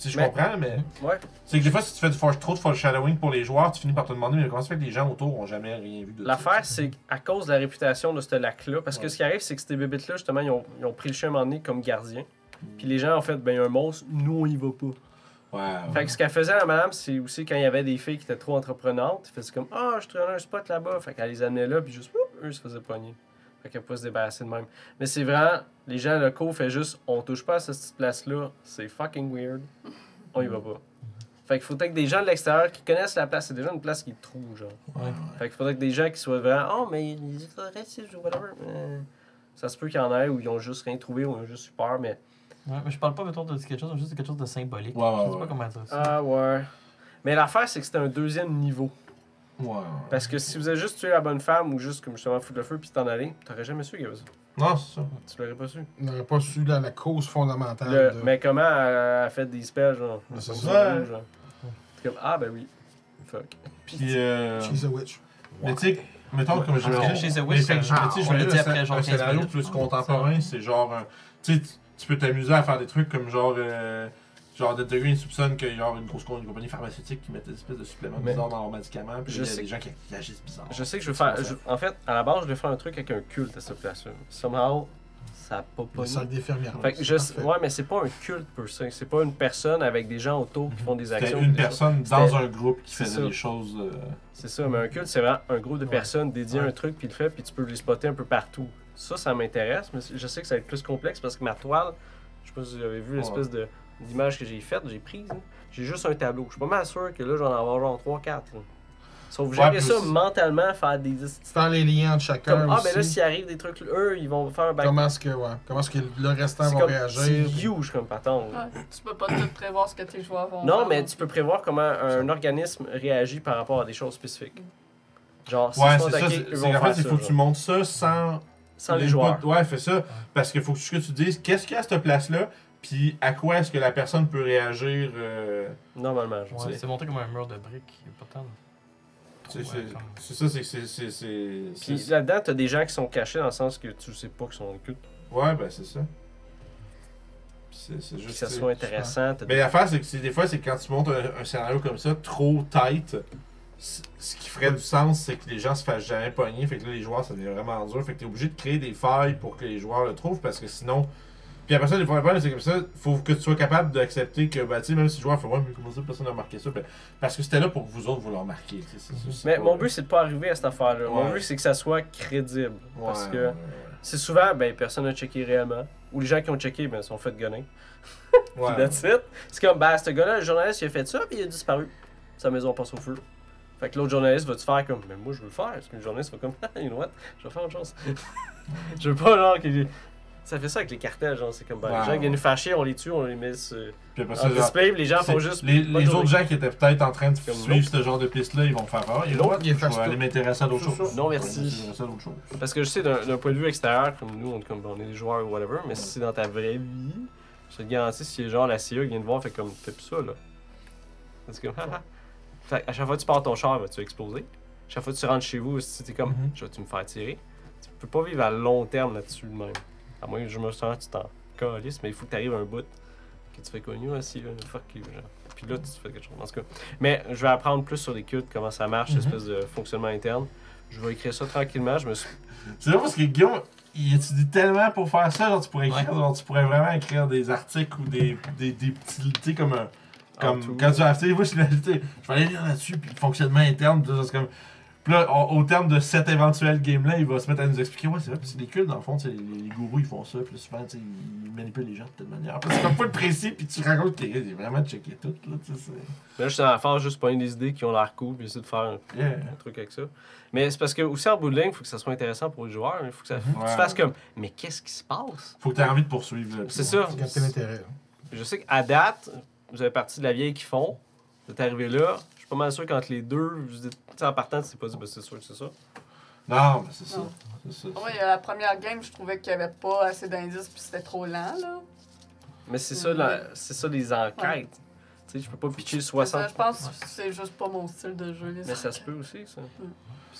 je comprends, mais. Ouais. C'est que des fois, si tu fais trop de foreshadowing pour les joueurs, tu finis par te demander, mais comment ça fait que les gens autour n'ont jamais rien vu de ça? L'affaire, c'est qu'à cause de la réputation de ce lac-là, parce que ce qui arrive, c'est que ces bébites-là, justement, ils ont pris le chien à un moment donné comme gardien. Puis les gens ont fait, ben, il y a un monstre, nous, on y va pas. Ouais. Fait que ce qu'elle faisait, la madame, c'est aussi quand il y avait des filles qui étaient trop entreprenantes, elle faisait comme, ah, je traînais un spot là-bas. Fait qu'elle les amenait là, puis juste, eux se faisaient pogner. Fait qu'elle pouvait se débarrasser de même. Mais c'est vraiment, les gens locaux font juste, on touche pas à cette petite place-là, c'est fucking weird, on y va pas. Fait qu'il faudrait que des gens de l'extérieur qui connaissent la place, c'est déjà une place qui est trou, genre. Ouais. Fait qu'il faudrait que des gens qui soient vraiment, oh, mais les extraterrestres, ou whatever. Ça se peut qu'il y en ait où ils ont juste rien trouvé, ou ils ont juste eu peur, mais. Ouais, mais je parle pas, mettons, de quelque chose, juste de quelque chose de symbolique. Ouais, Je sais pas comment dire ça. Ah ouais. Mais l'affaire, c'est que c'était un deuxième niveau. Ouais. Parce que si vous avez juste tué la bonne femme ou juste comme justement foutre le feu puis t'en aller, t'aurais jamais su qu'il y avait ça. Non, c'est ça. Tu l'aurais pas su. On n'aurait pas su la cause fondamentale. Mais comment elle a fait des spells, genre? C'est Comme ça. rouge, genre. C'est comme, ah ben oui. Fuck. Puis. She's a witch. Mais tu sais, mettons comme je Parce que chez The Witch, je on l'a dit après, un genre 15 scénario minutes, plus je contemporain, pense. c'est genre. Tu sais, tu peux t'amuser à faire des trucs comme genre. Genre, Delta Green soupçonne qu'il y a une compagnie pharmaceutique qui met des espèces de suppléments bizarres dans leurs médicaments, puis il y a des gens qui agissent bizarre. Je sais que je veux faire. En fait, à la base, je voulais faire un truc avec un culte à cette place-là. Somehow, ça a pas Le pogné. sac d'infirmière. Fait que ouais, mais c'est pas un culte per se. C'est pas une personne avec des gens autour qui font des C'était actions. une des personne choses. dans C'était- un groupe qui c'est faisait ça. des choses. C'est ça, mais un culte, c'est vraiment un groupe de personnes dédiées à Ouais. un truc, puis le fait, puis tu peux les spotter un peu partout. Ça m'intéresse, mais je sais que ça va être plus complexe parce que ma toile, je sais pas si vous avez vu l'espèce d'image que j'ai faite, j'ai prise, là. J'ai juste un tableau. Je suis pas mal sûr que là, j'en ai avoir genre 3-4. Sauf que Ouais, gérer puis ça aussi- mentalement, faire des. Faire les liens entre chacun. Comme, ah, ben là, aussi. s'il arrive des trucs, eux, ils vont faire un back. Comment est-ce que le restant C'est va comme- réagir? C'est huge comme patente. là. Ouais, tu peux pas tout prévoir ce que tes joueurs vont Non, faire. mais tu peux prévoir comment un organisme réagit par rapport à des choses spécifiques. Genre, si Ouais, ils sont c'est ça. attaqués, C'est eux qu'en vont faire fait, il ça, faut que tu genre. montes ça sans les joueurs. Ouais, fais ça. Parce qu'il faut que tu dises qu'est-ce qu'il y a à cette place-là, puis à quoi est-ce que la personne peut réagir. Normalement, je Ouais, sais. c'est monté comme un mur de briques. Il y a pas tant de. C'est Ouais, comme- c'est ça, c'est. Puis là-dedans, t'as des gens qui sont cachés dans le sens que tu sais pas qu'ils sont occultes. Ouais, ben c'est ça. C'est Que juste. ça soit intéressant. t'as Mais des- l'affaire, c'est que des fois, c'est quand tu montes un scénario comme ça, trop tight, ce qui ferait du sens, c'est que les gens se fassent jamais pogner. Fait que là, les joueurs, ça devient vraiment dur. Fait que t'es obligé de créer des failles pour que les joueurs le trouvent, parce que sinon. Puis après ça, les problèmes, c'est comme ça, faut que tu sois capable d'accepter que, bah, tu sais, même si le joueur fait, ouais, mais comment ça, personne n'a remarqué ça, ben, parce que c'était là pour que vous autres, vous le remarquiez. tu sais, c'est Mais pas- mon but, c'est de pas arriver à cette affaire-là. Mon Ouais. but, c'est que ça soit crédible. Ouais, Parce que ouais, c'est souvent, ben, personne n'a checké réellement. Ou les gens qui ont checké, ben, sont fait gonner. ouais. Puis that's it. C'est comme, ben, ce gars-là, le journaliste, il a fait ça, puis il a disparu. Sa maison passe au feu. Fait que l'autre journaliste va te faire comme, mais moi, je veux le faire. Parce que le journaliste va comme, ah, you know what, je vais faire autre chose. Je veux pas, genre, que. Ça fait ça avec les cartels, genre, c'est comme, ben, Ouais, les gens qui viennent ouais. nous fâcher, on les tue, on les met Puis après en ça, genre, display, puis les gens font c'est- juste. Les, bonne les journée. autres gens qui étaient peut-être en train de Comme suivre ce genre de piste-là, ils vont faire ah, et L'autre, l'autre, il je efface vais aller tout. m'intéresser à d'autres C'est ça. choses. Non, merci. Je vais m'intéresser à d'autres choses. Parce que je sais, d'un point de vue extérieur, comme nous, on est des joueurs ou whatever, mais si c'est dans ta vraie vie, je te garantis, si genre la CIA qui vient te voir, fait comme, fais plus ça, là. C'est comme, haha. Fait à chaque fois que tu pars ton char, vas-tu exploser? chaque fois que tu rentres chez vous, si t'es comme, je vais-tu me faire tirer? Tu peux pas vivre à long terme là-dessus même. À moins que je me sens, tu t'en calisses, mais il faut que tu arrives à un bout que tu fais connu aussi, fuck you, genre. Puis là, tu fais quelque chose. En tout cas. Mais je vais apprendre plus sur les cultes, comment ça marche, l'espèce de fonctionnement interne. Je vais écrire ça tranquillement. C'est vrai parce que Guillaume, il étudie tellement pour faire ça, genre tu pourrais écrire, genre, tu pourrais vraiment écrire des articles ou des petits, tu sais, comme quand tu as acheté, moi je vais aller lire là-dessus, puis le fonctionnement interne, tout ça, c'est comme. Puis là, au terme de cet éventuel game-là, il va se mettre à nous expliquer, ouais, c'est vrai, puis c'est des cultes, dans le fond, les gourous, ils font ça, puis souvent, tu sais, ils manipulent les gens de telle manière. Après, c'est comme pas le précis, puis tu racontes que t'es vraiment checké tout, là, tu sais. Mais là, je suis dans la phase juste pas des idées qui ont l'air cool, puis essayer de faire un truc avec ça. Mais c'est parce que, aussi en bout de ligne, il faut que ça soit intéressant pour les joueurs, il faut que ça tu fasses comme, mais qu'est-ce qui se passe? Faut que tu aies envie de poursuivre, là. C'est ça. C'est capter l'intérêt. Je sais qu'à date, vous avez parti de la vieille qui font, vous êtes arrivé là, je suis pas mal sûr qu'entre les deux, vous êtes, en partant, tu t'es pas dit, ben, c'est sûr que c'est ça. Non, mais c'est ça. C'est ça. Oui, la première game, je trouvais qu'il n'y avait pas assez d'indices puis c'était trop lent, là. Mais c'est ça, c'est ça les enquêtes. Tu sais, je peux pas pitcher 60. Ça, je pense que c'est juste pas mon style de jeu. Mais ça se peut aussi, ça.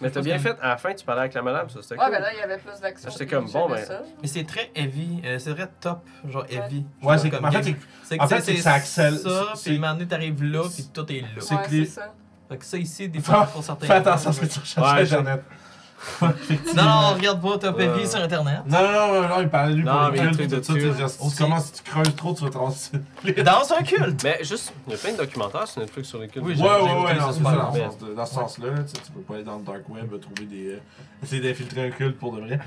Mais t'as bien fait, à la fin, tu parlais avec la madame, ça, c'était Ouais, cool. ben là, il y avait plus d'action. J'étais comme, bon, ben. Mais c'est très heavy, c'est très top, genre heavy. Ouais, c'est comme en fait, c'est que ça accèle. ça, puis maintenant t'arrives là, puis tout est là. c'est Ouais, que les- c'est ça. Fait que ça ici, des fois, pour certains. Fais attention à ce que tu recherches sur Ouais, Internet. Non, non, regarde pas top heavy sur internet. Non, il parlait lui Non, pour mais les les cultes, trucs tout de ça. culte. Si tu commences, si tu creuses trop, tu vas te ramasser. Dans un culte! Mais juste, il y a plein de documentaires sur Netflix sur les cultes. Oui, Ouais, j'ai non, ça c'est super ça, bien. dans ce sens-là, là, tu peux pas aller dans le dark web, trouver des. Essayer d'infiltrer un culte pour de vrai.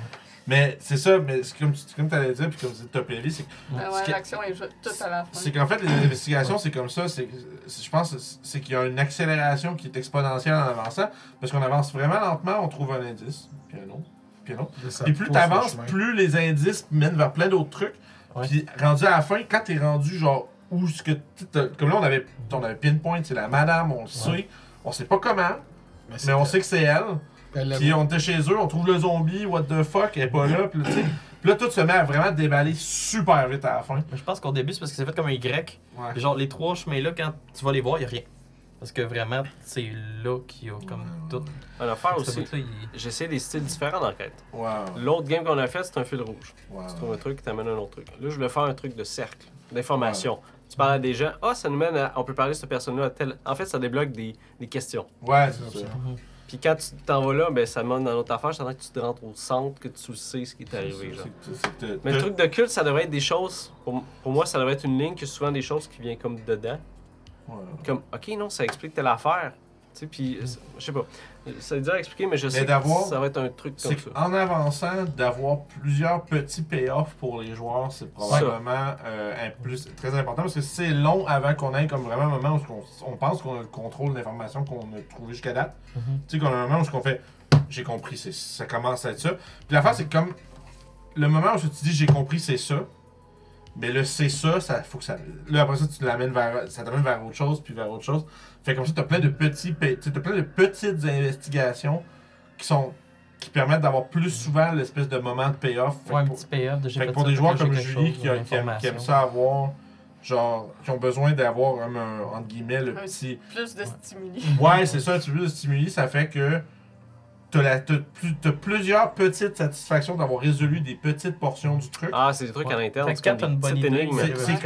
Mais c'est ça, mais c'est comme tu allais dire, puis comme c'est top heavy, c'est Ben Ce ouais, qui- l'action est toute à la fin. c'est qu'en fait, les investigations, c'est comme ça. Je pense c'est qu'il y a une accélération qui est exponentielle en avançant. Parce qu'on avance vraiment lentement, on trouve un indice, puis un autre, puis un autre. Et plus t'avances, plus les indices mènent vers plein d'autres trucs. Ouais. Puis rendu à la fin, quand t'es rendu genre où ce que. Comme là, on avait pinpoint, c'est la madame, on le sait. On sait pas comment, mais on sait que c'est elle. Puis on était chez eux, on trouve le zombie, what the fuck, elle est pas là. Puis là, tu sais, puis là, tout se met à vraiment déballer super vite à la fin. Mais je pense qu'au début, c'est parce que c'est fait comme un Y. Ouais. Puis genre, les trois chemins-là, quand tu vas les voir, y a rien. Parce que vraiment, c'est là qu'il y a comme tout. Un affaire Ce aussi, bout-là, il- j'ai essayé des styles différents d'enquête. Wow. L'autre game qu'on a fait, c'est un fil rouge. Wow. Tu trouves un truc qui t'amène à un autre truc. Là, je voulais faire un truc de cercle, d'information. Tu parles à des gens, ça nous mène à. On peut parler de cette personne-là à tel. En fait, ça débloque des questions. Ouais, c'est ça. Puis quand tu t'en vas là, ben, ça demande dans notre affaire, ça demande que tu te rentres au centre, que tu sais ce qui est arrivé. Genre. Mais le truc de culte, ça devrait être des choses. Pour moi, ça devrait être une ligne que souvent des choses qui viennent comme dedans. Comme, ok, non, ça explique telle affaire. Tu sais, puis, je sais pas. C'est dur à expliquer, mais je sais que ça va être un truc comme ça. En avançant, d'avoir plusieurs petits payoffs pour les joueurs, c'est probablement très important parce que c'est long avant qu'on ait comme vraiment un moment où on pense qu'on a le contrôle de l'information qu'on a trouvé jusqu'à date. Tu sais, qu'on a un moment où on fait j'ai compris, ça commence à être ça. Puis l'affaire, c'est comme le moment où tu dis j'ai compris, c'est ça. Mais le c'est ça, faut que ça. Là, après ça, tu l'amènes ça t'amène vers autre chose, puis vers autre chose. Fait comme ça, t'as plein de petites investigations qui permettent d'avoir plus souvent l'espèce de moment de payoff. Ouais, un petit payoff de j'ai Fait que fait pour ça, des joueurs j'ai comme quelque Julie chose, qui aiment ça avoir, genre, qui ont besoin d'avoir entre guillemets le petit. Plus de stimuli. Ouais, c'est ça, tu veux de stimuli, ça fait que t'as plusieurs petites satisfactions d'avoir résolu des petites portions du truc. Ah, c'est des trucs en interne. Fait que C'est comme quand t'as une des bonne petites idée,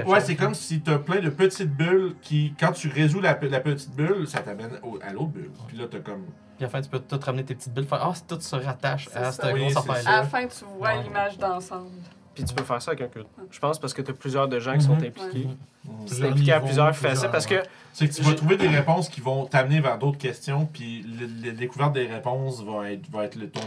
énigmes. C'est comme si t'as plein de petites bulles qui, quand tu résous la petite bulle, ça t'amène à l'autre bulle. Puis là, t'as comme. Puis à la fin, tu peux tout ramener tes petites bulles, faire tout se rattache C'est à ça. cette Oui, grosse c'est affaire-là. À la fin, tu vois Ouais. l'image d'ensemble. Puis tu peux faire ça avec un culte. Je pense parce que tu as plusieurs de gens qui sont impliqués. Ouais. C'est impliqué à plusieurs facettes parce que C'est que tu vas trouver des réponses qui vont t'amener vers d'autres questions, puis la découverte des réponses va être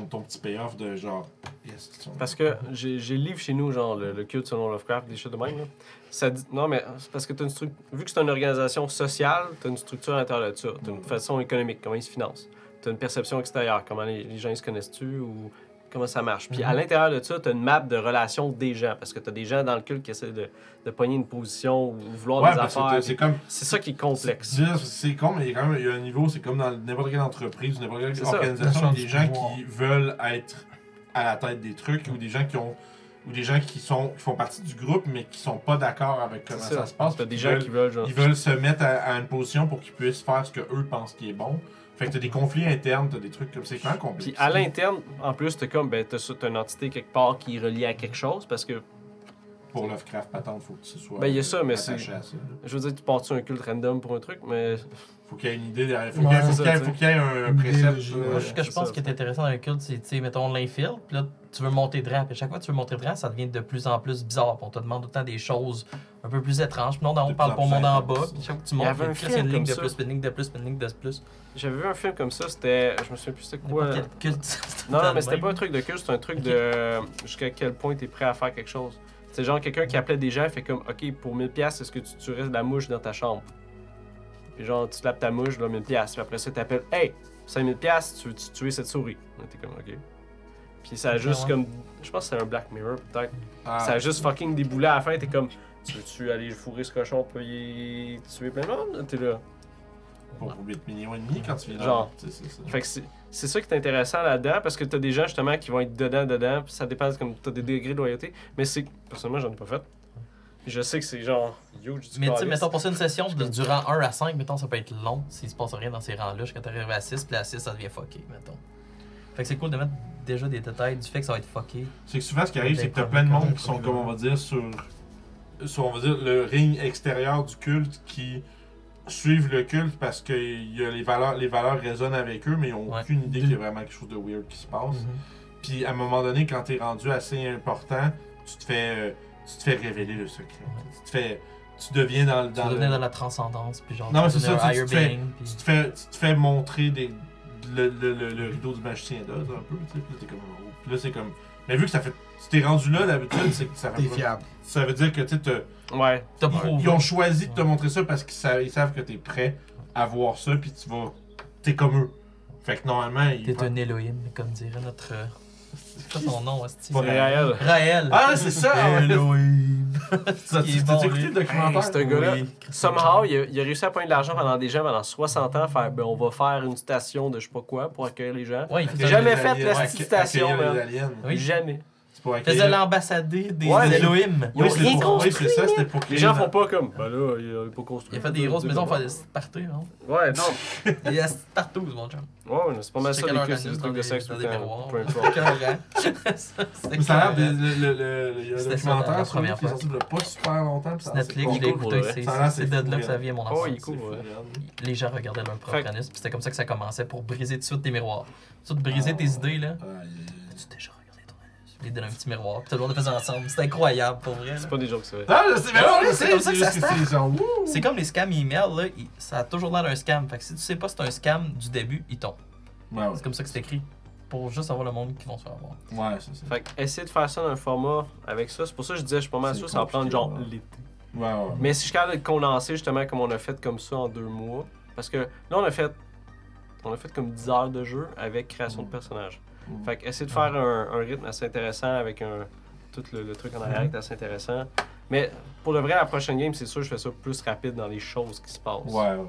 ton petit payoff de genre. Yes, Parce que j'ai le livre chez nous, genre le culte selon Lovecraft, des choses de même. Là. Ça dit, non, mais c'est parce que t'as une structure. Vu que c'est une organisation sociale, tu as une structure à l'intérieur de ça. Tu as une façon économique, comment ils se financent. Tu as une perception extérieure, comment les gens ils se connaissent-tu ou comment ça marche. Puis à l'intérieur de ça, tu as une map de relations des gens. Parce que tu as des gens dans le culte qui essaient de pogner une position ou vouloir ouais, des parce que affaires. c'est comme. C'est ça qui est complexe. C'est con, mais il y a un niveau, c'est comme dans n'importe quelle entreprise, n'importe quelle C'est ça. organisation, il y a des gens pouvoir. qui veulent être à la tête des trucs ou des gens qui ont ou des gens qui font partie du groupe, mais qui sont pas d'accord avec comment ça se passe. T'as des puis gens qui veulent, genre. Ils veulent se mettre à une position pour qu'ils puissent faire ce qu'eux pensent qui est bon. Fait que t'as des conflits internes, t'as des trucs comme ça. C'est quand même compliqué. Puis à l'interne, en plus, t'as comme, ben, t'as une entité quelque part qui est reliée à quelque chose, parce que, Pour Lovecraft, patente, faut que tu sois. ben, il y a ça, mais attaché c'est. à ça, là. Je veux dire, tu pars-tu un culte random pour un truc, mais. Faut qu'il y ait une idée derrière. Faut Ouais, qu'il y ait- c'est faut qu'il y ait- ça, faut qu'il y ait un Une précepte. idéologie, ouais. Moi, ce que je c'est pense ça. qui est intéressant dans le culte, c'est, tu sais, mettons l'infill, puis là, tu veux monter de rang, puis à chaque fois que tu veux monter de rang, ça devient de plus en plus bizarre, puis on te demande tout le temps des choses un peu plus étranges, puis non, on De parle plus pas en au monde plus en bas, intense. puis chaque fois que tu Il y montes, avait un il y a film une ligne comme de ça. plus, puis une ligne de plus, puis une ligne de plus. J'avais vu un film comme ça, c'était. Je me souviens plus c'était quoi. N'importe quel culte. Non, mais c'était pas un truc de culte, c'était un truc Ok. de. Jusqu'à quel point t'es prêt à faire quelque chose. C'est genre quelqu'un qui appelait des gens, fait comme, ok, pour 1000$, est-ce que tu tuerais la mouche dans ta chambre? Puis genre, tu tapes ta mouche, là, 1000$. Puis après ça, t'appelles, hey, 5000$, tu veux tuer cette souris? Là, t'es comme, ok. Puis ça a juste ouais. comme. Je pense que c'est un Black Mirror, peut-être. Ah, Ça a juste fucking déboulé à la fin, t'es comme, tu veux-tu aller fourrer ce cochon pour y tuer plein de monde? T'es là. Pour 8 millions et demi quand tu viens Genre. Tu sais, c'est ça. Fait que c'est ça qui est intéressant là-dedans, parce que t'as des gens justement qui vont être dedans, puis ça dépend, comme t'as des degrés de loyauté, mais c'est. Personnellement, j'en ai pas fait. Puis je sais que c'est genre huge du Mais tu sais, calice. mettons, pour ça, une session du rang 1 à 5, mettons, ça peut être long s'il se passe rien dans ces rangs-là, jusqu'à t'arrives à 6, puis à 6, ça devient fucké, mettons. Fait que c'est cool de mettre déjà des détails du fait que ça va être fucké. C'est que souvent, ce qui arrive, c'est que t'as plein de monde qui sont, comme on va dire, sur on va dire, le ring extérieur du culte qui suivent le culte parce que les valeurs résonnent avec eux, mais ils n'ont Ouais. aucune idée qu'il y a vraiment quelque chose de weird qui se passe. Puis à un moment donné, quand t'es rendu assez important, tu te fais révéler le secret. Tu deviens dans Tu devenais dans la transcendance, puis genre, Non, mais tu c'est devenais ça, un tu higher te fais- being, puis... tu te fais montrer le rideau du magicien d'Oz un peu, tu sais, puis là t'es comme oh. Puis là c'est comme. Mais vu que ça fait. Tu t'es rendu là, d'habitude, c'est que ça fait. T'es fiable. Ça veut dire que tu sais, Ouais. T'as prouvé. ils ont choisi de te montrer ça parce qu'ils savent que t'es prêt à voir ça, puis tu vas. T'es comme eux. Fait que normalement, ils. T'es un Elohim, comme dirait notre... C'est quoi son nom, hostie? Pas C'est réel. Raël. Ah, c'est ça! ouais. Elohim. Ça, qui est t'as bon, écouté lui. le documentaire? Hey, c'est un gars-là. Oui. Somehow, il a réussi à prendre de l'argent pendant des gens pendant 60 ans, faire ben on va faire une station de je sais pas quoi pour accueillir les gens. Ouais, il J'ai faisait, jamais Les fait aliens, la ouais, petite station, accueillir les man. aliens. Oui. Jamais. C'est pour il faisait accueillir. l'ambassadeur des Ouais, Elohim. Ils ont Oui, c'est rien pour- construit, oui, c'est ça, c'était pour Les créer gens une- font pas comme ben là, il a pas construit. Il a fait des grosses maisons, faire des parties, hein. Ouais, non. Il y a partout, mon chum. Ouais, c'est pas mal ça, Chacun les leur culs, c'est des organisme trucs de dans sexe des- tout dans le des temps. miroirs. Peu importe. Mais ça a l'air il y a un C'était ça, la documentaire sur lui première qui est fois. sorti il y a pas super longtemps. puis ça a l'air Netflix, je c'est l'ai cool, écouté, ouais. Ça a l'air c'est de fou, là que ça raide. vient mon Oh, enfance. il est cool, C'est ouais. fou, raide. Les gens regardaient leur propre Fait que- organisme, puis c'était comme ça que ça commençait pour briser tout de suite tes miroirs. Tout de briser tes idées, là. As-tu déjà regardé ton organisme? Je lui donne un petit miroir, puis tout le monde le faisait ensemble. C'était incroyable, pour vrai. là. C'est pas des jokes, c'est vrai. Non, je sais, mais non, Ouais, je c'est sais, comme ça que ça juste se c'est genre, wouh! C'est comme les scams email, là. Ça a toujours l'air d'un scam. Fait que si tu sais pas c'est un scam du début, il tombe. Ouais, ouais. C'est comme ça que c'est écrit. Pour juste avoir le monde qui vont se faire voir. Ouais, c'est ça. Fait que essayer de faire ça dans un format avec ça, c'est pour ça que je disais, je suis pas mal C'est sûr que ça va prendre compliqué, genre ouais. l'été. Ouais, ouais. Mais si je suis capable de le condenser justement comme on a fait comme ça en 2 mois, parce que là on a fait comme 10 heures de jeu avec création de personnages. Mm. Fait que essayer de faire un rythme assez intéressant avec tout le truc en arrière qui est assez intéressant. Mais pour le vrai, la prochaine game, c'est sûr que je fais ça plus rapide dans les choses qui se passent. Ouais, ouais.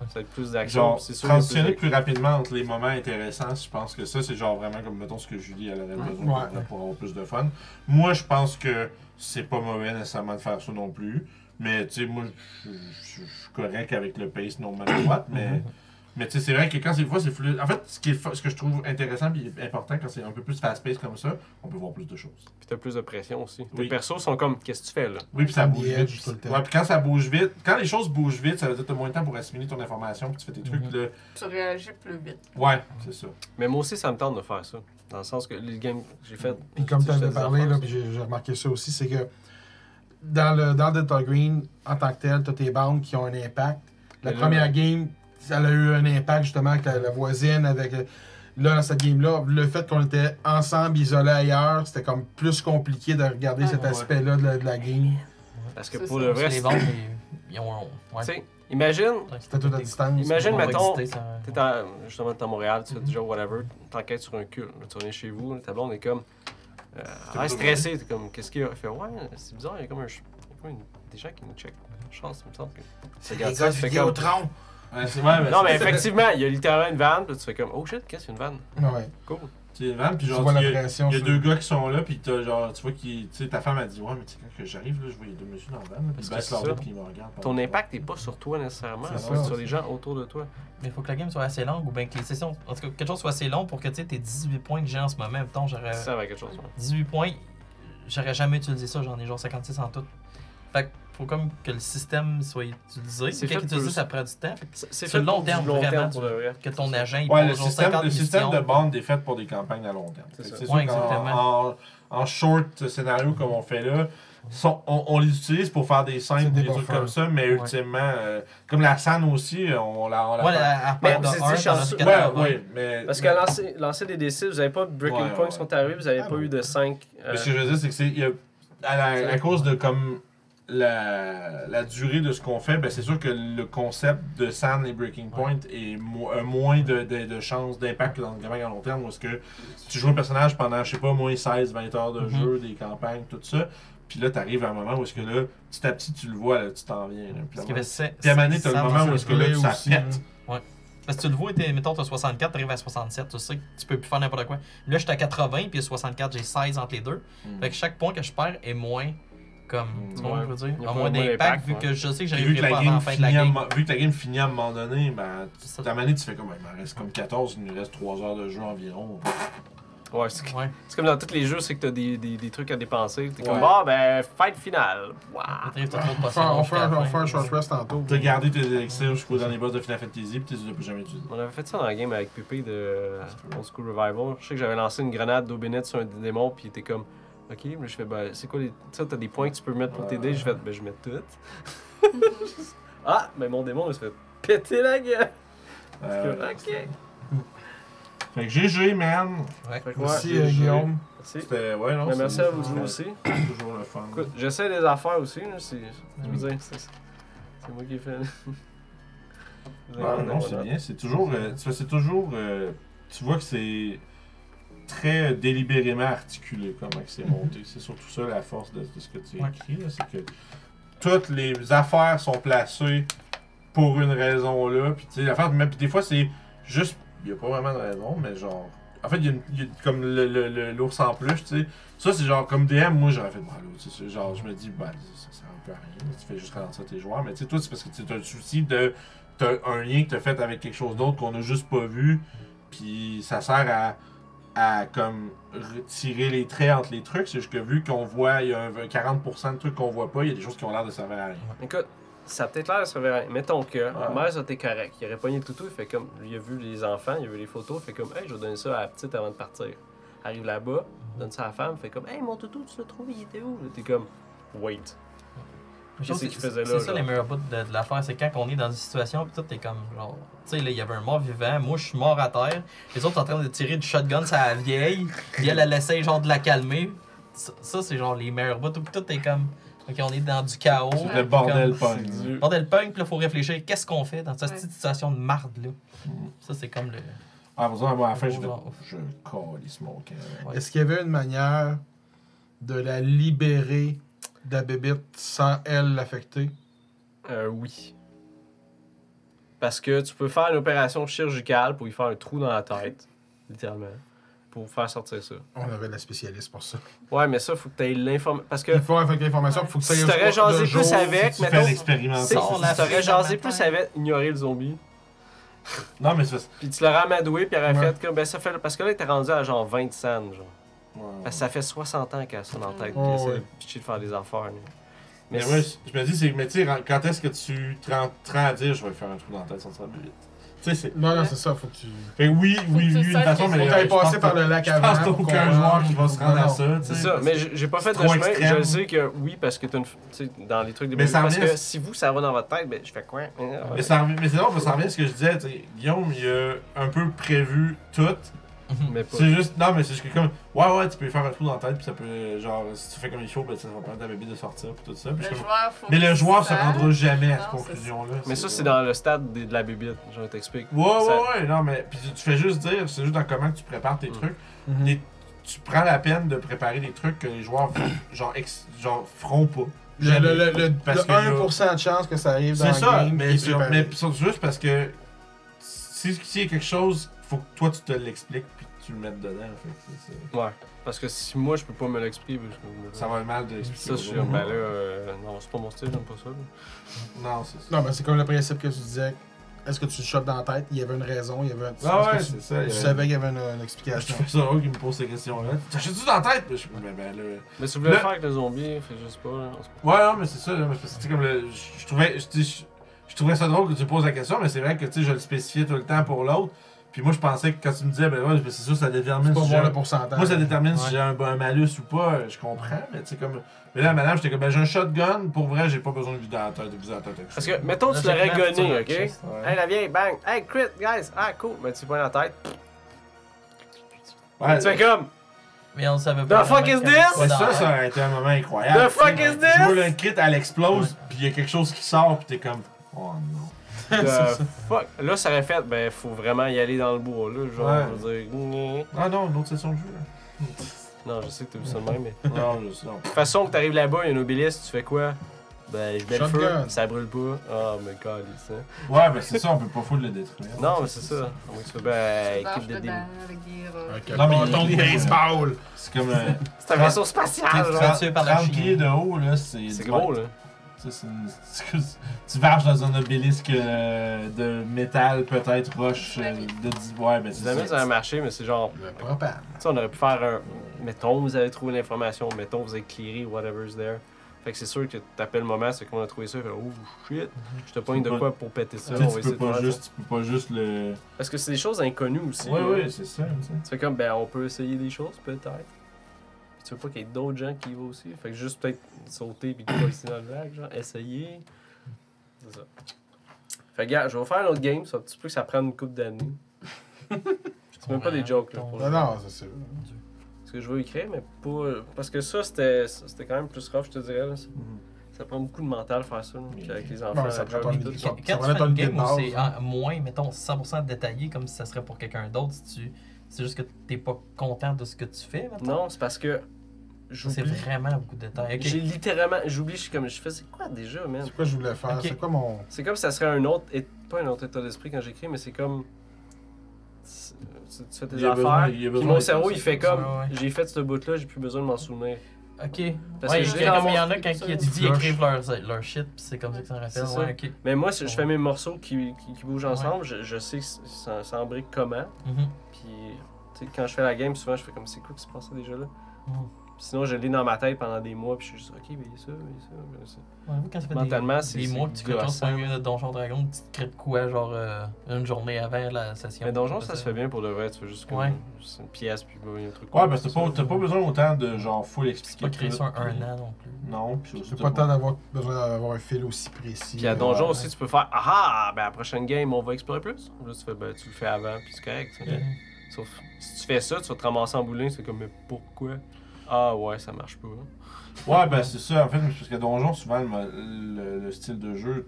Ça va être plus d'action. Genre, puis c'est sûr qu'il y a transitionner plus plus rapidement entre les moments intéressants, je pense que ça, c'est genre vraiment comme, mettons, ce que Julie, elle aurait besoin Ouais. pour avoir plus de fun. Moi, je pense que c'est pas mauvais nécessairement de faire ça non plus. Mais, tu sais, moi, je suis correct avec le pace no matter what, mais tu sais, c'est vrai que quand c'est fois, c'est fluide. En fait, ce que je trouve intéressant et important quand c'est un peu plus fast-paced comme ça, on peut voir plus de choses. Puis t'as plus de pression aussi. Oui. Tes persos sont comme, qu'est-ce que tu fais là? Oui, puis ça Comme bouge des vite. edges tout le temps. Ouais, puis quand ça bouge vite, quand les choses bougent vite, ça veut dire que t'as moins de temps pour assimiler ton information, puis tu fais tes trucs. Là. Tu réagis plus vite. Ouais, c'est ça. Mais moi aussi, ça me tente de faire ça. Dans le sens que les games que j'ai fait. Puis comme tu je fais avais des parlé, affaires là, aussi. puis j'ai remarqué ça aussi, c'est que dans Delta Green, en tant que tel, tu as tes bandes qui ont un impact. La Mais là, première game, elle a eu un impact justement avec la voisine, avec. Là, dans cette game-là, le fait qu'on était ensemble, isolés ailleurs, c'était comme plus compliqué de regarder cet ouais. aspect-là de la game. Parce que C'est pour ça. le vrai, les c'est- ventes, ils ont. tu Ouais. sais, imagine, C'était tout à distance. Imagine, On va mettons, exister, ça- t'es justement t'es à Montréal, tu fais déjà whatever, t'enquêtes sur un cul. Là, tu reviens chez vous, ta blonde est comme. Stressé, t'es comme, qu'est-ce qu'il y a? Elle fait, ouais, c'est bizarre, il y a comme des gens qui nous checkent. Je pense, il me semble que. C'est Regarde les ça, gars tu de fais Vidéotron. Ouais, Non, mais effectivement, il y a littéralement une vanne, puis tu fais comme, oh shit, qu'est-ce qu'il y a une vanne? Ouais. Cool. C'est une vanne, puis Tu genre, vois la il y a pression sur- deux gars qui sont là, puis t'as genre, tu vois qui, tu sais, ta femme a dit, ouais, mais tu sais, quand que j'arrive, là, je vois les deux messieurs dans la vanne, là, puis Parce ils que baissent c'est leur ça. tête, puis ils me regardent. Ton impact n'est pas sur toi nécessairement, C'est c'est ça. sur les gens autour de toi. Mais il faut que la game soit assez longue ou bien que les sessions. En tout cas, quelque chose soit assez long pour que tu sais, t'aies 18 points que j'ai en ce moment. Mettons, j'aurais. Ça va quelque chose. Ouais. 18 points, j'aurais jamais utilisé ça, j'en ai genre 56 en tout. Fait que faut comme que le système soit utilisé. C'est Quand fait utilisé, pour- ça prend du temps. Fait que C'est sur le long terme, vraiment, pour de vrai. que ton agent il Ouais, pose genre 50 le système de missions. bande est fait pour des campagnes à long terme. C'est ça. C'est Ouais, sûr exactement. en short scénario comme on fait là, on les utilise pour faire des C'est scènes, des des trucs buffers. comme ça, mais Ouais. ultimement, comme la SAN aussi, on la Ouais, fait. à Mais part de c'est dit 1, chanceux. t'en as Ouais, 80. ouais, mais. Parce qu'à lancer des décisions, vous n'avez pas de breaking Ouais, points ouais. qui sont arrivés, vous n'avez Ah pas bon. eu de 5. Mais ce que je veux dire, c'est que à cause de comme la durée de ce qu'on fait, ben c'est sûr que le concept de SAN et Breaking Point est moins de chances d'impact que dans le campagne à long terme, où est-ce que tu joues un personnage pendant, je sais pas, moins 16-20 heures de Mhm. jeu, des campagnes, tout ça, puis là, t'arrives à un moment où est-ce que là, petit à petit, tu le vois, là, tu t'en viens. Là, puis Parce qu'il y avait puis à un moment donné, t'as le 100%. moment où est-ce que là, ça aussi, pète. Parce que tu le vois, mettons, t'as 64, t'arrives à 67, tu sais que tu peux plus faire n'importe quoi. Là, j'étais à 80, puis à 64, j'ai 16 entre les deux. Fait que chaque point que je perds est moins comme. Tu vois, Ouais. je veux dire, Il y a a pas moins moins d'impact, d'impact, vu ouais. que je sais que Puis vu j'arriverai que pas la avant game la fin de la finit game. vu que la game finit à un moment donné, ben, Ça- à un moment donné, tu fais comme, il m'en reste comme 14, il nous reste 3 heures de jeu environ. Ouais, c'est Ouais. c'est comme dans tous les jeux, c'est que t'as des trucs à dépenser. T'es comme, Ouais. bah, ben, fight finale. Waouh! T'arrives, t'as trop de On potions jusqu'à la fait fin. un short rest tantôt. T'as gardé tes élixirs jusqu'au dernier boss de Final Fantasy, puis tu les as plus jamais utilisés. On avait fait ça dans la game avec Pépé de Old School Revival. Je sais que j'avais lancé une grenade d'eau bénite sur un démon, puis il était comme, ok, mais je fais, ben, c'est quoi les. Tu sais, t'as des points que tu peux mettre pour t'aider. Je fais, ben, je mets tout. Ah, mais mon démon, il se fait péter la gueule. Ok. Fait que GG, man. Ouais. Fait que ouais, Merci, j'ai- Guillaume. Merci. C'était, ouais, non, Mais c'est- merci à vous c'est- deux aussi. c'est toujours le fun. Écoute, j'essaie des affaires aussi, là, je veux dire, c'est moi qui ai fait. Ah, non, c'est bien. C'est toujours. Tu vois que c'est très délibérément articulé comment que c'est monté. C'est surtout ça la force de ce que tu as Ouais. écrit. là, C'est que toutes les affaires sont placées pour une raison là. Puis tu sais, l'affaire, même puis des fois, c'est juste. Il n'y a pas vraiment de raison, mais genre. En fait, il y a comme l'ours en plus, tu sais. Ça, c'est genre comme DM, moi j'aurais fait de mal. Genre, je me dis, bah, ça sert un peu à rien. Tu fais juste ralentir tes joueurs. Mais tu sais, toi, c'est parce que tu as le souci de. T'as un lien que t'as fait avec quelque chose d'autre qu'on a juste pas vu. Puis ça sert à comme retirer les traits entre les trucs. C'est juste que vu qu'on voit, il y a un 40% de trucs qu'on voit pas, il y a des choses qui ont l'air de servir à rien. Écoute, ça a peut-être l'air de se faire. Mettons que Ouais. Miles a été correct. Il aurait pogné le toutou, il fait comme. Il a vu les enfants, il a vu les photos, il fait comme, hey, je vais donner ça à la petite avant de partir. Arrive là-bas, donne ça à la femme, fait comme, hey, mon toutou, tu l'as trouvé, il était où? Là, t'es comme, wait. Qu'est-ce qu'il faisait là, C'est ça genre? les meilleurs bouts de l'affaire, c'est quand on est dans une situation pis tout est comme genre. Tu sais, là, il y avait un mort vivant, moi je suis mort à terre, les autres sont en train de tirer du shotgun sur la vieille, puis elle essaie genre de la calmer. Ça, c'est genre les meilleurs bouts, où tout est comme. Ok, on est dans du chaos. C'est le bordel comme- punk. Bordel punk, puis là, faut réfléchir, qu'est-ce qu'on fait dans cette Ouais. petite situation de marde là. Ça, c'est comme le. Ah, pour ça, moi, à la fin, je Genre. calisse mon camp. Ouais. Est-ce qu'il y avait une manière de la libérer de la bébite sans elle l'affecter? Oui. Parce que tu peux faire une opération chirurgicale pour lui faire un trou dans la tête, littéralement, pour faire sortir ça. On avait la spécialiste pour ça. Ouais, mais ça, faut que tu aies l'information. Parce que Il faut avec l'information, il faut que ça si aille t'aurais au- jasé de plus jour. avec, Tu mettons. fais l'expérimentation. Si Sors la t'aurais fille jasé dans le plus matin. avec, ignorer le zombie. Non, mais c'est. Puis tu l'aurais amadoué, puis il aurait Ouais. fait comme. Ben, ça fait. Parce que là, il était rendu à genre 20 cents, genre. Ouais. Parce que ça fait 60 ans qu'elle a ça dans la tête, Ouais, puis essaie ouais. de pitcher de faire des affaires. lui. Mais Mais moi, je me dis, c'est. Mais tu sais, quand est-ce que tu te rends à dire, je vais faire un trou dans la tête, ça sera plus vite. Tu sais, c'est. Non, non, c'est ça, faut que tu. Fait que oui, que oui, tu oui, d'une saches façon, que mais. Faut que t'ailles je pense passer par pas- le lac Je avant. pense qu'il n'y a pour aucun qu'on joueur rentre. qui va se rendre à Non. ça, tu sais. c'est ça, mais j'ai pas fait de trop chemin. extrême. Je le sais que oui, parce que t'as une. Tu sais, dans les trucs des Mais ça parce revient- que si vous, ça va dans votre tête, ben, je fais quoi? Mais c'est drôle, ça revient à ce que je disais, tu sais, Guillaume, il a un peu prévu tout. Mais pas. C'est juste, non, mais c'est juste que comme, ouais, tu peux lui faire un trou dans la tête, puis ça peut, genre, si tu fais comme il faut, ben, ça va permettre à ta bébé de sortir, puis tout ça. Puis je suis comme- mais le joueur se rendra jamais à cette Non, conclusion-là. Mais ça, c'est dans le stade de la bébite, je t'explique. Ouais, Ça- ouais, non, mais puis tu fais juste dire, c'est juste dans comment tu prépares tes trucs. Mhm. Tu prends la peine de préparer des trucs que les joueurs, genre, feront pas. Parce que 1% de chance que ça arrive dans C'est le ça, game. mais, qui est préparé. mais c'est juste parce que s'il y a quelque chose, faut que toi tu te l'expliques puis que tu le mettes dedans. Fait que Ouais. Parce que si moi je peux pas me l'expliquer, ça va mal de l'expliquer. ça, je suis aux comme, ben autres. là, non, c'est pas mon style, j'aime pas ça. Là. Non, c'est ça. Non, mais c'est comme le principe que tu disais. Est-ce que tu le shottes dans la tête? Il y avait une raison, il y avait un... Ah est-ce ouais, que c'est ça. Tu savais qu'il y avait une Je explication. fais ça drôle qu'il me pose ces questions-là. T'achètes-tu dans la tête? Je suis comme, ben là. Mais si vous voulez Là- le faire avec le zombie, fait je sais pas. Là, Ouais, non, mais c'est ça. Là, parce que, tu sais, comme je trouvais ça drôle que tu poses la question, mais c'est vrai que tu sais, je le spécifiais tout le temps pour l'autre. Puis moi, je pensais que quand tu me disais, ben ouais, c'est sûr, ça détermine C'est pas si j'ai voir un- le pourcentage. Moi, ça détermine si Ouais. j'ai un malus ou pas, je comprends, mais tu sais, comme. Mais là, madame, j'étais comme, ben j'ai un shotgun, pour vrai, j'ai pas besoin de vider dans la tête, Parce que, mettons, tu l'aurais Logiquement, gonné, tu ok? l'as chest. Hey, la vieille, bang! Hey, crit, guys! Ah, cool! Mais tu prends la tête. Ouais, Tu fais comme. Mais on savait pas. The fuck vraiment is qu'elle this? était ouais, dans ça, la- ça aurait été un moment incroyable. The fuck tu sais. is this? Tu vois le crit, elle explose, puis il y a quelque chose qui sort, puis t'es comme, oh non. The fuck! Là, ça aurait fait, ben, faut vraiment y aller dans le bois, là. Genre, Ouais. je veux dire. Ah non, une autre session de jeu, là. Non, je sais que t'as vu ça de même, mais. Non, je sais. Non. De toute façon, que t'arrives là-bas, il y a un obélisque, tu fais quoi? Ben, je mets le feu, Shotgun. ça brûle pas. Ah, mais calisse, hein. Ouais, ben c'est ça, on peut pas foutre le détruire. Non, mais c'est ça. Oui, tu fais, ben, Lâche équipe de dedans démons. avec des rats. Avec un Non, mais bâton il- de baseball. C'est comme C'est un vaisseau spatial, genre. 30 tué par la 30 Chine. pieds de haut, là, c'est. C'est gros, là. Tu sais, tu varges dans un obélisque de métal, peut-être roche, de 10. Ouais, ben c'est Jamais ça a ça. marché, mais c'est genre. Le propane. Tu sais, on aurait pu faire un. Mettons, vous avez trouvé l'information, mettons, vous avez clearé whatever's there. Fait que c'est sûr que t'appelles le moment, c'est qu'on a trouvé ça, fait oh shit, je te pogne de quoi pour péter ça, Tu sais, on va tu essayer peux de pas faire juste, ça. tu peux pas juste le. Parce que c'est des choses inconnues aussi. Ouais, là. ouais, c'est ça. Tu sais. Tu fais comme, ben on peut essayer des choses, peut-être. Puis tu veux pas qu'il y ait d'autres gens qui y vont aussi. Fait que juste peut-être sauter puis coller dans le lac, genre, essayer. C'est ça. Fait que, gars, je vais faire un autre game, ça tu peux que ça prenne une couple d'années. C'est même pas des jokes, là. Pour Non, non, c'est sûr. Ce que je veux écrire, mais pas. Parce que ça, c'était quand même plus rough, je te dirais. Là. Ça prend beaucoup de mental faire ça, là, puis avec les enfants. Non, ça la prend job, pas et une tout. idée. Quand Ça tu fais prenait une ton idée game de où base, c'est moins, mettons, 100% détaillé comme si ça serait pour quelqu'un d'autre, si c'est juste que t'es pas content de ce que tu fais, mettons. Non, c'est parce que. C'est J'oublie. vraiment beaucoup de détails. Ok. J'ai littéralement. J'oublie, je suis comme. Je fais, c'est quoi déjà, man? C'est quoi je voulais faire? Ok. C'est quoi mon... C'est comme si ça serait un autre. Pas un autre état d'esprit quand j'écris, mais c'est comme. Tu fais tes Il y a affaires. besoin- il y a Puis besoin mon de cerveau, ça, il fait ça. comme. Ouais, ouais. J'ai fait ce bout-là, j'ai plus besoin de m'en souvenir. Ok. Parce Ouais, que il j'ai y dans en mon- a quand ils Flush. écrivent leur shit, pis c'est comme ça que ça me C'est rappelle. ça. Ouais, ok. Mais moi, je fais mes morceaux qui bougent ensemble, je sais que ça s'embrique comment. Mhm. Puis, tu sais, quand je fais la game, souvent, je fais comme c'est quoi qui se passait déjà là. Mhm. Puis sinon, je lis dans ma tête pendant des mois, puis je suis juste, ok, mais il y a ça, il y a ça, il y a ça. Ouais, quand ça fait Mentalement, c'est des mois que tu fais genre gossant. 5 minutes de Donjon Dragon, tu te crées de quoi, genre une journée avant la session. Mais Donjon, ça se fait bien pour de vrai, tu veux juste comme Ouais. c'est une pièce, puis il y a un truc. Ouais, parce que t'as pas besoin autant de genre full C'est expliquer. pas créé tout. sur un an non plus. Non, puis aussi. J'ai t'as pas le temps d'avoir besoin d'avoir un fil aussi précis. Puis à Donjon aussi, tu peux faire, ah, ben à la prochaine game, on va explorer plus. Là, tu fais, ben tu le fais avant, puis c'est correct. tu sais. Mhm. Sauf, si tu fais ça, tu vas te ramasser en bowling, c'est comme, mais pourquoi? Ah ouais, ça marche pas. Ouais, ben c'est ça, en fait, parce que Donjon, souvent, le style de jeu,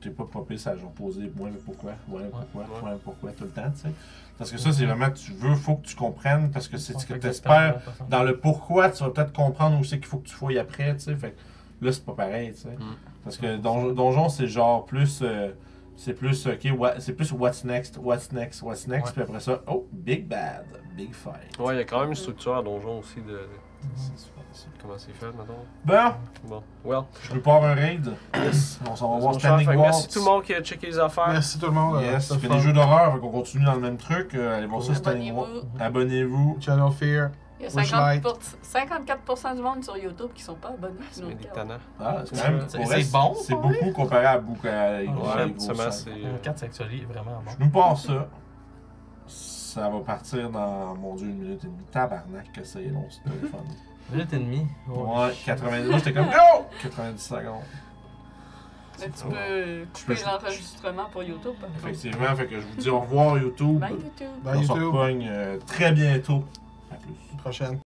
t'es pas propice à genre poser ouais, mais pourquoi, ouais, mais pourquoi, ouais, mais pourquoi, tout le temps, tu sais. Parce que ça, c'est vraiment, faut que tu comprennes, parce que c'est ce que t'espères. Dans le pourquoi, tu vas peut-être comprendre aussi qu'il faut que tu fouilles après, tu sais. Fait que là, c'est pas pareil, tu sais. Parce que Donjon, c'est genre plus. C'est plus, ok, c'est plus what's next, Ouais. puis après ça, oh, big bad, big fight. Ouais, il y a quand même une structure à Donjon aussi de C'est comment c'est fait, maintenant. bon, Bon, well. je peux pas avoir un raid. Yes. On s'en va voir Mon Standing cher, fait que Walls. merci tout le monde qui a checké les affaires. Merci tout le monde. Yes, c'était il fait fun. des jeux d'horreur, fait qu'on continue dans le même truc. Allez voir ça, Standing Abonnez-vous. Walls. Abonnez-vous. Channel Fear. Il y a Bushlight. 54% du monde sur YouTube qui sont pas abonnés. C'est Donc, bien des tannants. Ah, c'est quand même, C'est pour vrai, bon, c'est pour beaucoup comparé à beaucoup à les Ouais, gros seulement, sites. c'est. 4 Sexually est vraiment bon. Je nous passe ça. Ça va partir dans, mon Dieu, 1 minute et demie. Tabarnak que c'est long, ce téléphone. 1 minute et demie. Ouais, 90. Moi, j'étais comme go! 90 secondes. Mais tu peux couper l'enregistrement pour YouTube. par contre. Effectivement, fait que je vous dis au revoir YouTube. Bye YouTube. Bye On se YouTube. repogne très bientôt. À plus. Prochaine.